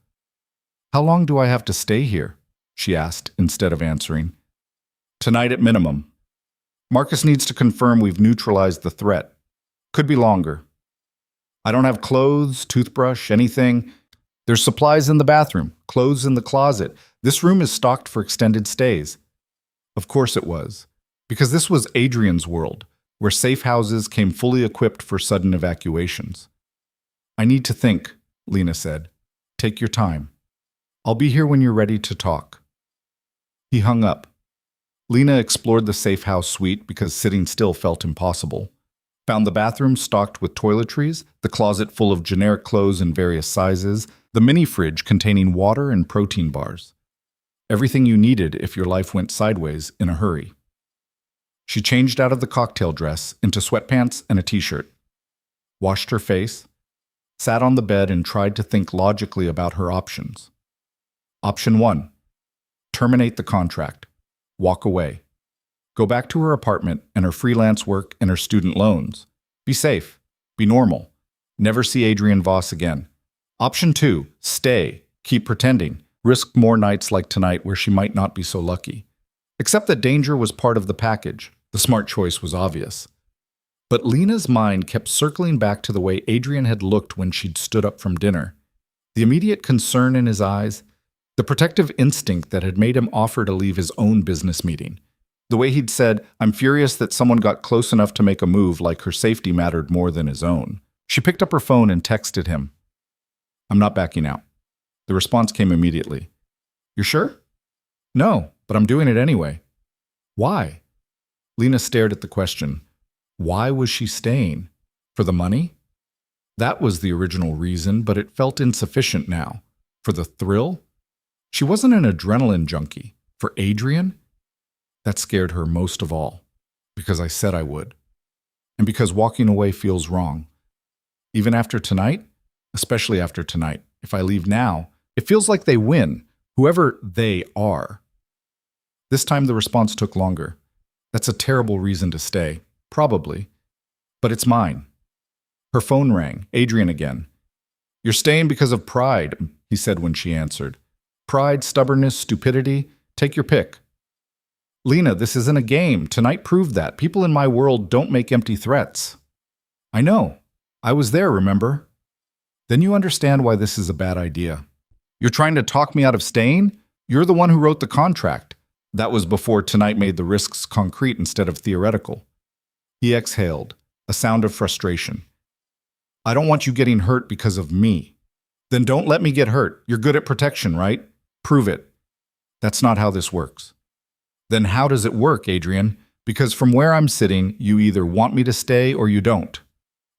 How long do I have to stay here? She asked instead of answering. Tonight at minimum. Marcus needs to confirm we've neutralized the threat. Could be longer. I don't have clothes, toothbrush, anything. There's supplies in the bathroom, clothes in the closet. This room is stocked for extended stays. Of course it was, because this was Adrian's world, where safe houses came fully equipped for sudden evacuations. I need to think, Lena said. Take your time. I'll be here when you're ready to talk. He hung up. Lena explored the safe house suite because sitting still felt impossible. Found the bathroom stocked with toiletries, the closet full of generic clothes in various sizes, the mini fridge containing water and protein bars. Everything you needed if your life went sideways in a hurry. She changed out of the cocktail dress into sweatpants and a t-shirt, washed her face, sat on the bed and tried to think logically about her options. Option 1. Terminate the contract. Walk away. Go back to her apartment and her freelance work and her student loans. Be safe. Be normal. Never see Adrian Voss again. Option 2. Stay. Keep pretending. Risk more nights like tonight where she might not be so lucky. Except that danger was part of the package. The smart choice was obvious. But Lena's mind kept circling back to the way Adrian had looked when she'd stood up from dinner. The immediate concern in his eyes, the protective instinct that had made him offer to leave his own business meeting. The way he'd said, I'm furious that someone got close enough to make a move like her safety mattered more than his own. She picked up her phone and texted him. I'm not backing out. The response came immediately. You're sure? No, but I'm doing it anyway. Why? Lena stared at the question. Why was she staying? For the money? That was the original reason, but it felt insufficient now. For the thrill? She wasn't an adrenaline junkie. For Adrian? That scared her most of all, because I said I would. and because walking away feels wrong. Even after tonight, especially after tonight, if I leave now, it feels like they win, whoever they are. This time the response took longer. That's a terrible reason to stay, probably, but it's mine. Her phone rang, Adrian again. You're staying because of pride, he said when she answered. Pride, stubbornness, stupidity, take your pick. Lena, this isn't a game. Tonight proved that. People in my world don't make empty threats. I know. I was there, remember? Then you understand why this is a bad idea. You're trying to talk me out of staying? You're the one who wrote the contract. That was before tonight made the risks concrete instead of theoretical. He exhaled, a sound of frustration. I don't want you getting hurt because of me. Then don't let me get hurt. You're good at protection, right? Prove it. That's not how this works. Then how does it work, Adrian? Because from where I'm sitting, you either want me to stay or you don't.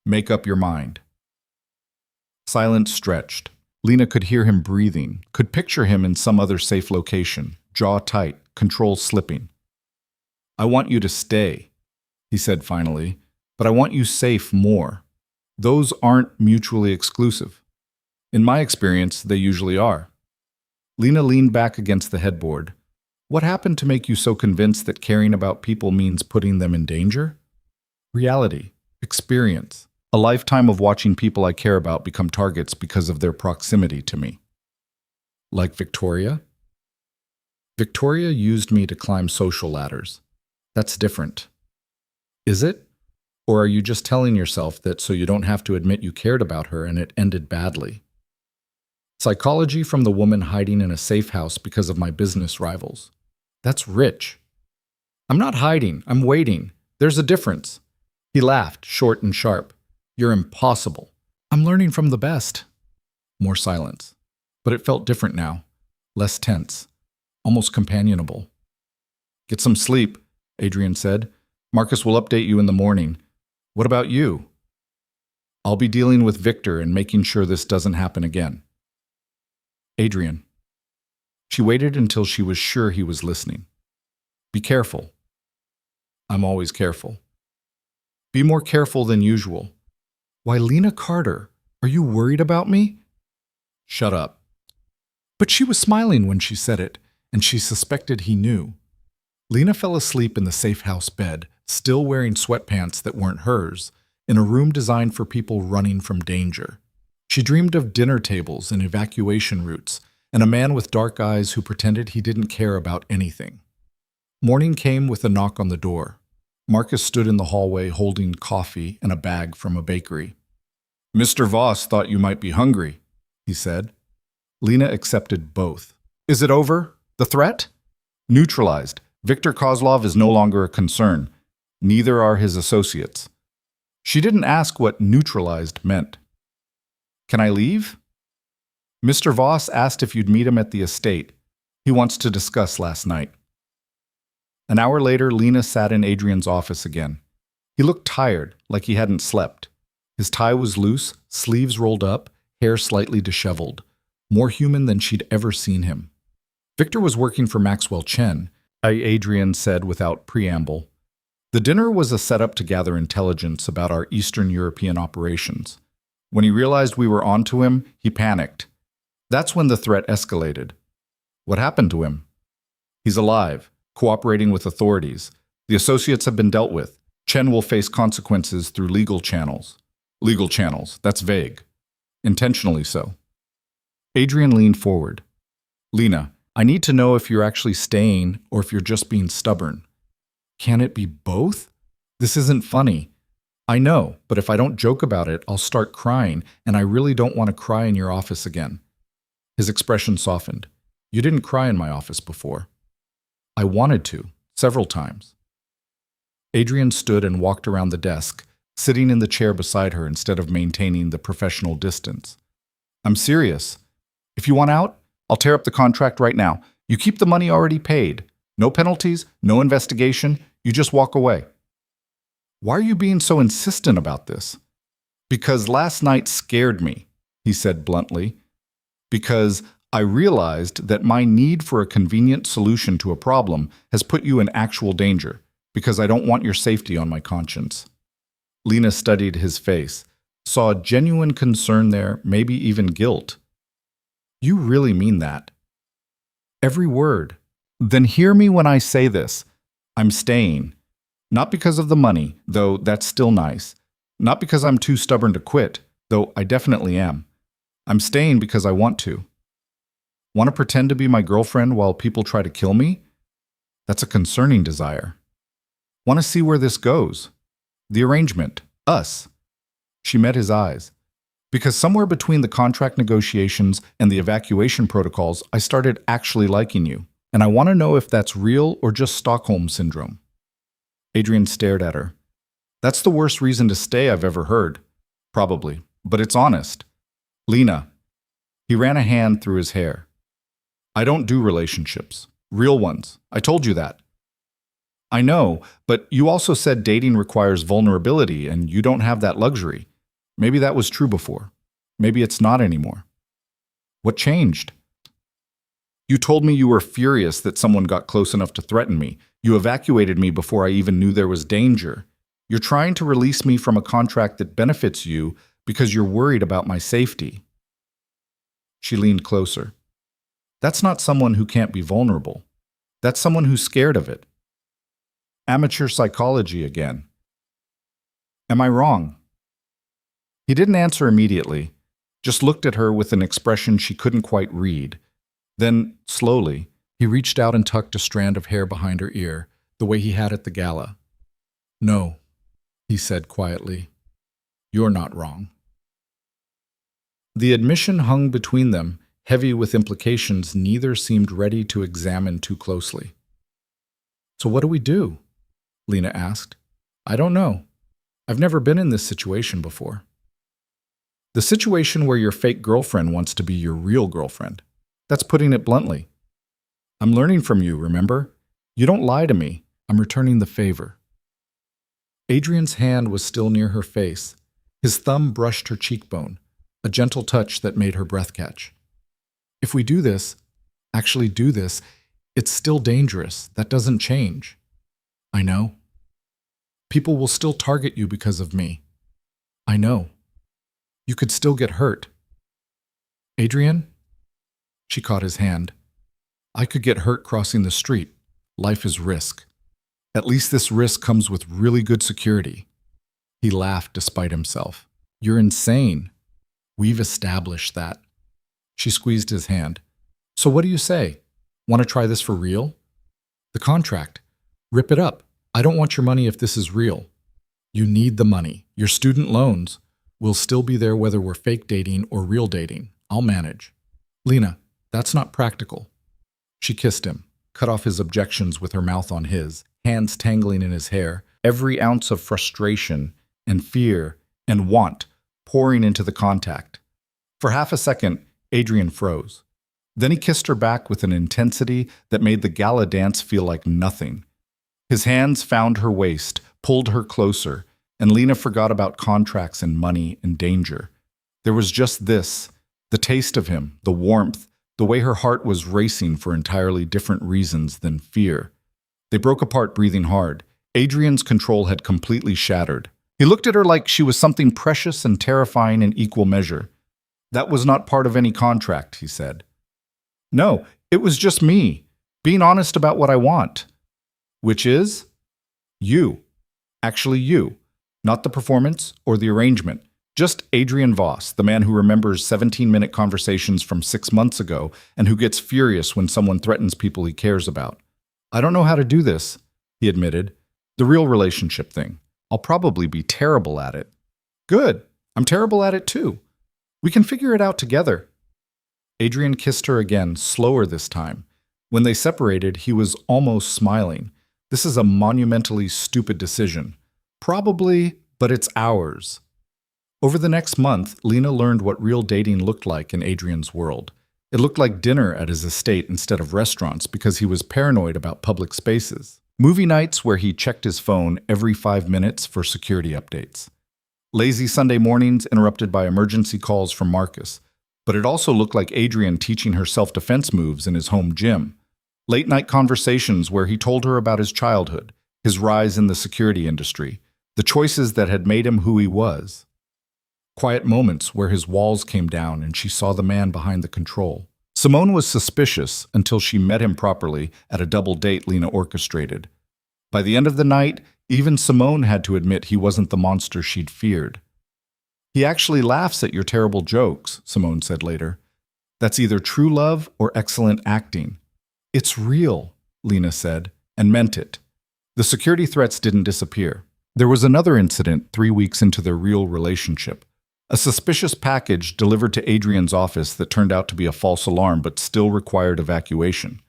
Make up your mind. Silence stretched. Lena could hear him breathing, could picture him in some other safe location, jaw tight, control slipping. I want you to stay, he said finally, but I want you safe more. Those aren't mutually exclusive. In my experience, they usually are. Lena leaned back against the headboard. What happened to make you so convinced that caring about people means putting them in danger? Reality, experience, a lifetime of watching people I care about become targets because of their proximity to me. Like Victoria? Victoria used me to climb social ladders. That's different. Is it? Or are you just telling yourself that so you don't have to admit you cared about her and it ended badly? Psychology from the woman hiding in a safe house because of my business rivals. That's rich. I'm not hiding, I'm waiting. There's a difference. He laughed, short and sharp. You're impossible. I'm learning from the best. More silence. But it felt different now. Less tense. Almost companionable. Get some sleep, Adrian said. Marcus will update you in the morning. What about you? I'll be dealing with Victor and making sure this doesn't happen again. Adrian. She waited until she was sure he was listening. Be careful. I'm always careful. Be more careful than usual. Why, Lena Carter, are you worried about me? Shut up. But she was smiling when she said it, and she suspected he knew. Lena fell asleep in the safe house bed, still wearing sweatpants that weren't hers, in a room designed for people running from danger. She dreamed of dinner tables and evacuation routes, and a man with dark eyes who pretended he didn't care about anything. Morning came with a knock on the door. Marcus stood in the hallway holding coffee and a bag from a bakery. Mr. Voss thought you might be hungry, he said. Lena accepted both. Is it over? The threat? Neutralized. Viktor Kozlov is no longer a concern. Neither are his associates. She didn't ask what neutralized meant. Can I leave? Mr. Voss asked if you'd meet him at the estate. He wants to discuss last night. An hour later, Lena sat in Adrian's office again. He looked tired, like he hadn't slept. His tie was loose, sleeves rolled up, hair slightly disheveled. More human than she'd ever seen him. Victor was working for Maxwell Chen, Adrian said without preamble. The dinner was a setup to gather intelligence about our Eastern European operations. When he realized we were onto him, he panicked. That's when the threat escalated. What happened to him? He's alive, cooperating with authorities. The associates have been dealt with. Chen will face consequences through legal channels. Legal channels, that's vague. Intentionally so. Adrian leaned forward. Lena, I need to know if you're actually staying or if you're just being stubborn. Can it be both? This isn't funny. I know, but if I don't joke about it, I'll start crying, and I really don't want to cry in your office again. His expression softened. You didn't cry in my office before. I wanted to, several times. Adrian stood and walked around the desk, sitting in the chair beside her instead of maintaining the professional distance. I'm serious. If you want out, I'll tear up the contract right now. You keep the money already paid. No penalties, no investigation. You just walk away. Why are you being so insistent about this? Because last night scared me, he said bluntly. Because I realized that my need for a convenient solution to a problem has put you in actual danger, because I don't want your safety on my conscience. Lena studied his face, saw genuine concern there, maybe even guilt. You really mean that? Every word. Then hear me when I say this. I'm staying. Not because of the money, though that's still nice. Not because I'm too stubborn to quit, though I definitely am. I'm staying because I want to. Want to pretend to be my girlfriend while people try to kill me? That's a concerning desire. Want to see where this goes. The arrangement. Us. She met his eyes. Because somewhere between the contract negotiations and the evacuation protocols, I started actually liking you. And I want to know if that's real or just Stockholm Syndrome. Adrian stared at her. That's the worst reason to stay I've ever heard. Probably. But it's honest. Lena. He ran a hand through his hair. I don't do relationships. Real ones. I told you that. I know, but you also said dating requires vulnerability and you don't have that luxury. Maybe that was true before. Maybe it's not anymore. What changed? You told me you were furious that someone got close enough to threaten me. You evacuated me before I even knew there was danger. You're trying to release me from a contract that benefits you because you're worried about my safety. She leaned closer. That's not someone who can't be vulnerable. That's someone who's scared of it. Amateur psychology again. Am I wrong? He didn't answer immediately, just looked at her with an expression she couldn't quite read. Then, slowly, he reached out and tucked a strand of hair behind her ear, the way he had at the gala. No, he said quietly. You're not wrong. The admission hung between them, heavy with implications neither seemed ready to examine too closely. So what do we do? Lena asked. I don't know. I've never been in this situation before. The situation where your fake girlfriend wants to be your real girlfriend. That's putting it bluntly. I'm learning from you, remember? You don't lie to me. I'm returning the favor. Adrian's hand was still near her face. His thumb brushed her cheekbone, a gentle touch that made her breath catch. If we do this, actually do this, it's still dangerous. That doesn't change. I know. People will still target you because of me. I know. You could still get hurt. Adrian? She caught his hand. I could get hurt crossing the street. Life is risk. At least this risk comes with really good security. He laughed despite himself. You're insane. We've established that. She squeezed his hand. So what do you say? Want to try this for real? The contract. Rip it up. I don't want your money if this is real. You need the money. Your student loans will still be there whether we're fake dating or real dating. I'll manage. Lena, that's not practical. She kissed him, cut off his objections with her mouth on his, hands tangling in his hair, every ounce of frustration and fear and want pouring into the contact. For half a second, Adrian froze. Then he kissed her back with an intensity that made the gala dance feel like nothing. His hands found her waist, pulled her closer, and Lena forgot about contracts and money and danger. There was just this, the taste of him, the warmth, the way her heart was racing for entirely different reasons than fear. They broke apart breathing hard. Adrian's control had completely shattered. He looked at her like she was something precious and terrifying in equal measure. That was not part of any contract, he said. No, it was just me, being honest about what I want. Which is? You. Actually you. Not the performance or the arrangement. Just Adrian Voss, the man who remembers 17-minute conversations from 6 months ago and who gets furious when someone threatens people he cares about. I don't know how to do this, he admitted. The real relationship thing. I'll probably be terrible at it. Good. I'm terrible at it too. We can figure it out together. Adrian kissed her again, slower this time. When they separated, he was almost smiling. This is a monumentally stupid decision. Probably, but it's ours. Over the next month, Lena learned what real dating looked like in Adrian's world. It looked like dinner at his estate instead of restaurants because he was paranoid about public spaces. Movie nights where he checked his phone every 5 minutes for security updates. Lazy Sunday mornings interrupted by emergency calls from Marcus. But it also looked like Adrian teaching her self-defense moves in his home gym. Late-night conversations where he told her about his childhood, his rise in the security industry, the choices that had made him who he was. Quiet moments where his walls came down and she saw the man behind the control. Simone was suspicious until she met him properly at a double date Lena orchestrated. By the end of the night, even Simone had to admit he wasn't the monster she'd feared. "He actually laughs at your terrible jokes," Simone said later. "That's either true love or excellent acting." "It's real," Lena said, and meant it. The security threats didn't disappear. There was another incident 3 weeks into their real relationship. A suspicious package delivered to Adrian's office that turned out to be a false alarm but still required evacuation.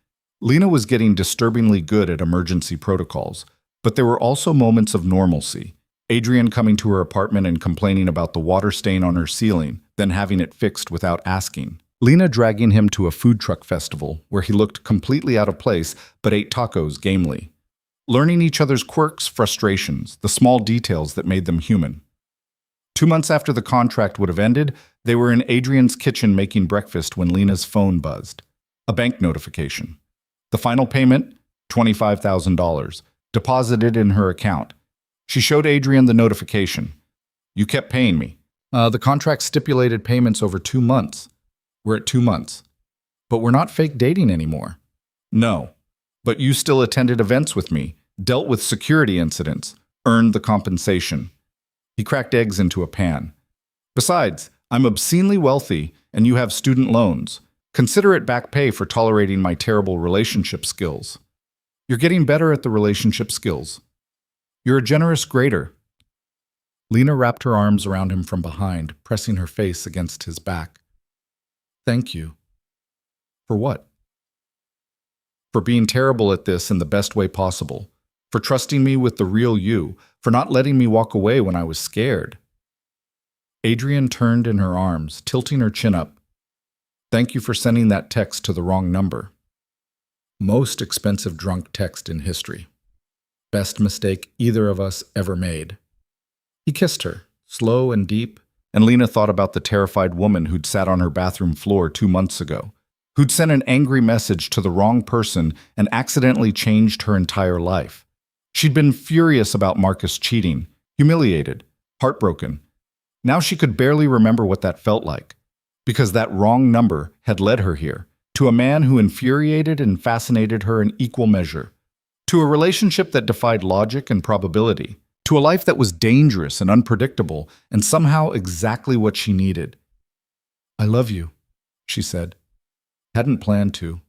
Lena was getting disturbingly good at emergency protocols, but there were also moments of normalcy. Adrian coming to her apartment and complaining about the water stain on her ceiling, then having it fixed without asking. Lena dragging him to a food truck festival where he looked completely out of place but ate tacos gamely. Learning each other's quirks, frustrations, the small details that made them human. 2 months after the contract would have ended, they were in Adrian's kitchen making breakfast when Lena's phone buzzed. A bank notification. The final payment, $25,000, deposited in her account. She showed Adrian the notification. "You kept paying me. The contract stipulated payments over 2 months. We're at 2 months. But we're not fake dating anymore." "No. But you still attended events with me, dealt with security incidents, earned the compensation." He cracked eggs into a pan. "Besides, I'm obscenely wealthy, and you have student loans. Consider it back pay for tolerating my terrible relationship skills." "You're getting better at the relationship skills. You're a generous grader." Lena wrapped her arms around him from behind, pressing her face against his back. "Thank you." "For what?" "For being terrible at this in the best way possible. For trusting me with the real you. For not letting me walk away when I was scared." Adrian turned in her arms, tilting her chin up. "Thank you for sending that text to the wrong number." Most expensive drunk text in history. Best mistake either of us ever made. He kissed her, slow and deep, and Lena thought about the terrified woman who'd sat on her bathroom floor 2 months ago, who'd sent an angry message to the wrong person and accidentally changed her entire life. She'd been furious about Marcus cheating, humiliated, heartbroken. Now she could barely remember what that felt like, because that wrong number had led her here, to a man who infuriated and fascinated her in equal measure, to a relationship that defied logic and probability, to a life that was dangerous and unpredictable and somehow exactly what she needed. "I love you," she said. Hadn't planned to.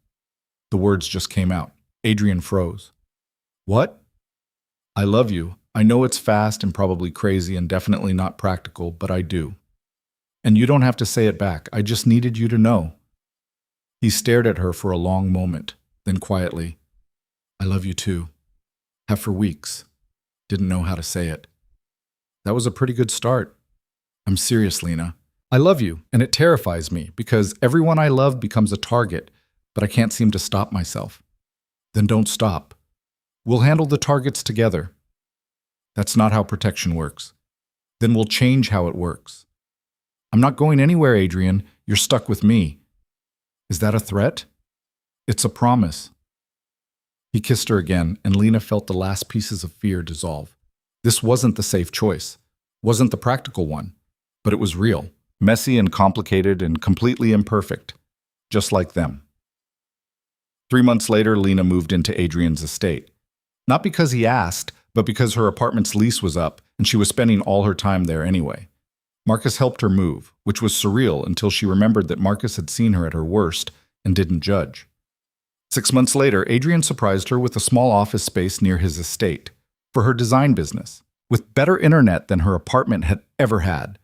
The words just came out. Adrian froze. "What?" "I love you. I know it's fast and probably crazy and definitely not practical, but I do. And you don't have to say it back. I just needed you to know." He stared at her for a long moment, then quietly, "I love you too. Have for weeks." Didn't know how to say it. That was a pretty good start. "I'm serious, Lena. I love you, and it terrifies me because everyone I love becomes a target, but I can't seem to stop myself." "Then don't stop. We'll handle the targets together." "That's not how protection works." "Then we'll change how it works." "I'm not going anywhere, Adrian. You're stuck with me." "Is that a threat?" "It's a promise." He kissed her again, and Lena felt the last pieces of fear dissolve. This wasn't the safe choice, wasn't the practical one, but it was real, messy and complicated and completely imperfect, just like them. 3 months later, Lena moved into Adrian's estate. Not because he asked, but because her apartment's lease was up and she was spending all her time there anyway. Marcus helped her move, which was surreal until she remembered that Marcus had seen her at her worst and didn't judge. 6 months later, Adrian surprised her with a small office space near his estate for her design business, with better internet than her apartment had ever had,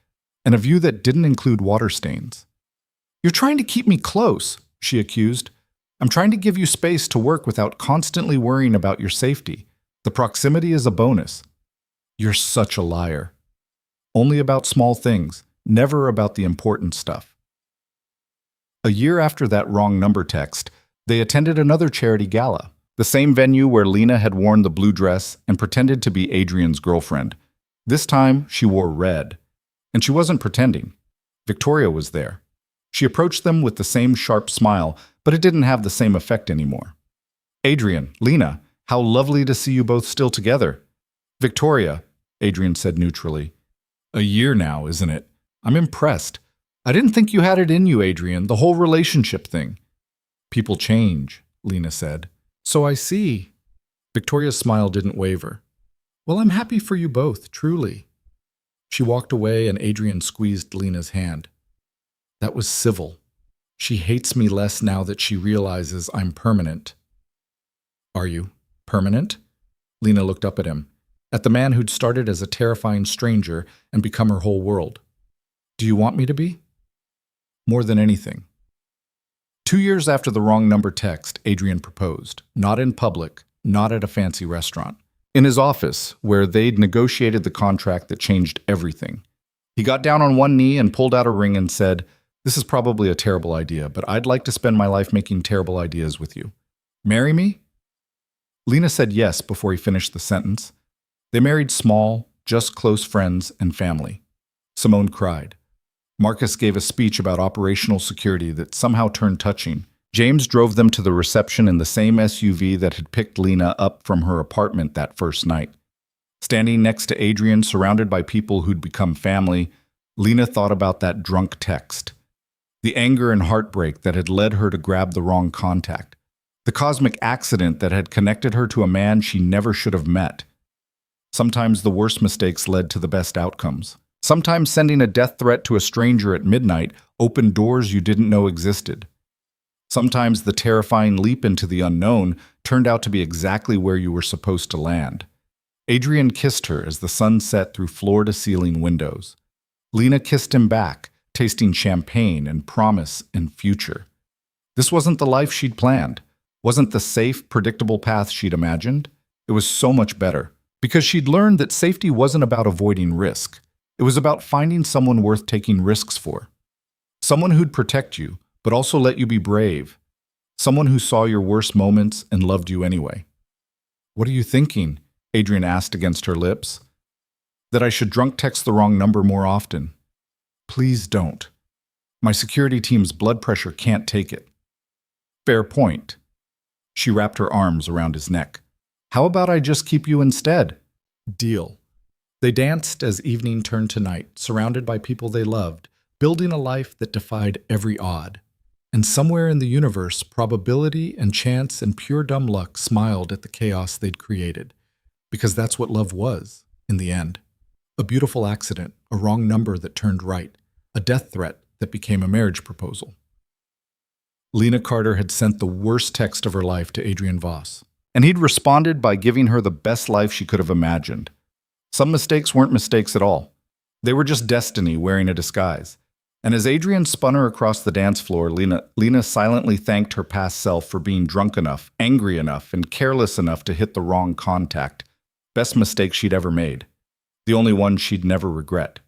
and a view that didn't include water stains. "You're trying to keep me close," she accused. "I'm trying to give you space to work without constantly worrying about your safety. The proximity is a bonus." "You're such a liar." "Only about small things, never about the important stuff." A year after that wrong number text, they attended another charity gala, the same venue where Lena had worn the blue dress and pretended to be Adrian's girlfriend. This time, she wore red. And she wasn't pretending. Victoria was there. She approached them with the same sharp smile, but it didn't have the same effect anymore. "Adrian, Lena, how lovely to see you both still together." "Victoria, Adrian said neutrally. A year now, isn't it? I'm impressed. I didn't think you had it in you, Adrian, the whole relationship thing. People change, Lena said. So I see. Victoria's smile didn't waver. Well, I'm happy for you both, truly. She walked away and Adrian squeezed Lena's hand. That was civil. She hates me less now that she realizes I'm permanent. Are you permanent? Lena looked up at him, at the man who'd started as a terrifying stranger and become her whole world. Do you want me to be? More than anything. 2 years after the wrong number text, Adrian proposed, not in public, not at a fancy restaurant. In his office, where they'd negotiated the contract that changed everything. He got down on one knee and pulled out a ring and said, "This is probably a terrible idea, but I'd like to spend my life making terrible ideas with you. Marry me?" Lena said yes before he finished the sentence. They married small, just close friends and family. Simone cried. Marcus gave a speech about operational security that somehow turned touching. James drove them to the reception in the same SUV that had picked Lena up from her apartment that first night. Standing next to Adrian, surrounded by people who'd become family, Lena thought about that drunk text. The anger and heartbreak that had led her to grab the wrong contact. The cosmic accident that had connected her to a man she never should have met. Sometimes the worst mistakes led to the best outcomes. Sometimes sending a death threat to a stranger at midnight opened doors you didn't know existed. Sometimes the terrifying leap into the unknown turned out to be exactly where you were supposed to land. Adrian kissed her as the sun set through floor-to-ceiling windows. Lena kissed him back, tasting champagne and promise and future. This wasn't the life she'd planned, wasn't the safe, predictable path she'd imagined. It was so much better, because she'd learned that safety wasn't about avoiding risk. It was about finding someone worth taking risks for. Someone who'd protect you, but also let you be brave. Someone who saw your worst moments and loved you anyway. "What are you thinking?" Adrian asked against her lips. "That I should drunk text the wrong number more often." "Please don't. My security team's blood pressure can't take it." "Fair point." She wrapped her arms around his neck. "How about I just keep you instead?" "Deal." They danced as evening turned to night, surrounded by people they loved, building a life that defied every odd. And somewhere in the universe, probability and chance and pure dumb luck smiled at the chaos they'd created. Because that's what love was, in the end. A beautiful accident, a wrong number that turned right, a death threat that became a marriage proposal. Lena Carter had sent the worst text of her life to Adrian Voss, and he'd responded by giving her the best life she could have imagined. Some mistakes weren't mistakes at all. They were just destiny wearing a disguise. And as Adrian spun her across the dance floor, Lena silently thanked her past self for being drunk enough, angry enough, and careless enough to hit the wrong contact. Best mistake she'd ever made. The only one she'd never regret.